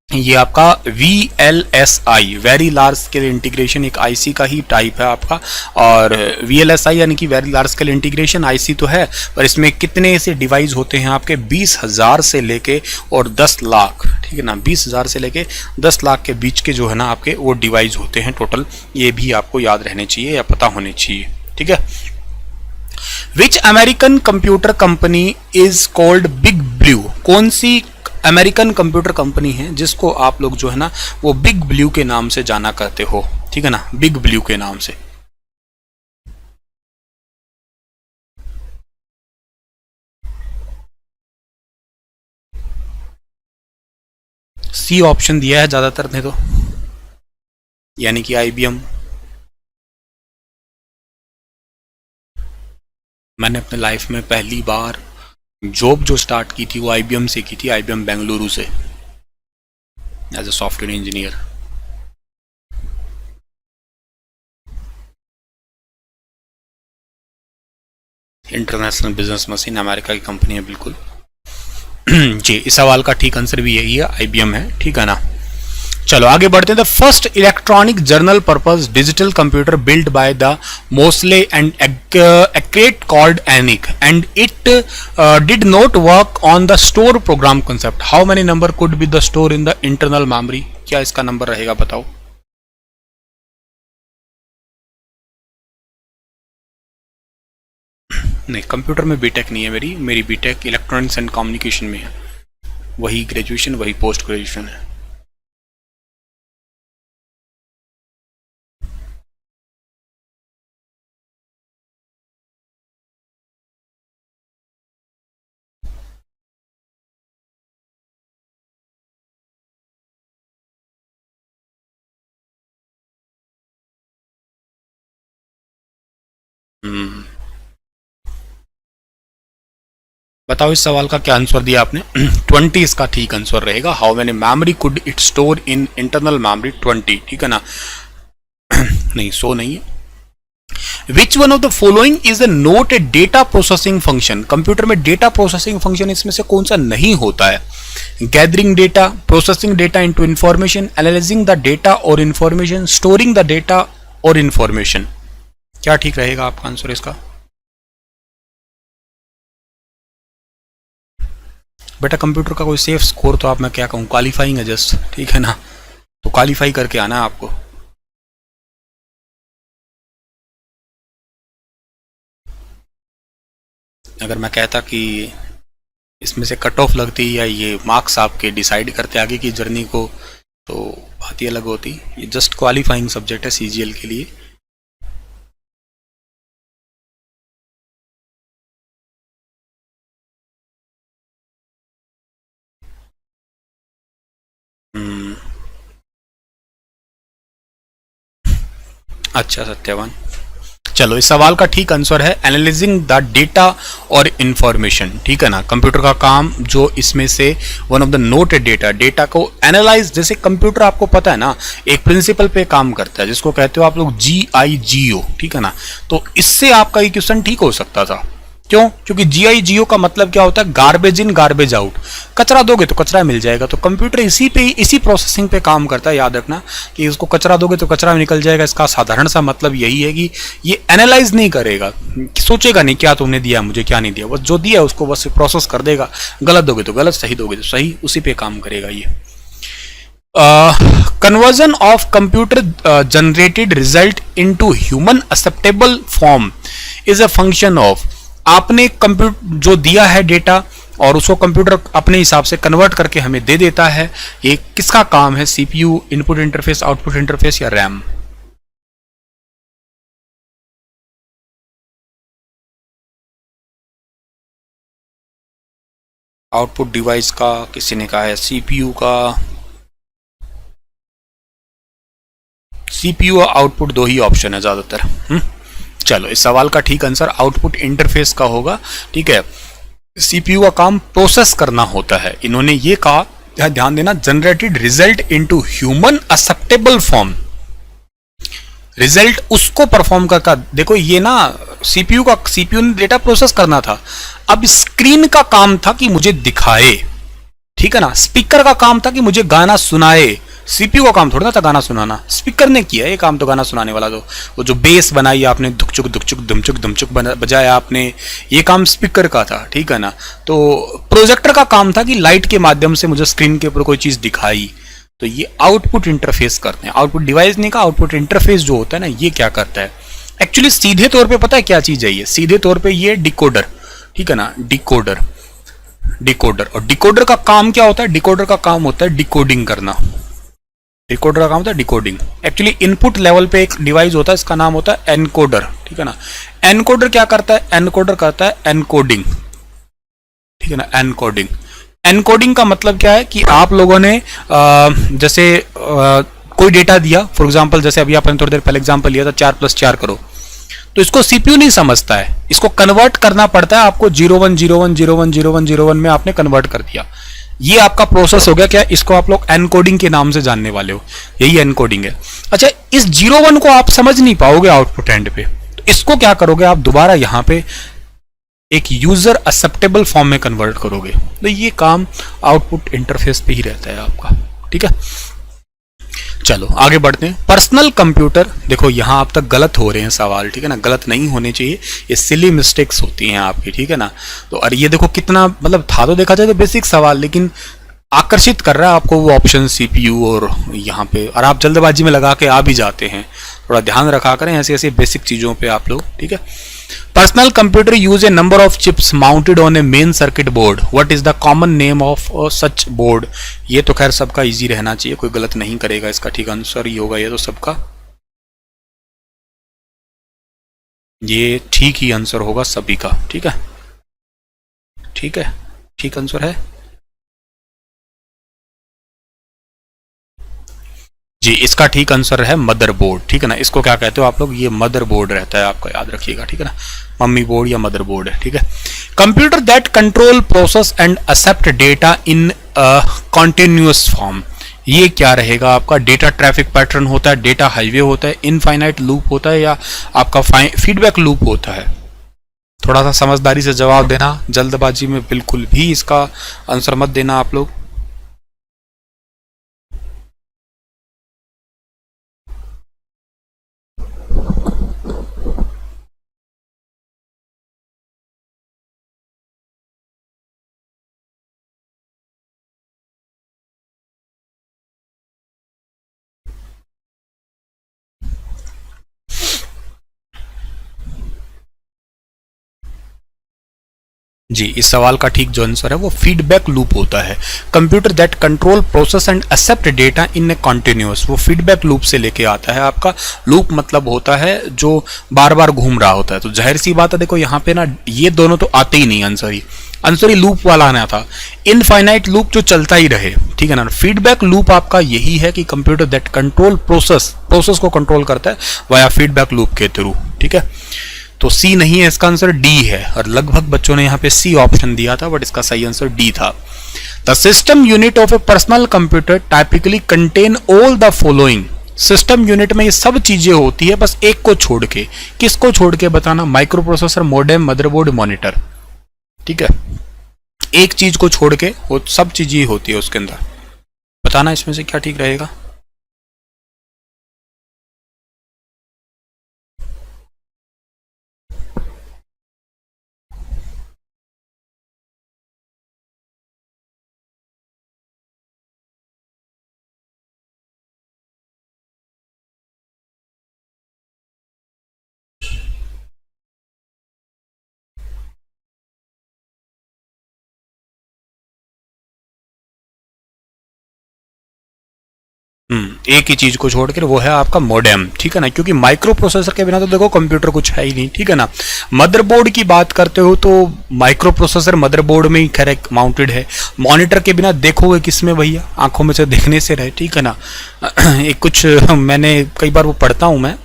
ये आपका VLSI, very large scale integration, एक आईसी का ही टाइप है आपका। और VLSI यानी कि very large scale integration IC तो है, पर इसमें कितने ऐसे डिवाइस होते हैं आपके? 20,000 से लेके और 10 लाख, ठीक है ना? 20,000 से लेके 10 लाख के बीच के जो है ना आपके वो डिवाइस होते हैं टोटल। ये भी आपको याद रहने चाहिए या पता होने चाहिए, ठीक है? Which American computer company is called big blue? कौन सी अमेरिकन कंप्यूटर कंपनी है जिसको आप लोग जो है ना वो बिग ब्लू के नाम से जाना करते हो, ठीक है ना? बिग ब्लू के नाम से। सी ऑप्शन दिया है ज्यादातर ने तो, यानी कि IBM। मैंने अपने लाइफ में पहली बार जॉब जो स्टार्ट की थी वो IBM से की थी, IBM बेंगलुरु से, as a software engineer. International business machine, America की कंपनी है बिल्कुल। जी, इस सवाल का ठीक आंसर भी यही है, IBM है, ठीक है ना? चलो आगे बढ़ते हैं। The first electronic general purpose digital computer build by the Mauchly and Eckert called ENIAC and it did not work on the store program concept. How many number could be the store in the internal memory? क्या इसका नंबर रहेगा बताओ? नहीं, कंप्यूटर में बीटेक नहीं है मेरी, मेरी बीटेक इलेक्ट्रॉनिक्स एंड कम्युनिकेशन में है। वही ग्रेजुएशन, वही पोस्ट ग्रेजुएशन है। बताओ इस सवाल का क्या आंसर दिया आपने? 20 इसका ठीक आंसर रहेगा। How many memory could it store in internal memory? 20, ठीक है ना? नहीं, सो नहीं है। Which one of the following is a note A data processing function? Computer में डेटा प्रोसेसिंग फंक्शन इसमें से कौन सा नहीं होता है? Gathering data, processing data into information, analysing the data और इंफॉर्मेशन, स्टोरिंग द डेटा और इंफॉर्मेशन। क्या ठीक रहेगा आपका आंसर इसका? बेटा कंप्यूटर का कोई सेफ स्कोर तो आप, मैं क्या कहूँ, क्वालिफाइंग है जस्ट, ठीक है ना? तो क्वालिफाई करके आना है आपको। अगर मैं कहता कि इसमें से कट ऑफ लगती या ये मार्क्स आपके डिसाइड करते आगे की जर्नी को, तो बात ही अलग होती। ये जस्ट क्वालिफाइंग सब्जेक्ट है सीजीएल के लिए। अच्छा सत्यवान, चलो इस सवाल का ठीक आंसर है एनालाइजिंग द डेटा और इंफॉर्मेशन, ठीक है ना? कंप्यूटर का काम जो इसमें से one of the note data, data को एनालाइज, जैसे कंप्यूटर आपको पता है ना एक प्रिंसिपल पे काम करता है जिसको कहते हो आप लोग GIGO, ठीक है ना? तो इससे आपका ये क्वेश्चन ठीक हो सकता था। क्यों? क्योंकि GIGO का मतलब क्या होता है? Garbage in garbage out. कचरा दोगे तो कचरा मिल जाएगा। तो कंप्यूटर इसी प्रोसेसिंग पे काम करता है। याद रखना कि इसको कचरा दोगे तो कचरा निकल जाएगा। इसका साधारण सा मतलब यही है कि ये एनालाइज नहीं करेगा, सोचेगा नहीं क्या तुमने दिया मुझे, क्या नहीं दिया, बस जो दिया उसको बस प्रोसेस कर देगा। गलत दोगे तो गलत, सही दोगे तो सही, उसी पे काम करेगा ये। Conversion of computer generated result into human acceptable form is a function of. आपने कंप्यूटर जो दिया है डेटा और उसको कंप्यूटर अपने हिसाब से कन्वर्ट करके हमें दे देता है, ये किसका काम है? CPU, input interface, output interface या रैम? आउटपुट डिवाइस का, किसी ने कहा है CPU का। CPU और आउटपुट दो ही ऑप्शन है ज्यादातर। चलो इस सवाल का ठीक आंसर आउटपुट इंटरफेस का होगा, ठीक है? CPU का काम प्रोसेस करना होता है। इन्होंने ये कहा, ध्यान देना, generated result into human acceptable form. Result उसको परफॉर्म करता, देखो ये ना CPU ने डेटा प्रोसेस करना था। अब स्क्रीन का काम था कि मुझे दिखाए, ठीक है ना? स्पीकर का काम था कि मुझे गाना सुनाए। CPU का काम थोड़ा ना था गाना सुनाना, स्पीकर ने किया ये काम तो गाना सुनाने वाला। तो वो जो बेस बनाई आपने, धुकचुक धुकचुक धुमचुक धुमचुक बजाया आपने, ये काम स्पीकर का था, ठीक है ना? तो प्रोजेक्टर का काम था कि लाइट के माध्यम से मुझे स्क्रीन के ऊपर कोई चीज दिखाई। तो ये आउटपुट इंटरफेस करते हैं। आउटपुट डिवाइस नहीं का, आउटपुट इंटरफेस जो होता है ना, ये क्या करता है एक्चुअली सीधे तौर पे? पता है क्या चीज है ये? सीधे तौर पे ये डिकोडर, ठीक है ना? डिकोडर और डिकोडर का काम क्या होता है? डिकोडर का काम होता है डिकोडिंग करना। डिकोडर का काम होता है डिकोडिंग। एक्चुअली इनपुट लेवल पे एक डिवाइस होता है, इसका नाम होता है एनकोडर, ठीक है ना? एनकोडर क्या करता है? एनकोडर करता है एनकोडिंग, ठीक है ना? एनकोडिंग। एनकोडिंग का मतलब क्या है कि आप लोगों ने जैसे कोई डेटा दिया, फॉर एग्जांपल जैसे अभी आपने थोड़ी देर पहले एग्जांपल लिया था 4 + 4 करो, तो इसको CPU नहीं समझता है, इसको कन्वर्ट करना पड़ता है आपको। 01 01 01 01 01 में आपने कन्वर्ट कर दिया, ये आपका प्रोसेस हो गया। क्या इसको आप लोग एनकोडिंग के नाम से जानने वाले हो, यही एनकोडिंग है। अच्छा, इस 01 को आप समझ नहीं पाओगे आउटपुट एंड पे, तो इसको क्या करोगे आप? दोबारा यहां पे एक यूजर एक्सेप्टेबल फॉर्म में कन्वर्ट करोगे। तो ये काम आउटपुट इंटरफेस पे ही रहता है आपका, ठीक है? चलो आगे बढ़ते हैं। पर्सनल कंप्यूटर, देखो यहां आप तक गलत हो रहे हैं सवाल, ठीक है ना? गलत नहीं होने चाहिए, ये सिली मिस्टेक्स होती हैं आपकी, ठीक है ना? तो और ये देखो कितना, मतलब था तो देखा जाए तो बेसिक सवाल, लेकिन आकर्षित कर रहा है आपको वो ऑप्शन CPU और यहाँ पे, और आप जल्दबाजी में लगा के आ भी जाते हैं। थोड़ा ध्यान रखा करें ऐसे ऐसे बेसिक चीजों पे आप लोग, ठीक है? Personal computer use A number of chips mounted on A main circuit board, what is the common name of such board? ये तो खैर सबका इजी रहना चाहिए, कोई गलत नहीं करेगा, इसका ठीक आंसर ही होगा ये तो सबका, ये ठीक ही आंसर होगा सभी का, ठीक है? ठीक है, ठीक आंसर है जी। इसका ठीक आंसर है मदरबोर्ड, ठीक है ना? इसको क्या कहते हो आप लोग? ये मदरबोर्ड रहता है आपका, याद रखिएगा, ठीक है ना? मम्मी बोर्ड या मदर बोर्ड है, ठीक है। Computer that control process and accept data in continuous form, ये क्या रहेगा आपका? डेटा ट्रैफिक पैटर्न होता है, डेटा हाईवे होता है, इनफाइनाइट लूप होता है, या आपका फीडबैक लूप होता है? थोड़ा सा समझदारी से जवाब देना, जल्दबाजी में बिल्कुल भी इसका आंसर मत देना आप लोग। जी, इस सवाल का ठीक जो आंसर है वो फीडबैक लूप होता है। Computer that control process and accept data in a continuous, वो फीडबैक लूप से लेके आता है आपका। लूप मतलब होता है जो बार बार घूम रहा होता है। तो जाहिर सी बात है, देखो यहाँ पे ना ये दोनों तो आते ही नहीं, आंसर ही लूप वाला आना था। इनफाइनाइट लूप जो चलता ही रहे, ठीक है ना। फीडबैक लूप आपका यही है कि कंप्यूटर दैट कंट्रोल प्रोसेस को कंट्रोल करता है वाया फीडबैक लूप के थ्रू, ठीक है। तो सी नहीं है, इसका आंसर डी है। और लगभग बच्चों ने यहाँ पे सी ऑप्शन दिया था, बट इसका सही आंसर डी था। The system unit of A personal computer typically contain all the following, system unit में ये सब चीजें होती है, बस एक को छोड़ के। किसको छोड़ के बताना? Micro processor, modem, motherboard, monitor, ठीक है। एक चीज को छोड़ के वो सब चीजें होती है उसके अंदर। बताना इसमें से क्या ठीक रहेगा। एक ही चीज को छोड़कर वो है आपका मॉडेम, ठीक है ना। क्योंकि माइक्रो प्रोसेसर के बिना तो देखो कंप्यूटर कुछ है ही नहीं, ठीक है ना। मदरबोर्ड की बात करते हो तो माइक्रो प्रोसेसर मदरबोर्ड में ही खैर माउंटेड है। मॉनिटर के बिना देखोगे किसमें भैया? आंखों में से देखने से रहे, ठीक है ना। एक कुछ मैंने कई बार वो पढ़ता हूँ मैं,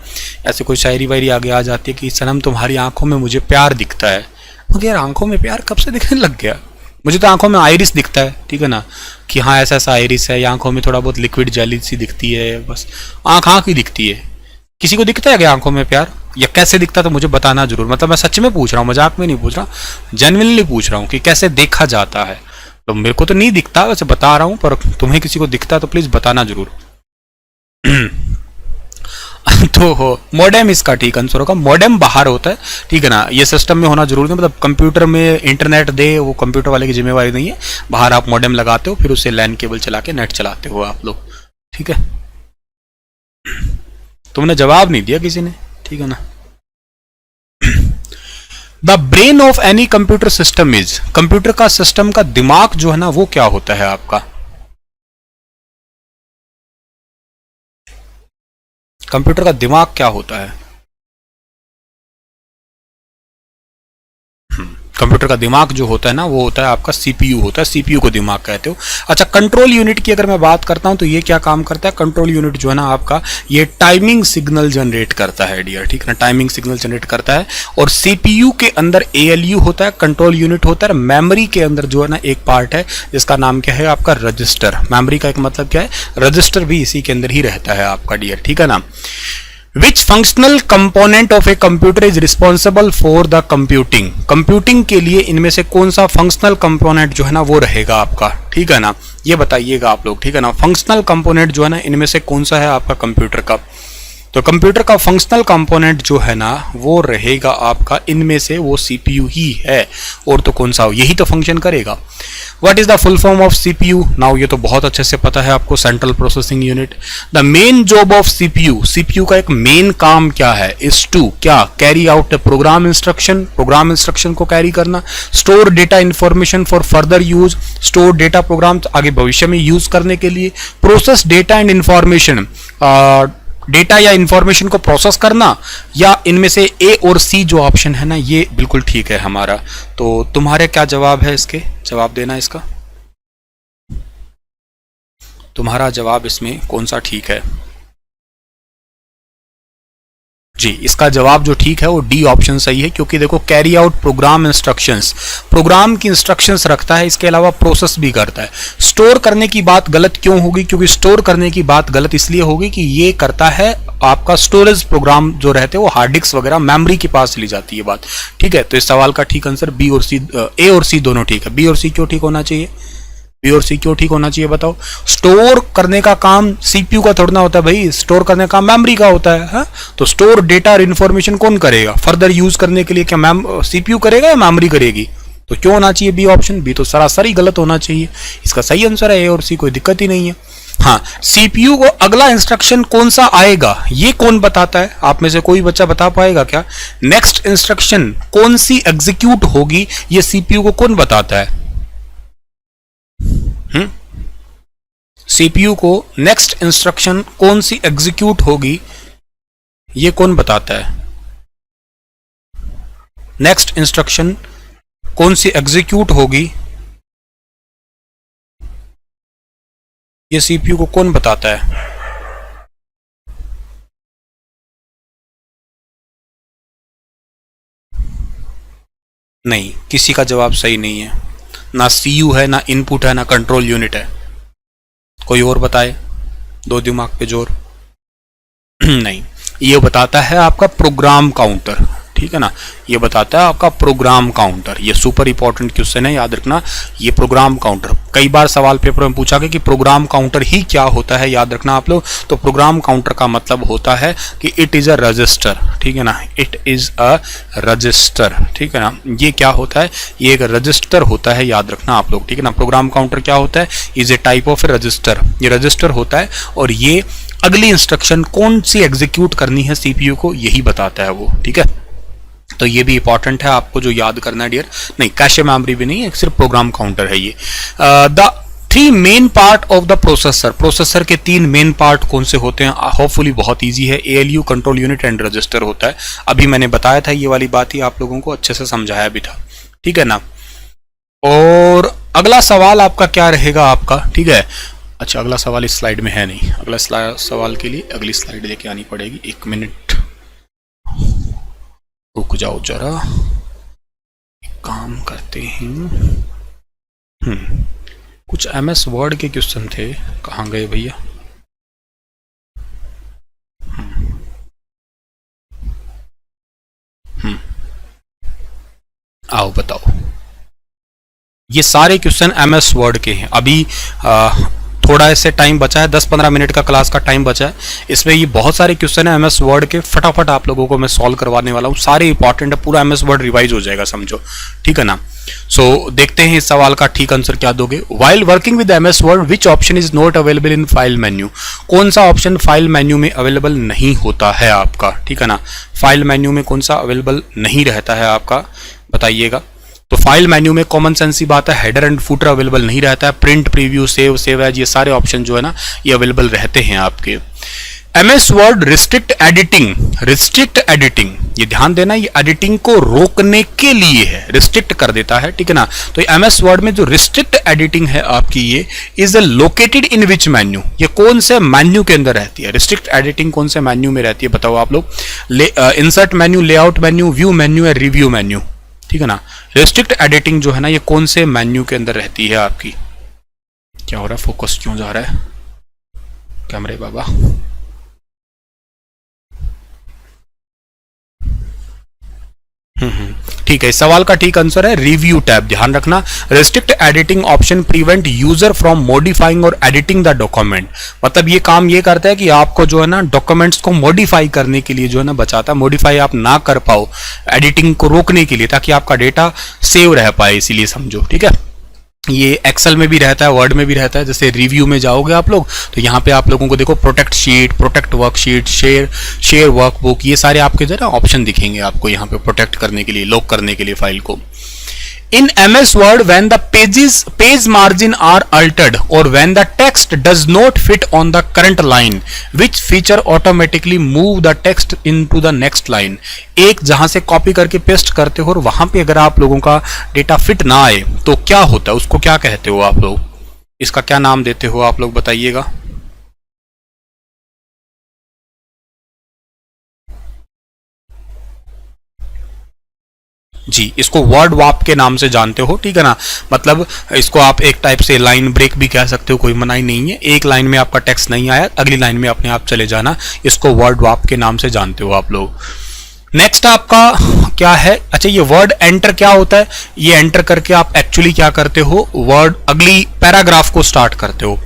ऐसे कोई शायरी वायरी आगे आ जाती है कि सनम तुम्हारी आंखों में मुझे प्यार दिखता है। मगर यार आंखों में प्यार कब से दिखने लग गया? मुझे तो आंखों में आइरिस दिखता है, ठीक है ना, कि हाँ ऐसा ऐसा आइरिस है, या आंखों में थोड़ा बहुत लिक्विड जेली सी दिखती है, बस आंख ही दिखती है। किसी को दिखता है क्या आंखों में प्यार? या कैसे दिखता है तो मुझे बताना जरूर। मतलब मैं सच में पूछ रहा हूँ, मजाक में नहीं पूछ रहा, जेन्युइनली पूछ रहा हूँ कि कैसे देखा जाता है। तो मेरे को तो नहीं दिखता, वैसे बता रहा हूँ, पर तुम्हें किसी को दिखता है तो प्लीज बताना जरूर। तो मॉडेम इसका ठीक आंसर होगा। मॉडेम बाहर होता है, ठीक है ना। ये सिस्टम में होना जरूरी नहीं, मतलब कंप्यूटर में इंटरनेट दे वो कंप्यूटर वाले की जिम्मेवारी नहीं है। बाहर आप मॉडेम लगाते हो, फिर उससे लैन केबल चला के नेट चलाते हो आप लोग, ठीक है। तुमने जवाब नहीं दिया किसी ने, ठीक है ना। The brain of any computer system is, computer का सिस्टम का दिमाग जो है ना वो क्या होता है आपका? कंप्यूटर का दिमाग क्या होता है? कंप्यूटर का दिमाग जो होता है ना वो होता है आपका सीपीयू होता है। सीपीयू को दिमाग कहते हो। अच्छा, कंट्रोल यूनिट की अगर मैं बात करता हूं तो ये क्या काम करता है? कंट्रोल यूनिट जो है ना आपका, ये टाइमिंग सिग्नल जनरेट करता है डियर, ठीक है ना। टाइमिंग सिग्नल जनरेट करता है। और सीपीयू के अंदर एएलयू होता है, कंट्रोल यूनिट होता है। मेमोरी के अंदर जो है ना एक पार्ट है जिसका नाम क्या है आपका? रजिस्टर। मेमोरी का एक मतलब क्या है? रजिस्टर भी इसी के अंदर ही रहता है आपका डियर, ठीक है ना। Which functional component of a computer is responsible for the computing? Computing के लिए इनमें से कौन सा फंक्शनल कंपोनेंट जो है ना वो रहेगा आपका, ठीक है ना। ये बताइएगा आप लोग, ठीक है ना। फंक्शनल कंपोनेंट जो है ना इनमें से कौन सा है आपका कंप्यूटर का? तो कंप्यूटर का फंक्शनल कंपोनेंट जो है ना वो रहेगा आपका, इनमें से वो सीपीयू ही है, और तो कौन सा हो, यही तो फंक्शन करेगा। What is the full form of CPU? Now ये तो बहुत अच्छे से पता है आपको, central processing unit. The main job of CPU, CPU का एक मेन काम क्या है? इज टू क्या? Carry out programme instruction, programme instruction को कैरी करना। Store data information for further use, store data programme आगे भविष्य में यूज करने के लिए। Process data and information, data या इंफॉर्मेशन को प्रोसेस करना। या इनमें से ए और सी जो ऑप्शन है ना ये बिल्कुल ठीक है हमारा। तो तुम्हारे क्या जवाब है इसके? जवाब देना इसका, तुम्हारा जवाब इसमें कौन सा ठीक है? जी, इसका जवाब जो ठीक है वो डी ऑप्शन सही है, क्योंकि देखो carry out program instructions, program की इंस्ट्रक्शंस रखता है, इसके अलावा प्रोसेस भी करता है। स्टोर करने की बात गलत क्यों होगी? क्योंकि स्टोर करने की बात गलत इसलिए होगी कि ये करता है आपका स्टोरेज प्रोग्राम जो रहते हैं वो हार्ड डिस्क वगैरह मेमोरी के पास चली जाती है बात, ठीक है। तो इस सवाल का ठीक आंसर बी और सी, ए और सी दोनों ठीक है। बी और सी क्यों ठीक होना चाहिए? बी और सी क्यों ठीक होना चाहिए बताओ? स्टोर करने का काम सीपीयू का थोड़ा ना होता है भाई, स्टोर करने का काम मेमोरी का होता है, हा? तो स्टोर डेटा और इन्फॉर्मेशन कौन करेगा फर्दर यूज करने के लिए? क्या सीपीयू करेगा या मेमोरी करेगी? तो क्यों होना चाहिए बी ऑप्शन? बी तो सरासर ही गलत होना चाहिए। इसका सही आंसर है ए और सी, कोई दिक्कत ही नहीं है। हाँ, सीपीयू को अगला इंस्ट्रक्शन कौन सा आएगा ये कौन बताता है? आप में से कोई बच्चा बता पाएगा क्या? नेक्स्ट इंस्ट्रक्शन कौन सी एग्जीक्यूट होगी ये सीपीयू को कौन बताता है? सीपीयू को नेक्स्ट इंस्ट्रक्शन कौन सी एग्जीक्यूट होगी ये कौन बताता है? नेक्स्ट इंस्ट्रक्शन कौन सी एग्जीक्यूट होगी ये सीपीयू को कौन बताता है? नहीं, किसी का जवाब सही नहीं है। ना सीयू है, ना इनपुट है, ना कंट्रोल यूनिट है। कोई और बताए, दो दिमाग पे जोर। नहीं, ये बताता है आपका प्रोग्राम काउंटर, ठीक है ना। ये बताता है आपका प्रोग्राम काउंटर। ये सुपर इंपॉर्टेंट क्वेश्चन है, याद रखना। ये प्रोग्राम काउंटर कई बार सवाल पेपर में पूछा गया कि प्रोग्राम काउंटर ही क्या होता है, याद रखना आप लोग। तो प्रोग्राम काउंटर का मतलब होता है कि इट इज अ रजिस्टर, ठीक है ना। इट इज अ रजिस्टर, ठीक है ना। ये क्या होता है? ये एक रजिस्टर होता है, याद रखना आप लोग, ठीक है ना। प्रोग्राम काउंटर क्या होता है? Is a type of A register. ये रजिस्टर होता है और ये अगली इंस्ट्रक्शन कौन सी एग्जीक्यूट करनी है सीपीयू को यही बताता है वो, ठीक है। तो ये भी इंपॉर्टेंट है आपको जो याद करना है डियर। नहीं, कैशे मेमोरी भी नहीं है, सिर्फ प्रोग्राम काउंटर है ये। The three main part of the processor, processor के तीन मेन पार्ट कौन से होते हैं? होपफुली बहुत इजी है, ALU, control unit and register होता है। अभी मैंने बताया था, ये वाली बात ही आप लोगों को अच्छे से समझाया भी था, ठीक है ना। और अगला सवाल आपका क्या रहेगा आपका, ठीक है। अच्छा, अगला सवाल इस स्लाइड में है नहीं, अगला सवाल के लिए अगली स्लाइड लेके आनी पड़ेगी। एक मिनट रुक जाओ जरा, काम करते हैं। कुछ एमएस वर्ड के क्वेश्चन थे, कहाँ गए भैया? आओ बताओ। ये सारे क्वेश्चन एमएस वर्ड के हैं। अभी थोड़ा ऐसे टाइम बचा है, 10-15 मिनट का क्लास का टाइम बचा है। इसमें ये बहुत सारे क्वेश्चन है एमएस वर्ड के, फटाफट आप लोगों को मैं सॉल्व करवाने वाला हूँ। सारे इंपॉर्टेंट है, पूरा एमएस वर्ड रिवाइज हो जाएगा समझो, ठीक है ना। सो देखते हैं इस सवाल का ठीक आंसर क्या दोगे। While working with MS word which option is not available in file menu? कौन सा ऑप्शन फाइल मेन्यू में अवेलेबल नहीं होता है आपका, ठीक है ना। फाइल मेन्यू में कौन सा अवेलेबल नहीं रहता है आपका, बताइएगा। तो फाइल मेन्यू में कॉमन सेंस ही बात है, हेडर एंड फुटर अवेलेबल नहीं रहता है। Print, preview, save, save as, ये सारे ऑप्शन जो है ना ये अवेलेबल रहते हैं आपके। MS word restrict editing, restrict editing, ये ध्यान देना, ये एडिटिंग को रोकने के लिए है, रिस्ट्रिक्ट कर देता है, ठीक है ना। तो एमएस वर्ड में जो रिस्ट्रिक्ट एडिटिंग है आपकी, ये is located in which menu? ये कौन से मेन्यू के अंदर रहती है? रिस्ट्रिक्ट एडिटिंग कौन से मेन्यू में रहती है बताओ आप लोग? Insert menu, layout menu, view menu या रिव्यू मेन्यू, ठीक है ना। रिस्ट्रिक्ट एडिटिंग जो है ना ये कौन से मेन्यू के अंदर रहती है आपकी? क्या हो रहा है, फोकस क्यों जा रहा है कैमरे बाबा? ठीक है, इस सवाल का ठीक आंसर है रिव्यू टैब। ध्यान रखना, restrict editing option prevent user from modifying और एडिटिंग द डॉक्यूमेंट। मतलब ये काम ये करता है कि आपको जो है ना डॉक्यूमेंट्स को मॉडिफाई करने के लिए जो है ना बचाता है, मॉडिफाई आप ना कर पाओ, एडिटिंग को रोकने के लिए, ताकि आपका डेटा सेव रह पाए, इसीलिए समझो, ठीक है। ये एक्सेल में भी रहता है, वर्ड में भी रहता है। जैसे रिव्यू में जाओगे आप लोग तो यहाँ पे आप लोगों को देखो protect sheet, protect worksheet, share workbook, ये सारे आपके जरा ऑप्शन दिखेंगे आपको यहाँ पे प्रोटेक्ट करने के लिए, लॉक करने के लिए फाइल को। In MS Word, when the page margin are altered or when the text does not fit on the current line, which feature automatically move the text into the next line? एक जहां से कॉपी करके पेस्ट करते हो और वहां पे अगर आप लोगों का डेटा फिट ना आए तो क्या होता है, उसको क्या कहते हो आप लोग? इसका क्या नाम देते हो आप लोग, बताइएगा। जी, इसको वर्ड वाप के नाम से जानते हो, ठीक है ना। मतलब इसको आप एक टाइप से लाइन ब्रेक भी कह सकते हो, कोई मनाही नहीं है। एक लाइन में आपका टेक्स्ट नहीं आया, अगली लाइन में अपने आप चले जाना, इसको वर्ड वाप के नाम से जानते हो आप लोग। नेक्स्ट आपका क्या है, अच्छा ये वर्ड एंटर क्या होता है, ये एंटर करके आप एक्चुअली क्या करते हो, वर्ड अगली पैराग्राफ को स्टार्ट करते हो।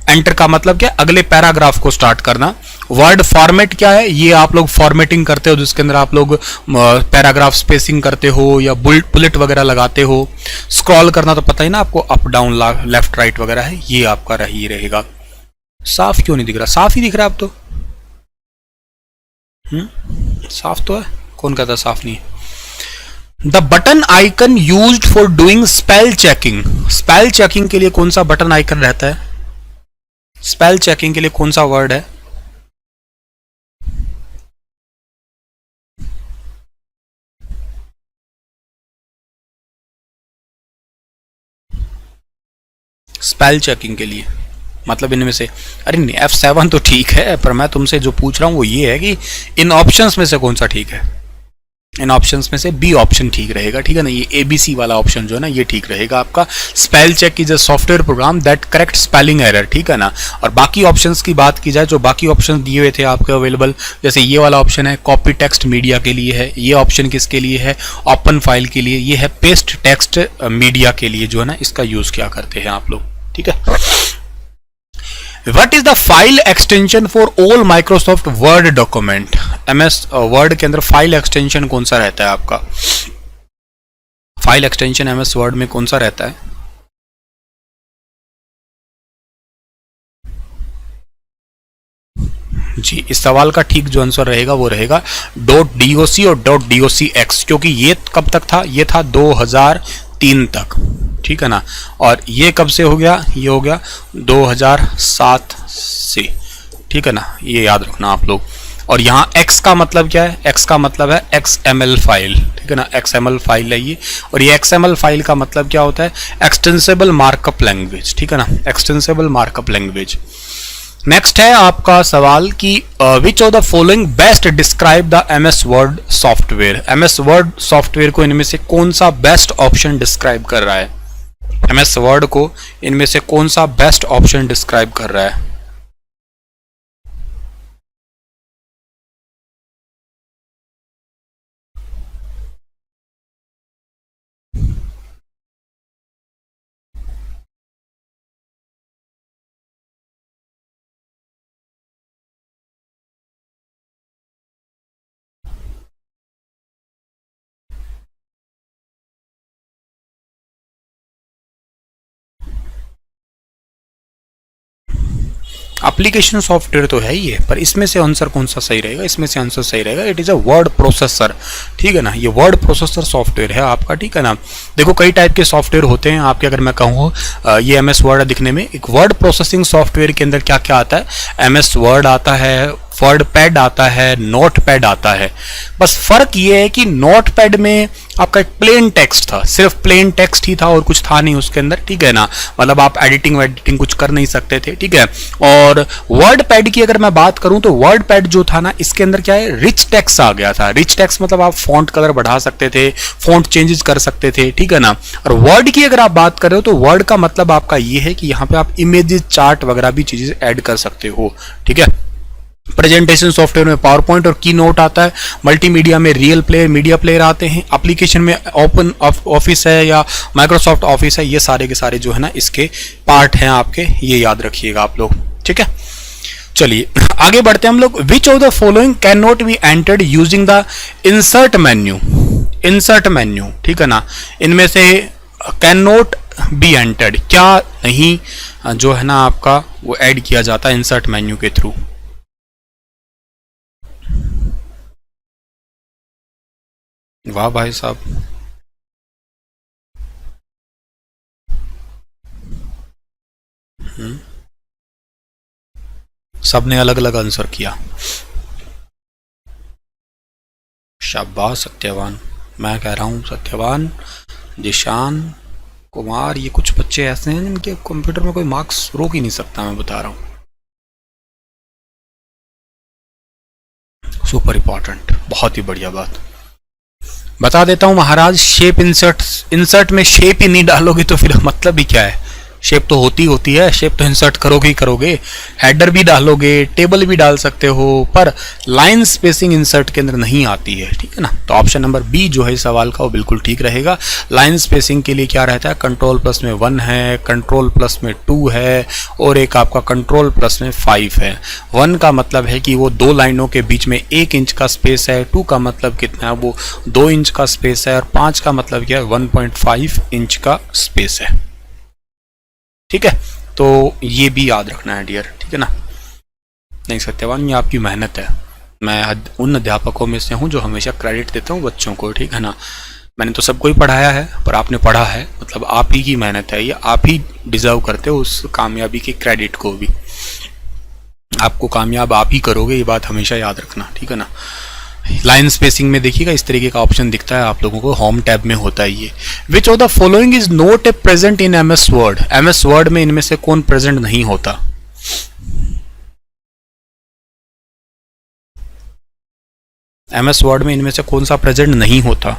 एंटर का मतलब क्या, अगले पैराग्राफ को स्टार्ट करना। वर्ड फॉर्मेट क्या है, ये आप लोग फॉर्मेटिंग करते हो जिसके अंदर आप लोग पैराग्राफ स्पेसिंग करते हो या बुलेट वगैरह लगाते हो। स्क्रॉल करना तो पता ही ना आपको, अप डाउन लेफ्ट राइट वगैरह है, ये आपका ही रहेगा। साफ क्यों नहीं दिख रहा, साफ ही दिख रहा है अब तो। साफ तो है, कौन कहता साफ नहीं है। The button icon used for doing spell checking, spell checking के लिए कौन सा बटन आइकन रहता है, स्पेल चेकिंग के लिए कौन सा वर्ड है, स्पेल चेकिंग के लिए मतलब इनमें से, अरे नहीं F7 तो ठीक है, पर मैं तुमसे जो पूछ रहा हूं वो ये है कि इन ऑप्शंस में से कौन सा ठीक है। इन ऑप्शंस में से बी ऑप्शन ठीक रहेगा, ठीक है ना। ये ABC वाला ऑप्शन जो है ना ये ठीक रहेगा आपका। Spell check is a software program that correct spelling error, ठीक है ना। और बाकी ऑप्शंस की बात की जाए, जो बाकी ऑप्शन दिए हुए थे आपके अवेलेबल, जैसे ये वाला ऑप्शन है कॉपी टेक्स्ट मीडिया के लिए है, ये ऑप्शन किसके लिए है, ओपन फाइल के लिए, ये है पेस्ट टेक्स्ट मीडिया के लिए जो है ना, इसका यूज क्या करते हैं आप लोग, ठीक है। What is the file extension for all Microsoft Word document? MS Word के अंदर फाइल एक्सटेंशन कौन सा रहता है आपका, फाइल एक्सटेंशन MS Word में कौन सा रहता है। जी, इस सवाल का ठीक जो आंसर रहेगा वो रहेगा .doc और .docx, क्योंकि ये कब तक था, ये था 2003 तक, ठीक है ना। और ये कब से हो गया, ये हो गया 2007 से, ठीक है ना, ये याद रखना आप लोग। और यहाँ X का मतलब क्या है, X का मतलब है XML फाइल, ठीक है ना, XML फाइल है ये। और ये XML फाइल का मतलब क्या होता है, एक्सटेंसिबल मार्कअप लैंग्वेज, ठीक है ना, एक्सटेंसिबल मार्कअप लैंग्वेज। नेक्स्ट है आपका सवाल कि which of the following best describe the MS word software, MS word software को इनमें से कौन सा बेस्ट ऑप्शन डिस्क्राइब कर रहा है, MS वर्ड को इनमें से कौन सा बेस्ट ऑप्शन डिस्क्राइब कर रहा है। एप्लीकेशन सॉफ्टवेयर तो है ही है, पर इसमें से आंसर कौन सा सही रहेगा, इसमें से आंसर सही रहेगा it is a word processor, ठीक है ना। ये वर्ड प्रोसेसर सॉफ्टवेयर है आपका, ठीक है ना। देखो कई टाइप के सॉफ्टवेयर होते हैं आपके, अगर मैं कहूँ ये MS वर्ड दिखने में, एक वर्ड प्रोसेसिंग सॉफ्टवेयर के अंदर क्या क्या आता है, MS वर्ड आता है, वर्ड पैड आता है, नोट पैड आता है। बस फर्क ये है कि नोट पैड में आपका एक प्लेन टेक्स्ट था, सिर्फ प्लेन टेक्स्ट ही था और कुछ था नहीं उसके अंदर, ठीक है ना। मतलब आप एडिटिंग कुछ कर नहीं सकते थे, ठीक है। और वर्ड पैड की अगर मैं बात करूं तो वर्ड पैड जो था ना, इसके अंदर क्या है, रिच टेक्स्ट आ गया था। रिच टेक्स्ट मतलब आप फॉन्ट कलर बढ़ा सकते थे, फॉन्ट चेंजेस कर सकते थे, ठीक है ना। और वर्ड की अगर आप बात कर रहे हो तो वर्ड का मतलब आपका ये है कि यहाँ पे आप इमेजेस, चार्ट वगैरह भी चीजें ऐड कर सकते हो, ठीक है। प्रेजेंटेशन सॉफ्टवेयर में पावर पॉइंट और की नोट आता है, मल्टीमीडिया में रियल प्लेयर, मीडिया प्लेयर आते हैं, एप्लीकेशन में ओपन ऑफिस है या माइक्रोसॉफ्ट ऑफिस है, ये सारे के सारे जो है ना इसके पार्ट हैं आपके, ये याद रखिएगा आप लोग, ठीक है। चलिए आगे बढ़ते हैं हम लोग। विच of the following can not be entered using the insert menu, insert menu, ठीक है ना। इनमें से कैन नॉट बी एंटर्ड, क्या नहीं जो है ना आपका वो ऐड किया जाता है इंसर्ट मेन्यू के थ्रू। वाह भाई साहब, सबने अलग अलग आंसर किया, शाबाश सत्यवान। मैं कह रहा हूं सत्यवान, जिशान, कुमार, ये कुछ बच्चे ऐसे हैं जिनके कंप्यूटर में कोई मार्क्स रोक ही नहीं सकता, मैं बता रहा हूं। सुपर इंपॉर्टेंट, बहुत ही बढ़िया बात। बता देता हूं महाराज, शेप इंसर्ट में शेप ही नहीं डालोगे तो फिर मतलब ही क्या है। शेप तो होती है, शेप तो इंसर्ट करोगे ही करोगे, हेडर भी डालोगे, टेबल भी डाल सकते हो, पर लाइन स्पेसिंग इंसर्ट के अंदर नहीं आती है, ठीक है ना। तो ऑप्शन नंबर बी जो है सवाल का वो बिल्कुल ठीक रहेगा। लाइन स्पेसिंग के लिए क्या रहता है, कंट्रोल प्लस में 1 है, कंट्रोल प्लस में 2 है, और एक आपका कंट्रोल प्लस में 5 है। 1 का मतलब है कि वो 2 लाइनों के बीच में 1 इंच का स्पेस है, 2 का मतलब कितना है, वो 2 इंच का स्पेस है, और 5 का मतलब क्या है, 1.5 इंच का स्पेस है, ठीक है। तो ये भी याद रखना है डियर, ठीक है ना। नहीं सत्यवान, ये आपकी मेहनत है। मैं उन अध्यापकों में से हूँ जो हमेशा क्रेडिट देता हूँ बच्चों को, ठीक है ना। मैंने तो सबको ही पढ़ाया है, पर आपने पढ़ा है, मतलब आप ही की मेहनत है ये, आप ही डिजर्व करते हो उस कामयाबी के क्रेडिट को भी। आपको कामयाब आप ही करोगे, ये बात हमेशा याद रखना, ठीक है ना। लाइन स्पेसिंग में देखिएगा इस तरीके का ऑप्शन दिखता है आप लोगों को, होम टैब में होता है ये। विच of the following is not a present in MS word. MS Word में इनमें से कौन प्रेजेंट नहीं होता। एमएस वर्ड में इनमें से कौन सा प्रेजेंट नहीं होता।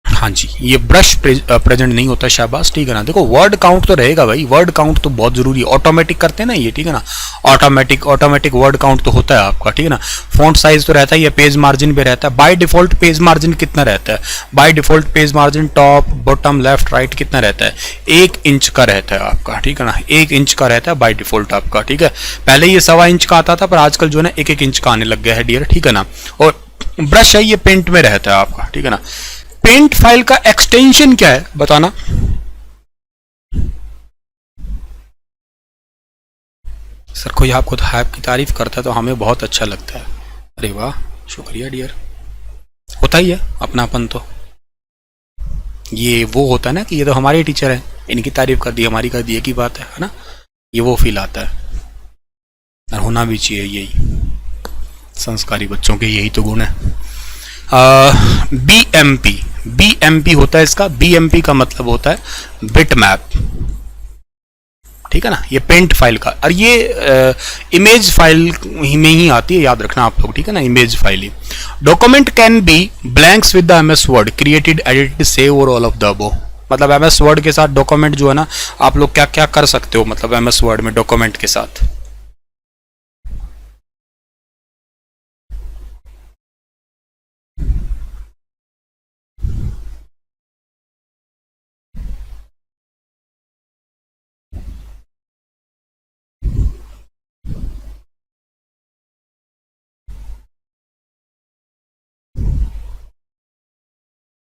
हाँ जी, ये ब्रश प्रेजेंट नहीं होता, शाबाश, ठीक है ना। देखो वर्ड काउंट तो रहेगा भाई, वर्ड काउंट तो बहुत जरूरी है, ऑटोमेटिक करते हैं ना ये, ठीक है ना। ऑटोमेटिक वर्ड काउंट तो होता है आपका, ठीक है ना। फॉन्ट साइज तो रहता है, ये पेज मार्जिन भी रहता है। बाय डिफॉल्ट पेज मार्जिन कितना रहता है, by default page margin top bottom left right कितना रहता है, 1 इंच का रहता है आपका, ठीक है ना। 1 इंच का रहता है बाय डिफॉल्ट आपका, ठीक है। पहले ये 1.25 इंच का आता था, पर आजकल जो है ना 1-1 इंच का आने लग गया है डियर, ठीक है ना। और ब्रश है ये पेंट में रहता है आपका, ठीक है ना। पेंट फाइल का एक्सटेंशन क्या है बताना। सर कोई आपको आपकी तारीफ करता है तो हमें बहुत अच्छा लगता है। अरे वाह, शुक्रिया डियर। होता ही है अपनापन तो, ये वो होता है ना कि ये तो हमारे टीचर हैं, इनकी तारीफ कर दी, हमारी कर दी, एक ही बात है ना। ये वो फील आता है, और होना भी चाहिए, यही संस्कारी बच्चों के यही तो गुण है। बीएमपी होता है इसका, बीएमपी का मतलब होता है बिट मैप, ठीक है ना। ये पेंट फाइल का, और ये इमेज फाइल में ही आती है, याद रखना आप लोग, ठीक है ना, image file he. Document can be blanks with the MS word, created, edited, save और ऑल ऑफ द अबव। मतलब एमएस वर्ड के साथ डॉक्यूमेंट जो है ना, आप लोग क्या क्या कर सकते हो, मतलब एमएस वर्ड में डॉक्यूमेंट के साथ।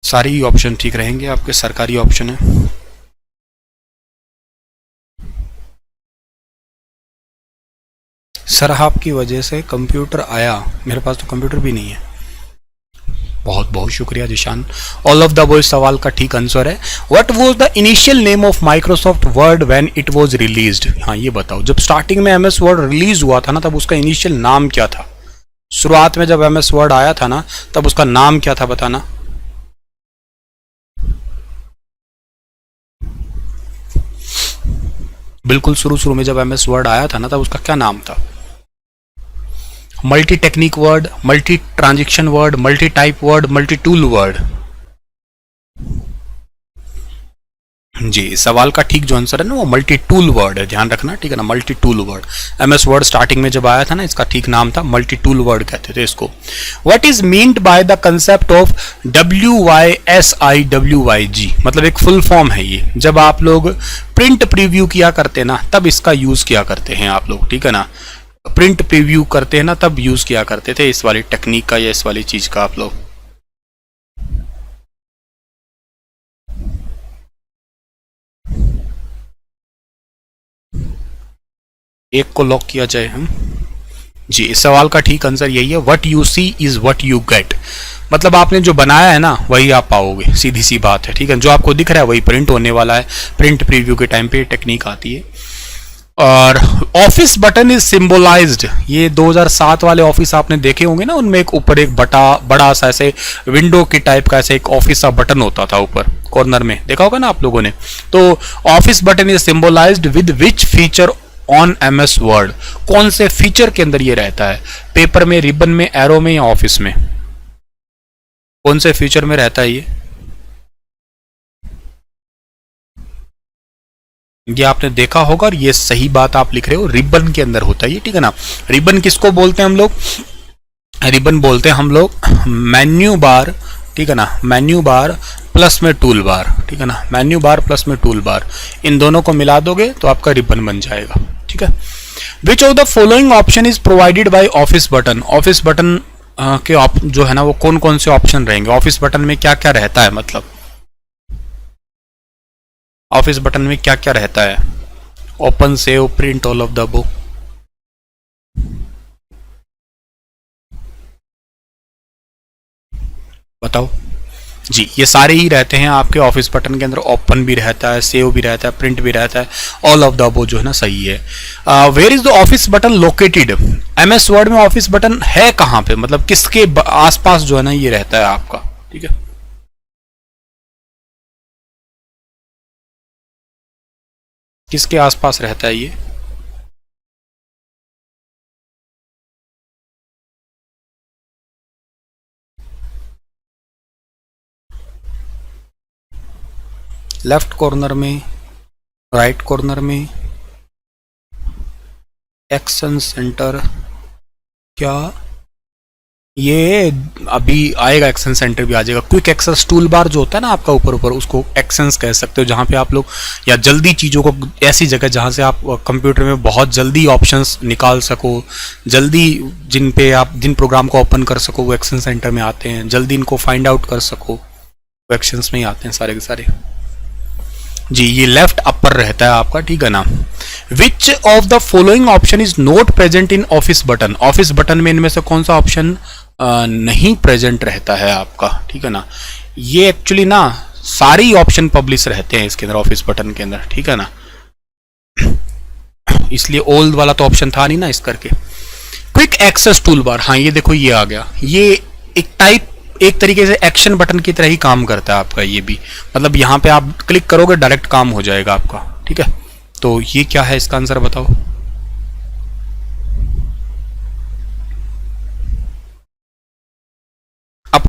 सारी ही ऑप्शन ठीक रहेंगे आपके, सरकारी ऑप्शन है। सर आपकी वजह से कंप्यूटर आया, मेरे पास तो कंप्यूटर भी नहीं है। बहुत बहुत शुक्रिया Zeeshan. All of the above सवाल का ठीक आंसर है। What was the initial name of Microsoft Word when it was released. हाँ ये बताओ, जब स्टार्टिंग में एमएस वर्ड रिलीज हुआ था ना, तब उसका इनिशियल नाम क्या था। शुरुआत में जब एमएस वर्ड आया था ना, तब उसका नाम क्या था बताना। बिल्कुल शुरू में जब एमएस वर्ड आया था ना, तब उसका क्या नाम था। Multi technique word, multi transaction word, multi type word, multi tool word. जी, सवाल का ठीक जो आंसर है ना वो मल्टी टूल वर्ड है, ध्यान रखना, ठीक है ना। Multi tool word, MS word starting में जब आया था ना, इसका ठीक नाम था मल्टी टूल वर्ड कहते थे इसको। What is meant by the concept of WYSIWYG, मतलब एक फुल फॉर्म है ये। जब आप लोग प्रिंट प्रीव्यू किया करते ना, तब इसका यूज किया करते हैं आप लोग, ठीक है ना। प्रिंट प्रीव्यू करते हैं ना, तब यूज किया करते थे इस वाली टेक्निक का या इस वाली चीज का आप लोग। एक को लॉक किया जाए हम। जी, इस सवाल का ठीक आंसर यही है, what you see is what you get. मतलब आपने जो बनाया है ना वही आप पाओगे, सीधी सी बात है, ठीक है। जो आपको दिख रहा है वही प्रिंट होने वाला है। प्रिंट प्रीव्यू के टाइम पे टेक्निक आती है। और ऑफिस बटन इज सिंबलाइज्ड, ये 2007 वाले ऑफिस आपने देखे होंगे ना, उनमें एक ऊपर एक बड़ा सा ऐसे विंडो की टाइप का ऐसे एक ऑफिस का बटन होता था ऊपर कॉर्नर में, देखा होगा ना आप लोगों ने। तो office button is symbolized with which feature on MS word, कौन से फीचर के अंदर ये रहता है? पेपर में, रिबन में, एरो में या ऑफिस में? कौन से फीचर में रहता है ये आपने देखा होगा और ये सही बात आप लिख रहे हो, रिबन के अंदर होता है ये, ठीक है ना। रिबन किसको बोलते हैं हम लोग? रिबन बोलते हैं हम लोग मेन्यू बार, ठीक है ना, मेन्यू बार प्लस में टूल बार, ठीक है ना, मेन्यू बार प्लस में टूल बार, इन दोनों को मिला दोगे तो आपका रिबन बन जाएगा, ठीक है। Which of the following option is provided by office button? Office button के जो है ना वो कौन कौन से ऑप्शन रहेंगे? ऑफिस बटन में क्या क्या रहता है, मतलब ऑफिस बटन में क्या क्या रहता है? Open, save, print, all of the above. बताओ जी। ये सारे ही रहते हैं आपके ऑफिस बटन के अंदर। ओपन भी रहता है, सेव भी रहता है, प्रिंट भी रहता है, ऑल ऑफ द अबव जो है ना सही है। Where is the office button located? MS Word में ऑफिस बटन है कहां पे, मतलब किसके आसपास जो है ना ये रहता है आपका, ठीक है। किसके आसपास रहता है ये? लेफ्ट कॉर्नर में, राइट कॉर्नर में, एक्शन सेंटर, क्या ये अभी आएगा? एक्शन सेंटर भी आ जाएगा। क्विक एक्सेस टूल बार जो होता है ना आपका ऊपर ऊपर, उसको एक्शंस कह सकते हो, जहां पे आप लोग या जल्दी चीज़ों को, ऐसी जगह जहां से आप कंप्यूटर में बहुत जल्दी ऑप्शंस निकाल सको, जल्दी जिन पे आप जिन प्रोग्राम को ओपन कर सको वो एक्शन सेंटर में आते हैं, जल्दी इनको फाइंड आउट कर सको वो एक्शंस में ही आते हैं सारे के सारे जी। ये लेफ्ट अपर रहता है आपका, ठीक है ना। विच of the following option is not present in office button? Office button में इनमें से कौन सा ऑप्शन नहीं प्रेजेंट रहता है आपका, ठीक है ना। ये एक्चुअली ना सारे ऑप्शन पब्लिश रहते हैं इसके अंदर, ऑफिस बटन के अंदर, ठीक है ना। इसलिए ओल्ड वाला तो ऑप्शन था नहीं ना इस करके। क्विक एक्सेस टूल बार, हाँ ये देखो ये आ गया। ये एक तरीके से एक्शन बटन की तरह ही काम करता है आपका ये भी, मतलब यहाँ पे आप क्लिक करोगे डायरेक्ट काम हो जाएगा आपका, ठीक है। तो ये क्या है इसका आंसर बताओ?